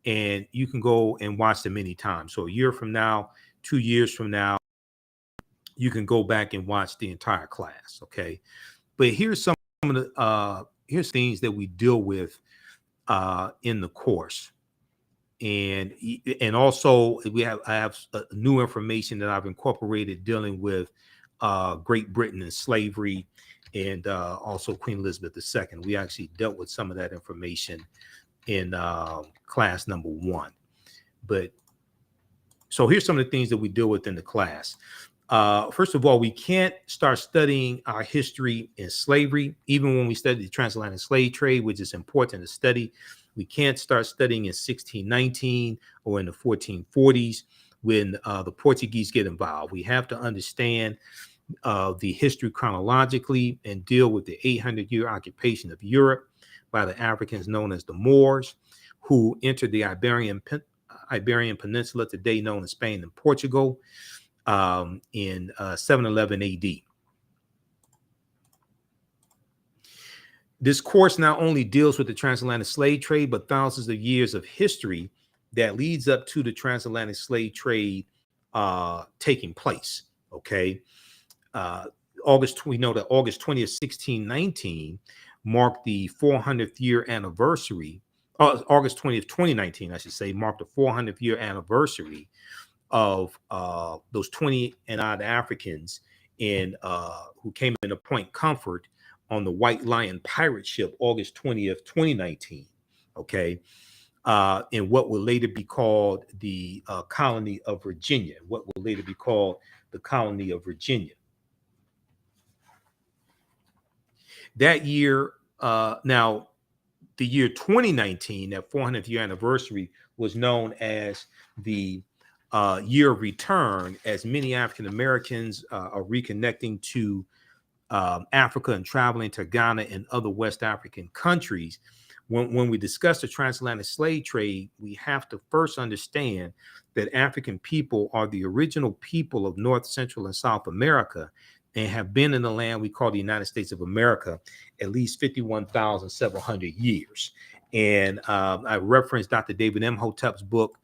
and you can go and watch them anytime. So a year from now, 2 years from now, you can go back and watch the entire class. Okay, but here's some of the here's things that we deal with in the course, and also I have new information that I've incorporated dealing with Great Britain and slavery, and also Queen Elizabeth II. We actually dealt with some of that information in class number 1. But so here's some of the things that we deal with in the class. First of all, we can't start studying our history in slavery, even when we study the transatlantic slave trade, which is important to study. We can't start studying in 1619 or in the 1440s when the Portuguese get involved. We have to understand the history chronologically and deal with the 800-year occupation of Europe by the Africans known as the Moors, who entered the Iberian Peninsula, today known as Spain and Portugal, in 711 AD. This course not only deals with the transatlantic slave trade, but thousands of years of history that leads up to the transatlantic slave trade taking place. Okay. We know that August 20th, 1619 marked the 400th year anniversary. August 20th, 2019, I should say, marked the 400th year anniversary of those 20 and odd Africans who came into Point Comfort on the White Lion pirate ship, August 20th, 2019. Okay. In what will later be called the colony of Virginia, That year, now the year 2019, that 400th year anniversary, was known as the year of return, as many African Americans are reconnecting to Africa and traveling to Ghana and other West African countries. When we discuss the transatlantic slave trade, we have to first understand that African people are the original people of North, Central, and South America, and have been in the land we call the United States of America at least 51,700 years. And I referenced Dr. David Imhotep's book,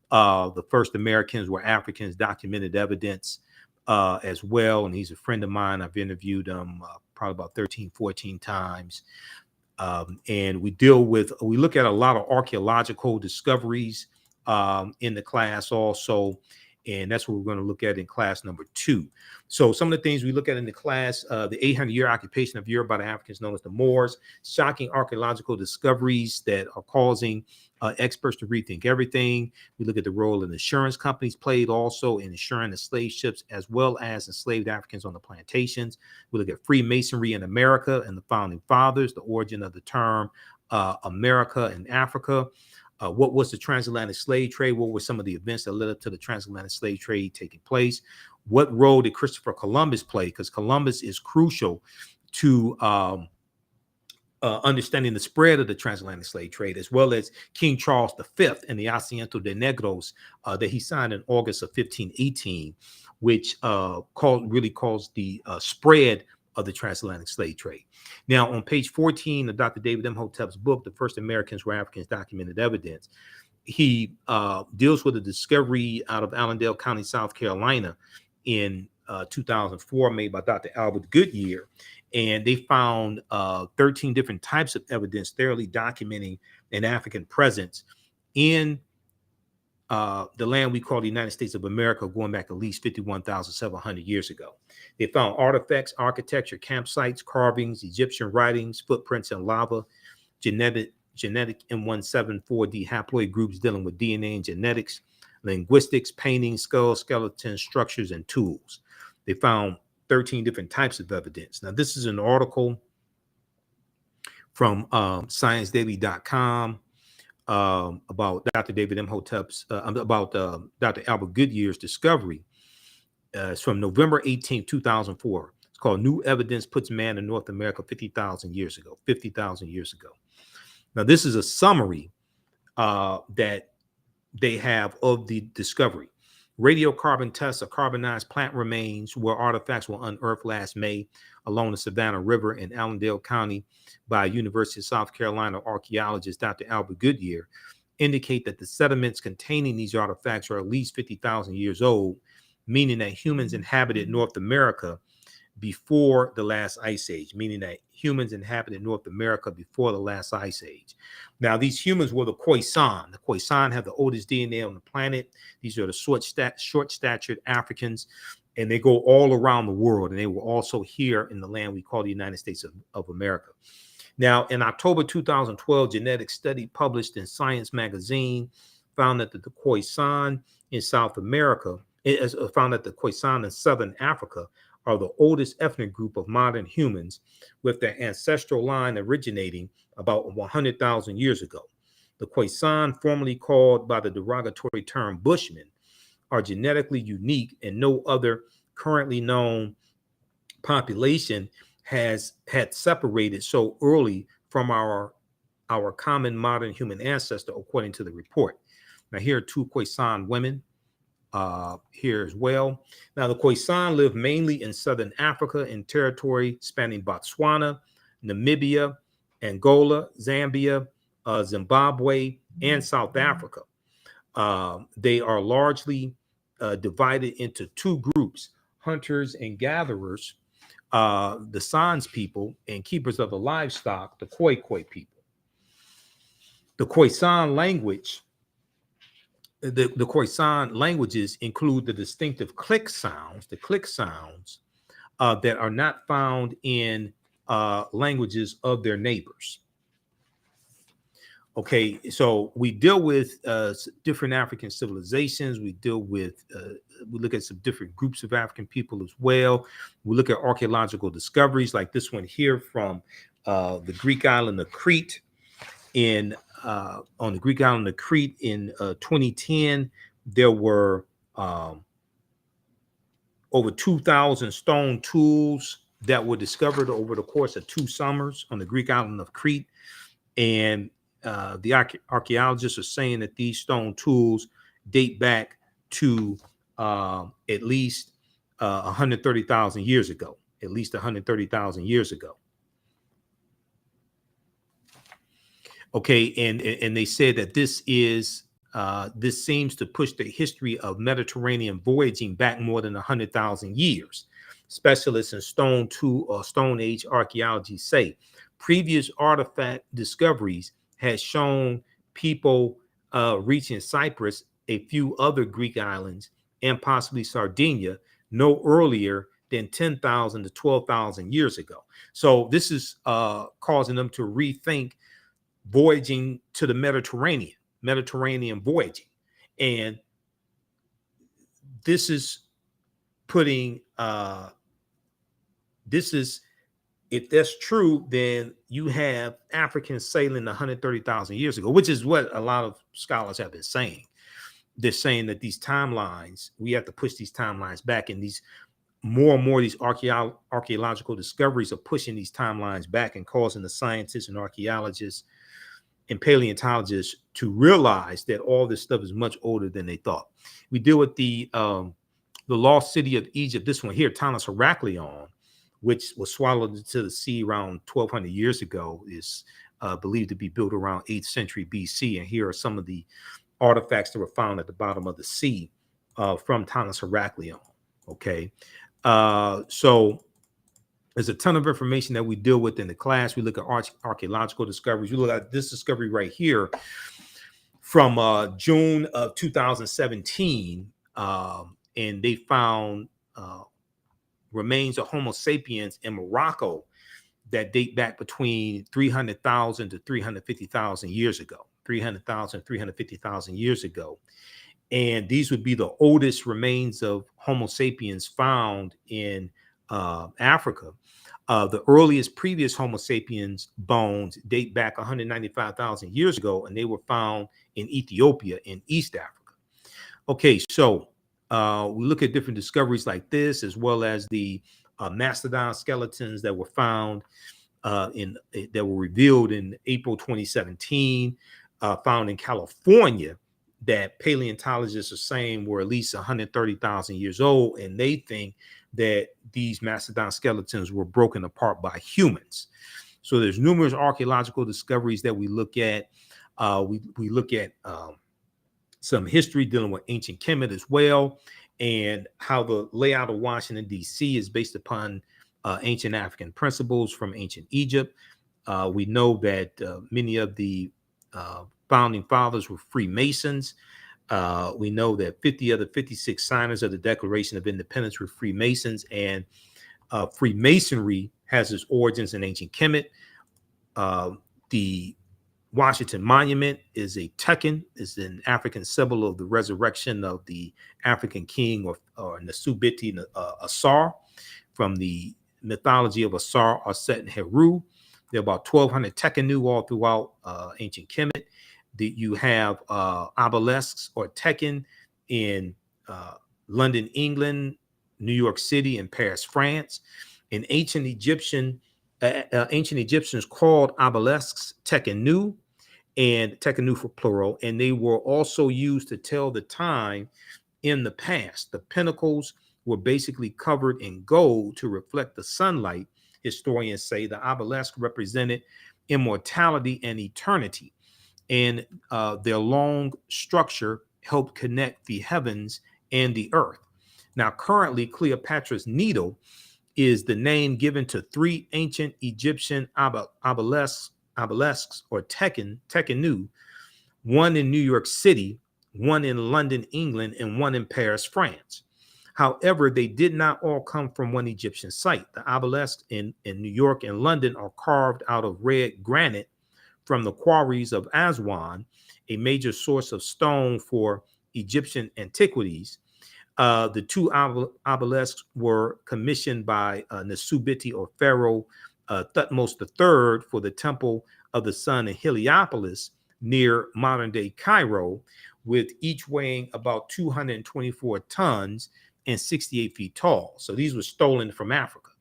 The First Americans Were Africans, Documented Evidence, as well. And he's a friend of mine. I've interviewed him probably about 13, 14 times. And we look at a lot of archaeological discoveries in the class also. And that's what we're going to look at in class number 2. So some of the things we look at in the class, the 800-year occupation of Europe by the Africans known as the Moors, shocking archaeological discoveries that are causing experts to rethink everything. We look at the role that insurance companies played also in insuring the slave ships as well as enslaved Africans on the plantations. We look at Freemasonry in America and the founding fathers, the origin of the term America and Africa. What was the transatlantic slave trade? What were some of the events that led up to the transatlantic slave trade taking place? What role did Christopher Columbus play? Because Columbus is crucial to understanding the spread of the transatlantic slave trade, as well as King Charles V and the Asiento de Negros that he signed in August of 1518, which really caused the spread of the transatlantic slave trade. Now, on page 14 of Dr. David Imhotep's book, The First Americans Were Africans, Documented Evidence, he deals with a discovery out of Allendale County, South Carolina in 2004 made by Dr. Albert Goodyear. And they found 13 different types of evidence thoroughly documenting an African presence in the land we call the United States of America, going back at least 51,700 years ago. They found artifacts, architecture, campsites, carvings, Egyptian writings, footprints in lava, genetic M174D haploid groups dealing with DNA and genetics, linguistics, paintings, skulls, skeletons, structures, and tools. They found 13 different types of evidence. Now, this is an article from ScienceDaily.com about Dr. David Imhotep's, about Dr. Albert Goodyear's discovery. It's from November 18, 2004. It's called New Evidence Puts Man in North America 50,000 years ago. 50,000 years ago. Now, this is a summary that they have of the discovery. Radiocarbon tests of carbonized plant remains where artifacts were unearthed last May along the Savannah River in Allendale County by University of South Carolina archaeologist Dr. Albert Goodyear indicate that the sediments containing these artifacts are at least 50,000 years old, meaning that humans inhabited North America before the last ice age, meaning that humans inhabited North America before the last ice age. Now, these humans were the Khoisan. The Khoisan have the oldest DNA on the planet. These are the short-statured Africans, and they go all around the world, and they were also here in the land we call the United States of America. Now, in October 2012, genetic study published in Science magazine found that the Khoisan in South America, found that the Khoisan in Southern Africa are the oldest ethnic group of modern humans, with their ancestral line originating about 100,000 years ago. The Khoisan, formerly called by the derogatory term Bushmen, are genetically unique, and no other currently known population had separated so early from our common modern human ancestor, according to the report. Now, here are two Khoisan women here as well. Now, the Khoisan live mainly in Southern Africa in territory spanning Botswana, Namibia, Angola, Zambia, Zimbabwe, and South Africa. They are largely divided into two groups, hunters and gatherers, the Sans people, and keepers of the livestock, the Khoi people. The Khoisan language, the Khoisan languages include the distinctive click sounds, that are not found in languages of their neighbors. Okay, so we deal with different African civilizations. We look at some different groups of African people as well. We look at archaeological discoveries like this one here from the Greek island of Crete. On the Greek island of Crete in 2010, there were over 2,000 stone tools that were discovered over the course of 2 summers on the Greek island of Crete. And the archaeologists are saying that these stone tools date back to at least 130,000 years ago, at least 130,000 years ago. Okay, and they said that this seems to push the history of Mediterranean voyaging back more than 100,000 years. Specialists in Stone Age archaeology say previous artifact discoveries had shown people reaching Cyprus, a few other Greek islands, and possibly Sardinia no earlier than 10,000 to 12,000 years ago. So this is causing them to rethink voyaging to the Mediterranean voyaging. And this is putting, if that's true, then you have Africans sailing 130,000 years ago, which is what a lot of scholars have been saying. They're saying that these timelines, we have to push these timelines back, and these more and more these archaeological discoveries are pushing these timelines back and causing the scientists and archaeologists and paleontologists to realize that all this stuff is much older than they thought. We deal with the lost city of Egypt. This one here, Tanis Heraklion, which was swallowed into the sea around 1200 years ago, is believed to be built around 8th century BC. And here are some of the artifacts that were found at the bottom of the sea from Tanis Heraklion. Okay. So there's a ton of information that we deal with in the class. We look at archaeological discoveries. We look at this discovery right here from June of 2017. And they found remains of Homo sapiens in Morocco that date back between 300,000 to 350,000 years ago. 300,000, 350,000 years ago. And these would be the oldest remains of Homo sapiens found in Africa. The earliest previous Homo sapiens bones date back 195,000 years ago, and they were found in Ethiopia in East Africa. Okay, so we look at different discoveries like this, as well as the mastodon skeletons that were found that were revealed in April 2017, found in California, that paleontologists are saying were at least 130,000 years old, and they think that these mastodon skeletons were broken apart by humans. So there's numerous archaeological discoveries that we look at. We look at some history dealing with ancient Kemet as well, and how the layout of Washington, D.C. is based upon ancient African principles from ancient Egypt. We know that many of the founding fathers were Freemasons. We know that 50 of the 56 signers of the Declaration of Independence were Freemasons, and Freemasonry has its origins in ancient Kemet. The Washington Monument is a Tekken, is an African symbol of the resurrection of the African king or Nasubiti Asar from the mythology of Asar, Aset, and Heru. There are about 1,200 Tekkenu all throughout ancient Kemet. You have obelisks or Tekken in London, England, New York City, and Paris, France. In ancient Egyptians called obelisks Tekkenu, and Tekkenu for plural, and they were also used to tell the time in the past. The pinnacles were basically covered in gold to reflect the sunlight. Historians say the obelisk represented immortality and eternity, and their long structure helped connect the heavens and the earth. Now, currently, Cleopatra's Needle is the name given to 3 ancient Egyptian obelisks or Tekkenu, one in New York City, one in London, England, and one in Paris, France. However, they did not all come from one Egyptian site. The obelisks in New York and London are carved out of red granite from the quarries of Aswan, a major source of stone for Egyptian antiquities. The 2 obelisks were commissioned by Nasubiti or Pharaoh Thutmose III for the Temple of the Sun in Heliopolis near modern-day Cairo, with each weighing about 224 tons and 68 feet tall. So these were stolen from Africa.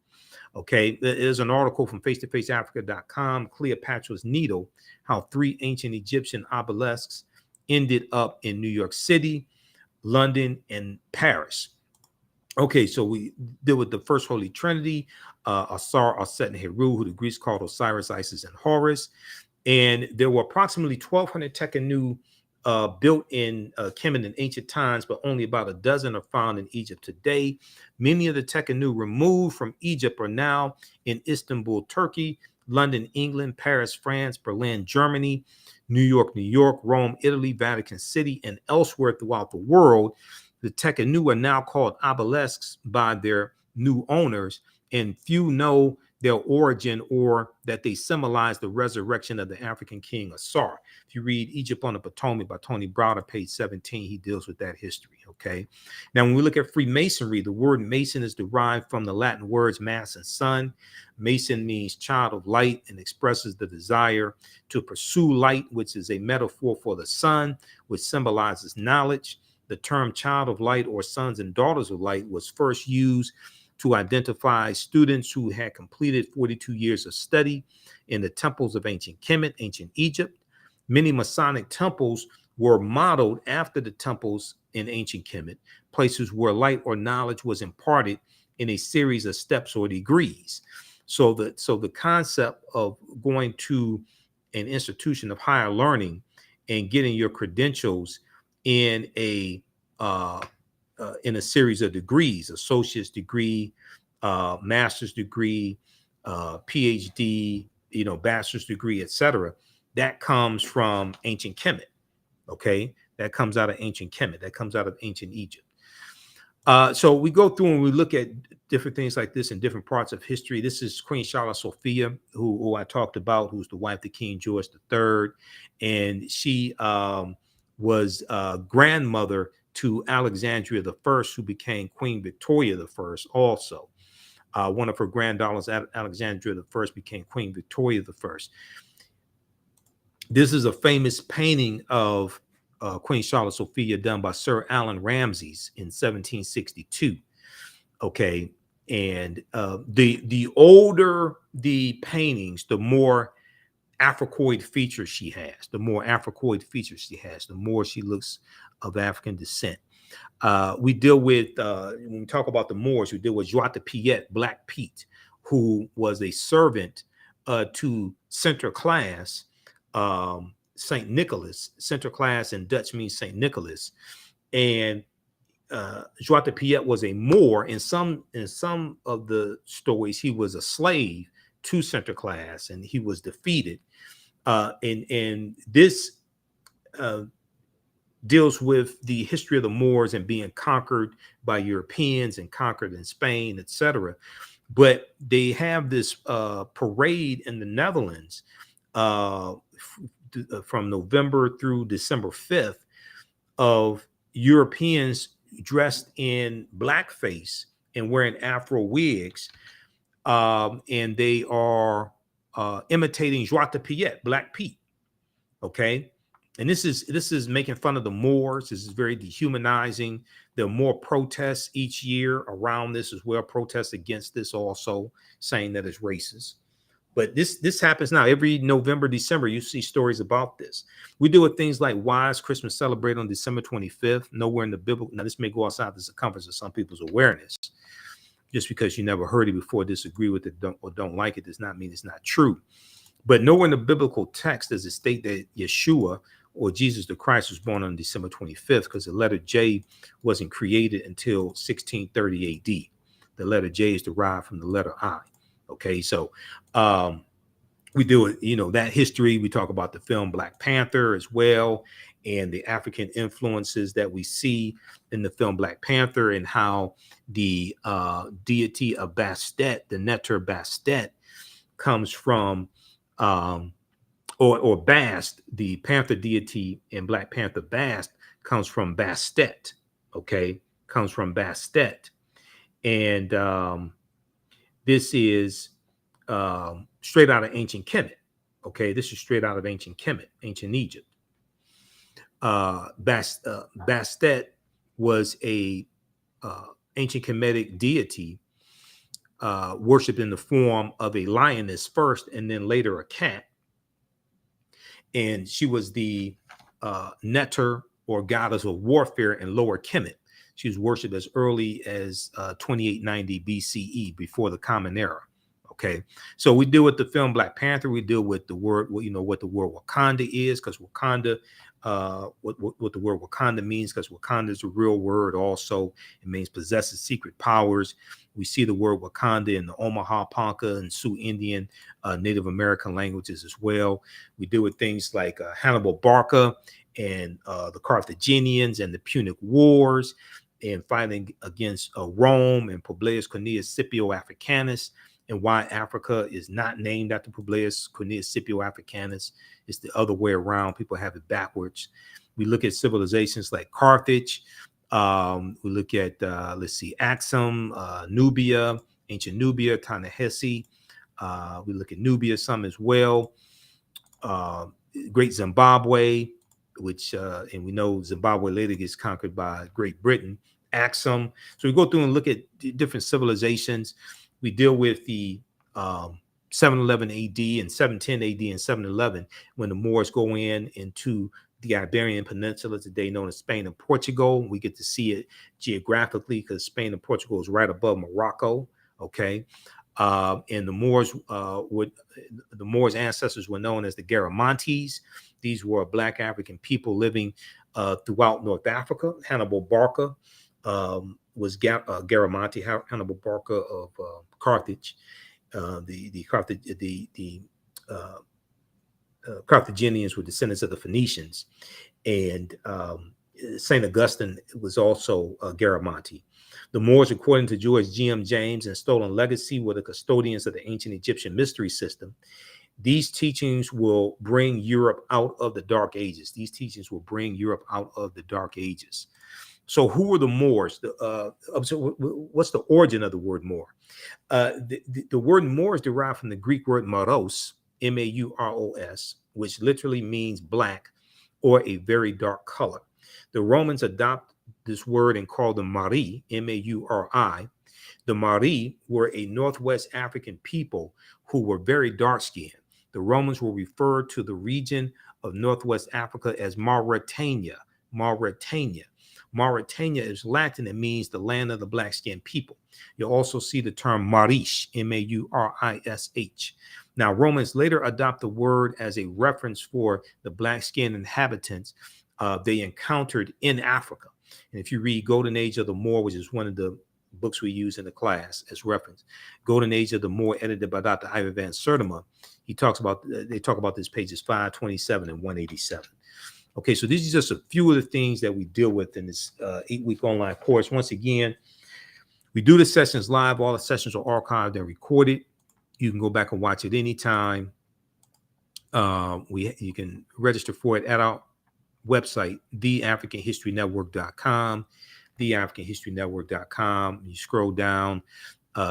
Okay, there's an article from face-to-faceafrica.com, Cleopatra's Needle, how 3 ancient Egyptian obelisks ended up in New York City, London, and Paris. Okay, so we deal with the first Holy Trinity, Asar, Aset, and Heru, who the Greeks called Osiris, Isis, and Horus. And there were approximately 1,200 Tekkenu built in Kemet in ancient times, but only about a dozen are found in Egypt today. Many of the Tekkenu removed from Egypt are now in Istanbul, Turkey, London, England, Paris, France, Berlin, Germany, New York, Rome, Italy, Vatican City, and elsewhere throughout the world. The Tekkenu are now called obelisks by their new owners, and few know their origin or that they symbolize the resurrection of the African king Asar. If you read Egypt on the Potomac by Tony Browder, page 17, he deals with that history, okay? Now, when we look at Freemasonry, the word Mason is derived from the Latin words mass and sun. Mason means child of light and expresses the desire to pursue light, which is a metaphor for the sun, which symbolizes knowledge. The term child of light or sons and daughters of light was first used to identify students who had completed 42 years of study in the temples of ancient Kemet, ancient Egypt. Many Masonic temples were modeled after the temples in ancient Kemet, places where light or knowledge was imparted in a series of steps or degrees. So the concept of going to an institution of higher learning and getting your credentials in a series of degrees, associate's degree, master's degree, PhD, bachelor's degree, etc. That comes from ancient Kemet. Okay, that comes out of ancient Kemet. That comes out of ancient Egypt. So we go through and we look at different things like this in different parts of history. This is Queen Charlotte Sophia, who I talked about, who's the wife of King George III, and she was grandmother to Alexandria I, who became Queen Victoria I also. One of her granddaughters, Alexandria I, became Queen Victoria I. This is a famous painting of Queen Charlotte Sophia done by Sir Allan Ramsays in 1762. Okay, and the older the paintings, the more Africoid features she has. The more Africoid features she has, the more she looks of African descent. We deal with, when we talk about the Moors, we deal with Joie de Piet, Black Pete, who was a servant to Sinterklaas, Saint Nicholas. Sinterklaas in Dutch means Saint Nicholas, and Joie de Piet was a Moor. In some of the stories, he was a slave to Sinterklaas, and he was defeated. And this deals with the history of the Moors and being conquered by Europeans and conquered in Spain, etc. But they have this parade in the Netherlands from November through December 5th of Europeans dressed in blackface and wearing Afro wigs, and they are imitating Joie de Piet, Black Pete. Okay, and this is making fun of the Moors. This is very dehumanizing. There are more protests each year around this as well. Protests against this also, saying that it's racist. But this happens now. Every November, December, you see stories about this. We deal with things like why is Christmas celebrated on December 25th? Nowhere in the Bible. Now, this may go outside the circumference of some people's awareness. Just because you never heard it before, disagree with it, or don't like it, does not mean it's not true. But nowhere in the biblical text does it state that Yeshua or Jesus the Christ was born on December 25th, because the letter J wasn't created until 1630 AD. The letter J is derived from the letter I. Okay, so we do it, that history. We talk about the film Black Panther as well, and the African influences that we see in the film Black Panther, and how the deity of Bastet, the Neter Bastet, comes from, or Bast, the Panther deity in Black Panther, Bast, comes from Bastet. Okay, comes from Bastet, and this is straight out of ancient Kemet. Okay, this is straight out of ancient Kemet, ancient Egypt. Bastet was a ancient Kemetic deity worshipped in the form of a lioness first, and then later a cat. And she was the Neter, or goddess of warfare, in Lower Kemet. She was worshipped as early as 2890 BCE, before the Common Era. Okay, so we deal with the film Black Panther. We deal with the word, what the word Wakanda is, because Wakanda, what the word Wakanda means, because Wakanda is a real word. Also, it means possesses secret powers. We see the word Wakanda in the Omaha, Ponca, and Sioux Indian, Native American languages as well. We deal with things like Hannibal Barca and the Carthaginians and the Punic Wars, and fighting against Rome and Publius Cornelius Scipio Africanus, and why Africa is not named after Publius Cornelius Scipio Africanus. It's the other way around. People have it backwards. We look at civilizations like Carthage. We look at, Axum, Nubia, ancient Nubia, Ta-Nehisi. We look at Nubia some as well. Great Zimbabwe, which, and we know Zimbabwe later gets conquered by Great Britain Axum. So we go through and look at different civilizations. We deal with the 711 AD and 710 AD and 711 when the Moors go into the Iberian Peninsula, today known as Spain and Portugal. We get to see it geographically because Spain and Portugal is right above Morocco. Okay. And the Moors' ancestors were known as the Garamantes. These were Black African people living throughout North Africa. Hannibal Barca was Garamanti. Hannibal Barca of Carthage. The Carthaginians were descendants of the Phoenicians, and Saint Augustine was also Garamanti. The Moors, according to George G.M. James and Stolen Legacy, were the custodians of the ancient Egyptian mystery system. These teachings will bring Europe out of the Dark Ages. These teachings will bring Europe out of the Dark Ages. So who were the Moors? What's the origin of the word Moor? The word Moor is derived from the Greek word Maros, M-A-U-R-O-S, which literally means black or a very dark color. The Romans adopt this word and called them Mari, M-A-U-R-I. The Mari were a Northwest African people who were very dark-skinned. The Romans will refer to the region of Northwest Africa as Mauritania. Mauritania. Mauritania is Latin. It means the land of the black-skinned people. You'll also see the term Marish, M-A-U-R-I-S-H. Now, Romans later adopt the word as a reference for the black-skinned inhabitants they encountered in Africa. And if you read Golden Age of the Moor, which is one of the books we use in the class as reference, Golden Age of the Moor, edited by Dr. Ivor Van Sertima, they talk about this pages 527 and 187. Okay, so these are just a few of the things that we deal with in this 8-week online course. Once again, we do the sessions live. All the sessions are archived and recorded. You can go back and watch it anytime. You can register for it at our website, TheAfricanHistoryNetwork.com, TheAfricanHistoryNetwork.com. You scroll down,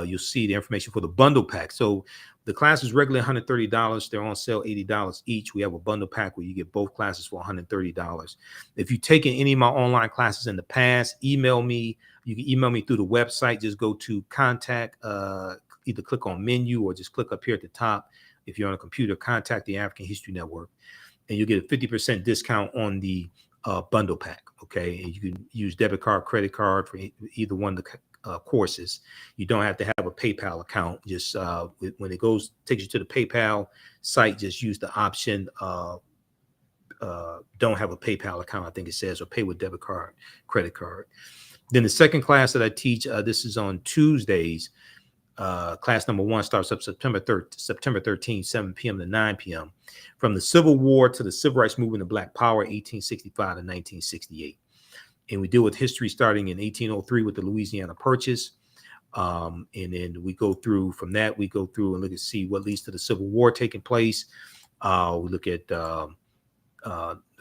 you'll see the information for the bundle pack. So the class is regularly $130. They're on sale $80 each. We have a bundle pack where you get both classes for $130. If you've taken any of my online classes in the past, email me. You can email me through the website. Just go to contact, either click on menu or just click up here at the top. If you're on a computer, contact the African History Network, and you get a 50% discount on the bundle pack. Okay, and you can use debit card, credit card for either one of the courses. You don't have to have a PayPal account. Just when it takes you to the PayPal site, just use the option don't have a PayPal account, I think it says, or pay with debit card, credit card. Then the second class that I teach, this is on Tuesdays. Class number 1 starts up September 13th, 7 p.m. to 9 p.m. From the Civil War to the Civil Rights Movement of Black Power, 1865 to 1968. And we deal with history starting in 1803 with the Louisiana Purchase. And then we go through, from that, we go through and look and see what leads to the Civil War taking place. We look at the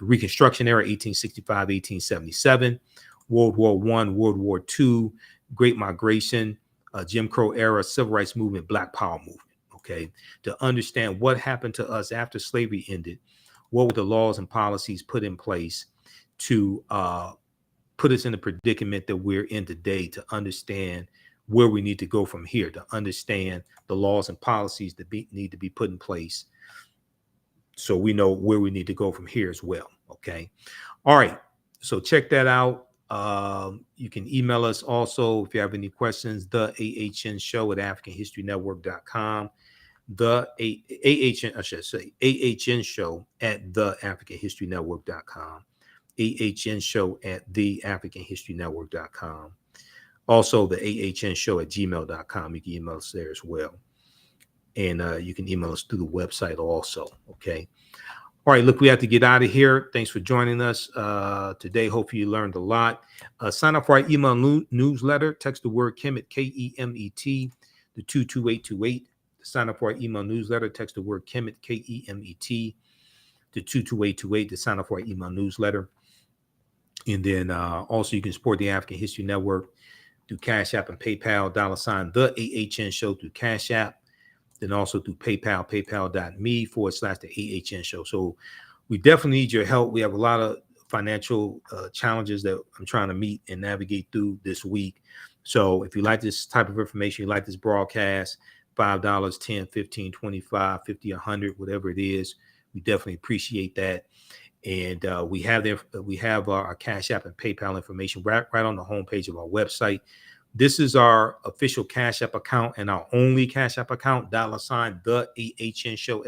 Reconstruction era, 1865, 1877, World War I, World War II, Great Migration, Jim Crow era, Civil Rights Movement, Black Power Movement. Okay, to understand what happened to us after slavery ended, what were the laws and policies put in place to put us in the predicament that we're in today, to understand where we need to go from here, to understand the laws and policies that need to be put in place so we know where we need to go from here as well. Okay, all right, so check that out. You can email us also if you have any questions, TheAHNShow at AfricanHistoryNetwork.com, AHNShow at TheAfricanHistoryNetwork.com, AHNShow at TheAfricanHistoryNetwork.com. Also, the AHNShow at gmail.com. You can email us there as well. And you can email us through the website also. Okay. All right, look, we have to get out of here. Thanks for joining us today. Hopefully you learned a lot. Sign up for our email newsletter. Text the word Kemet, K-E-M-E-T, to 22828. Sign up for our email newsletter. Text the word Kemet, K-E-M-E-T, to 22828 to sign up for our email newsletter. And then also you can support the African History Network through Cash App and PayPal, $ TheAHNShow through Cash App. Then also through PayPal, paypal.me/TheAHNShow. So we definitely need your help. We have a lot of financial challenges that I'm trying to meet and navigate through this week. So if you like this type of information, you like this broadcast, $5, $10, $15, $25, $50, $100, whatever it is, we definitely appreciate that. And we have our Cash App and PayPal information right on the homepage of our website. This is our official Cash App account and our only Cash App account, $ TheAHNShow,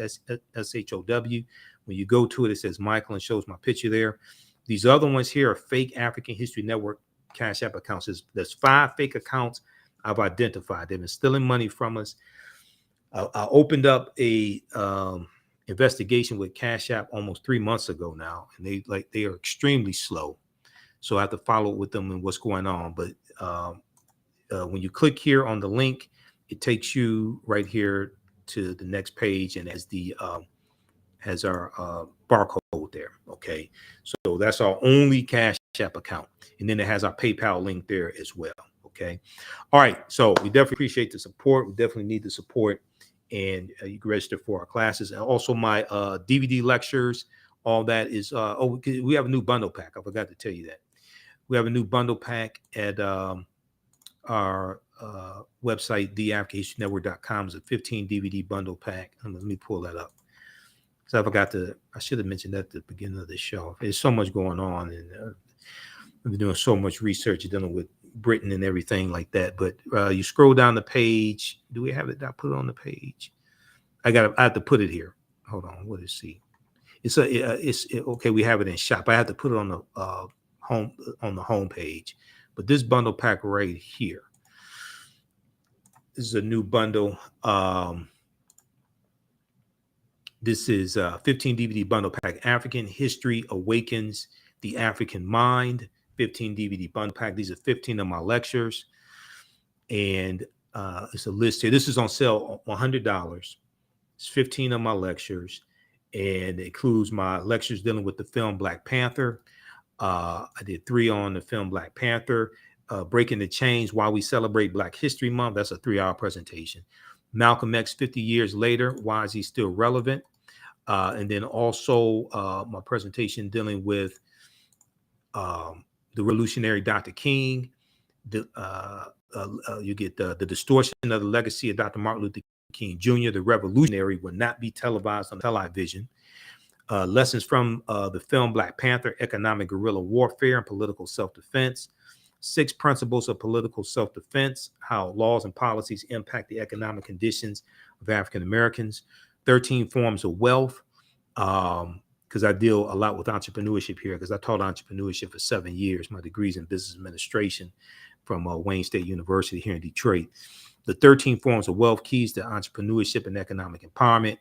SHOW. When you go to it, it says Michael and shows my picture there. These other ones here are fake African History Network Cash App accounts. There's 5 fake accounts I've identified. They've been stealing money from us. I opened up a investigation with Cash App almost 3 months ago now, and they are extremely slow. So I have to follow with them and what's going on. But when you click here on the link, it takes you right here to the next page, and has our barcode there. Okay, so that's our only Cash App account, and then it has our PayPal link there as well. Okay, all right. So we definitely appreciate the support. We definitely need the support, and you can register for our classes, and also my DVD lectures. All that is. We have a new bundle pack. I forgot to tell you that. We have a new bundle pack at our website, TheAfricanHistoryNetwork.com. It's a 15 DVD bundle pack. Let me pull that up. So I should have mentioned that at the beginning of the show. There's so much going on, and I've been doing so much research dealing with Britain and everything like that. But you scroll down the page. Do we have it? Did I put it on the page? I have to put it here. Hold on. What is it? It's okay. We have it in shop. I have to put it on the home page. But this bundle pack right here, this is a new bundle. This is a 15 DVD bundle pack. African History Awakens the African Mind. 15 DVD bundle pack. These are 15 of my lectures, and it's a list here. This is on sale, $100. It's 15 of my lectures, and it includes my lectures dealing with the film Black Panther. I did 3 on the film Black Panther. Breaking the Chains, Why We Celebrate Black History Month. That's a 3-hour presentation. Malcolm X, 50 years later, why is he still relevant? And then also my presentation dealing with the revolutionary Dr. King. You get the distortion of the legacy of Dr. Martin Luther King Jr. The revolutionary will not be televised on television. Lessons from the film Black Panther, economic guerrilla warfare and political self-defense. 6 principles of political self-defense, how laws and policies impact the economic conditions of African Americans. 13 forms of wealth, because I deal a lot with entrepreneurship here, because I taught entrepreneurship for 7 years. My degree's in business administration from Wayne State University here in Detroit. The 13 forms of wealth, keys to entrepreneurship and economic empowerment.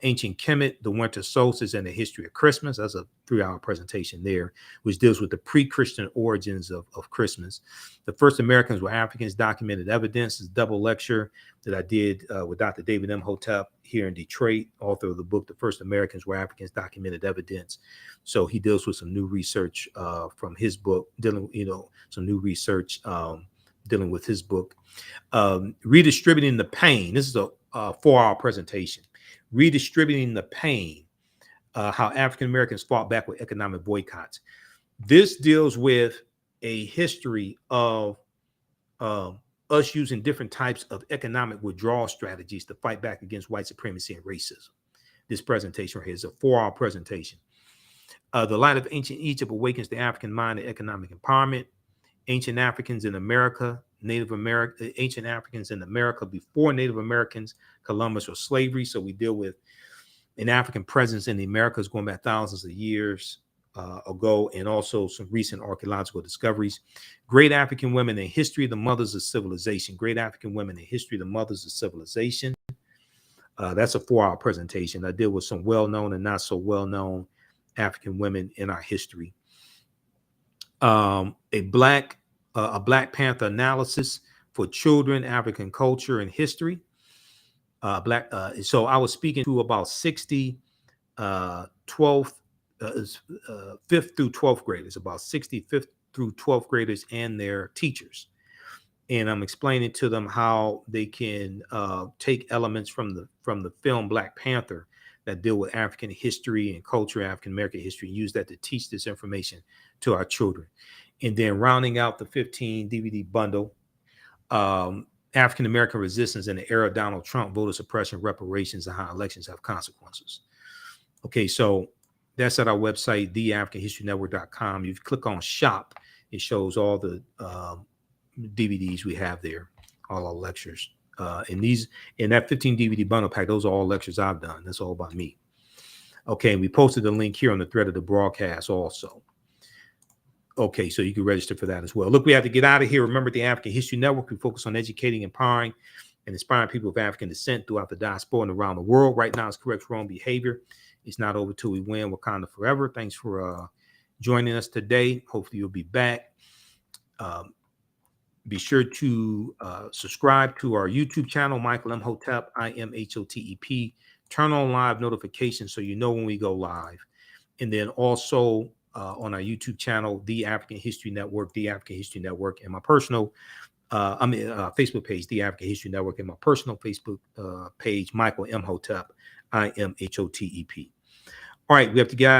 Ancient Kemet, the winter solstice, and the history of Christmas. That's a 3-hour presentation there, which deals with the pre-Christian origins of Christmas. The first Americans were Africans, documented evidence. Is a double lecture that I did with Dr. David Imhotep here in Detroit, author of the book, The First Americans Were Africans, Documented Evidence. So he deals with some new research from his book, dealing with his book. Redistributing the Pain. This is a 4-hour presentation. Redistributing the Pain, how African Americans fought back with economic boycotts. This deals with a history of us using different types of economic withdrawal strategies to fight back against white supremacy and racism. This presentation right here is a 4-hour presentation. The Light of Ancient Egypt Awakens the African Mind and Economic Empowerment. Ancient Africans in America, Ancient Africans in America before Native Americans, Columbus, or slavery. So we deal with an African presence in the Americas going back thousands of years ago, and also some recent archaeological discoveries. Great African Women in History, the Mothers of Civilization. Great African Women in History, the Mothers of Civilization. That's a 4-hour presentation. I deal with some well-known and not so well-known African women in our history. A Black Panther analysis for children, African culture, and history. So I was speaking to about 60 5th through 12th graders, about 60 5th through 12th graders and their teachers. And I'm explaining to them how they can take elements from the film Black Panther that deal with African history and culture, African American history, and use that to teach this information to our children. And then rounding out the 15 DVD bundle, African American resistance in the era of Donald Trump, voter suppression, reparations, and how elections have consequences. Okay, so that's at our website, TheAFricanHistoryNetwork.com. If you click on shop, it shows all the DVDs we have there, all our lectures. And these, in that 15 DVD bundle pack, those are all lectures I've done. That's all by me. Okay, and we posted the link here on the thread of the broadcast also. Okay, so you can register for that as well. Look, we have to get out of here. Remember, the African History Network, we focus on educating, empowering, and inspiring people of African descent throughout the diaspora and around the world. Right now, it's correct wrong behavior. It's not over till we win. Wakanda forever. Thanks for joining us today. Hopefully, you'll be back. Be sure to subscribe to our YouTube channel, Michael Imhotep, Imhotep. Turn on live notifications so you know when we go live. And then also on our YouTube channel, The African History Network, The African History Network, and my personal Facebook page, The African History Network, and my personal Facebook page, Michael Imhotep, Imhotep. All right, we have to get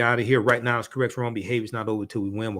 out of here. Right now, it's correct wrong behavior. It's not over till we win.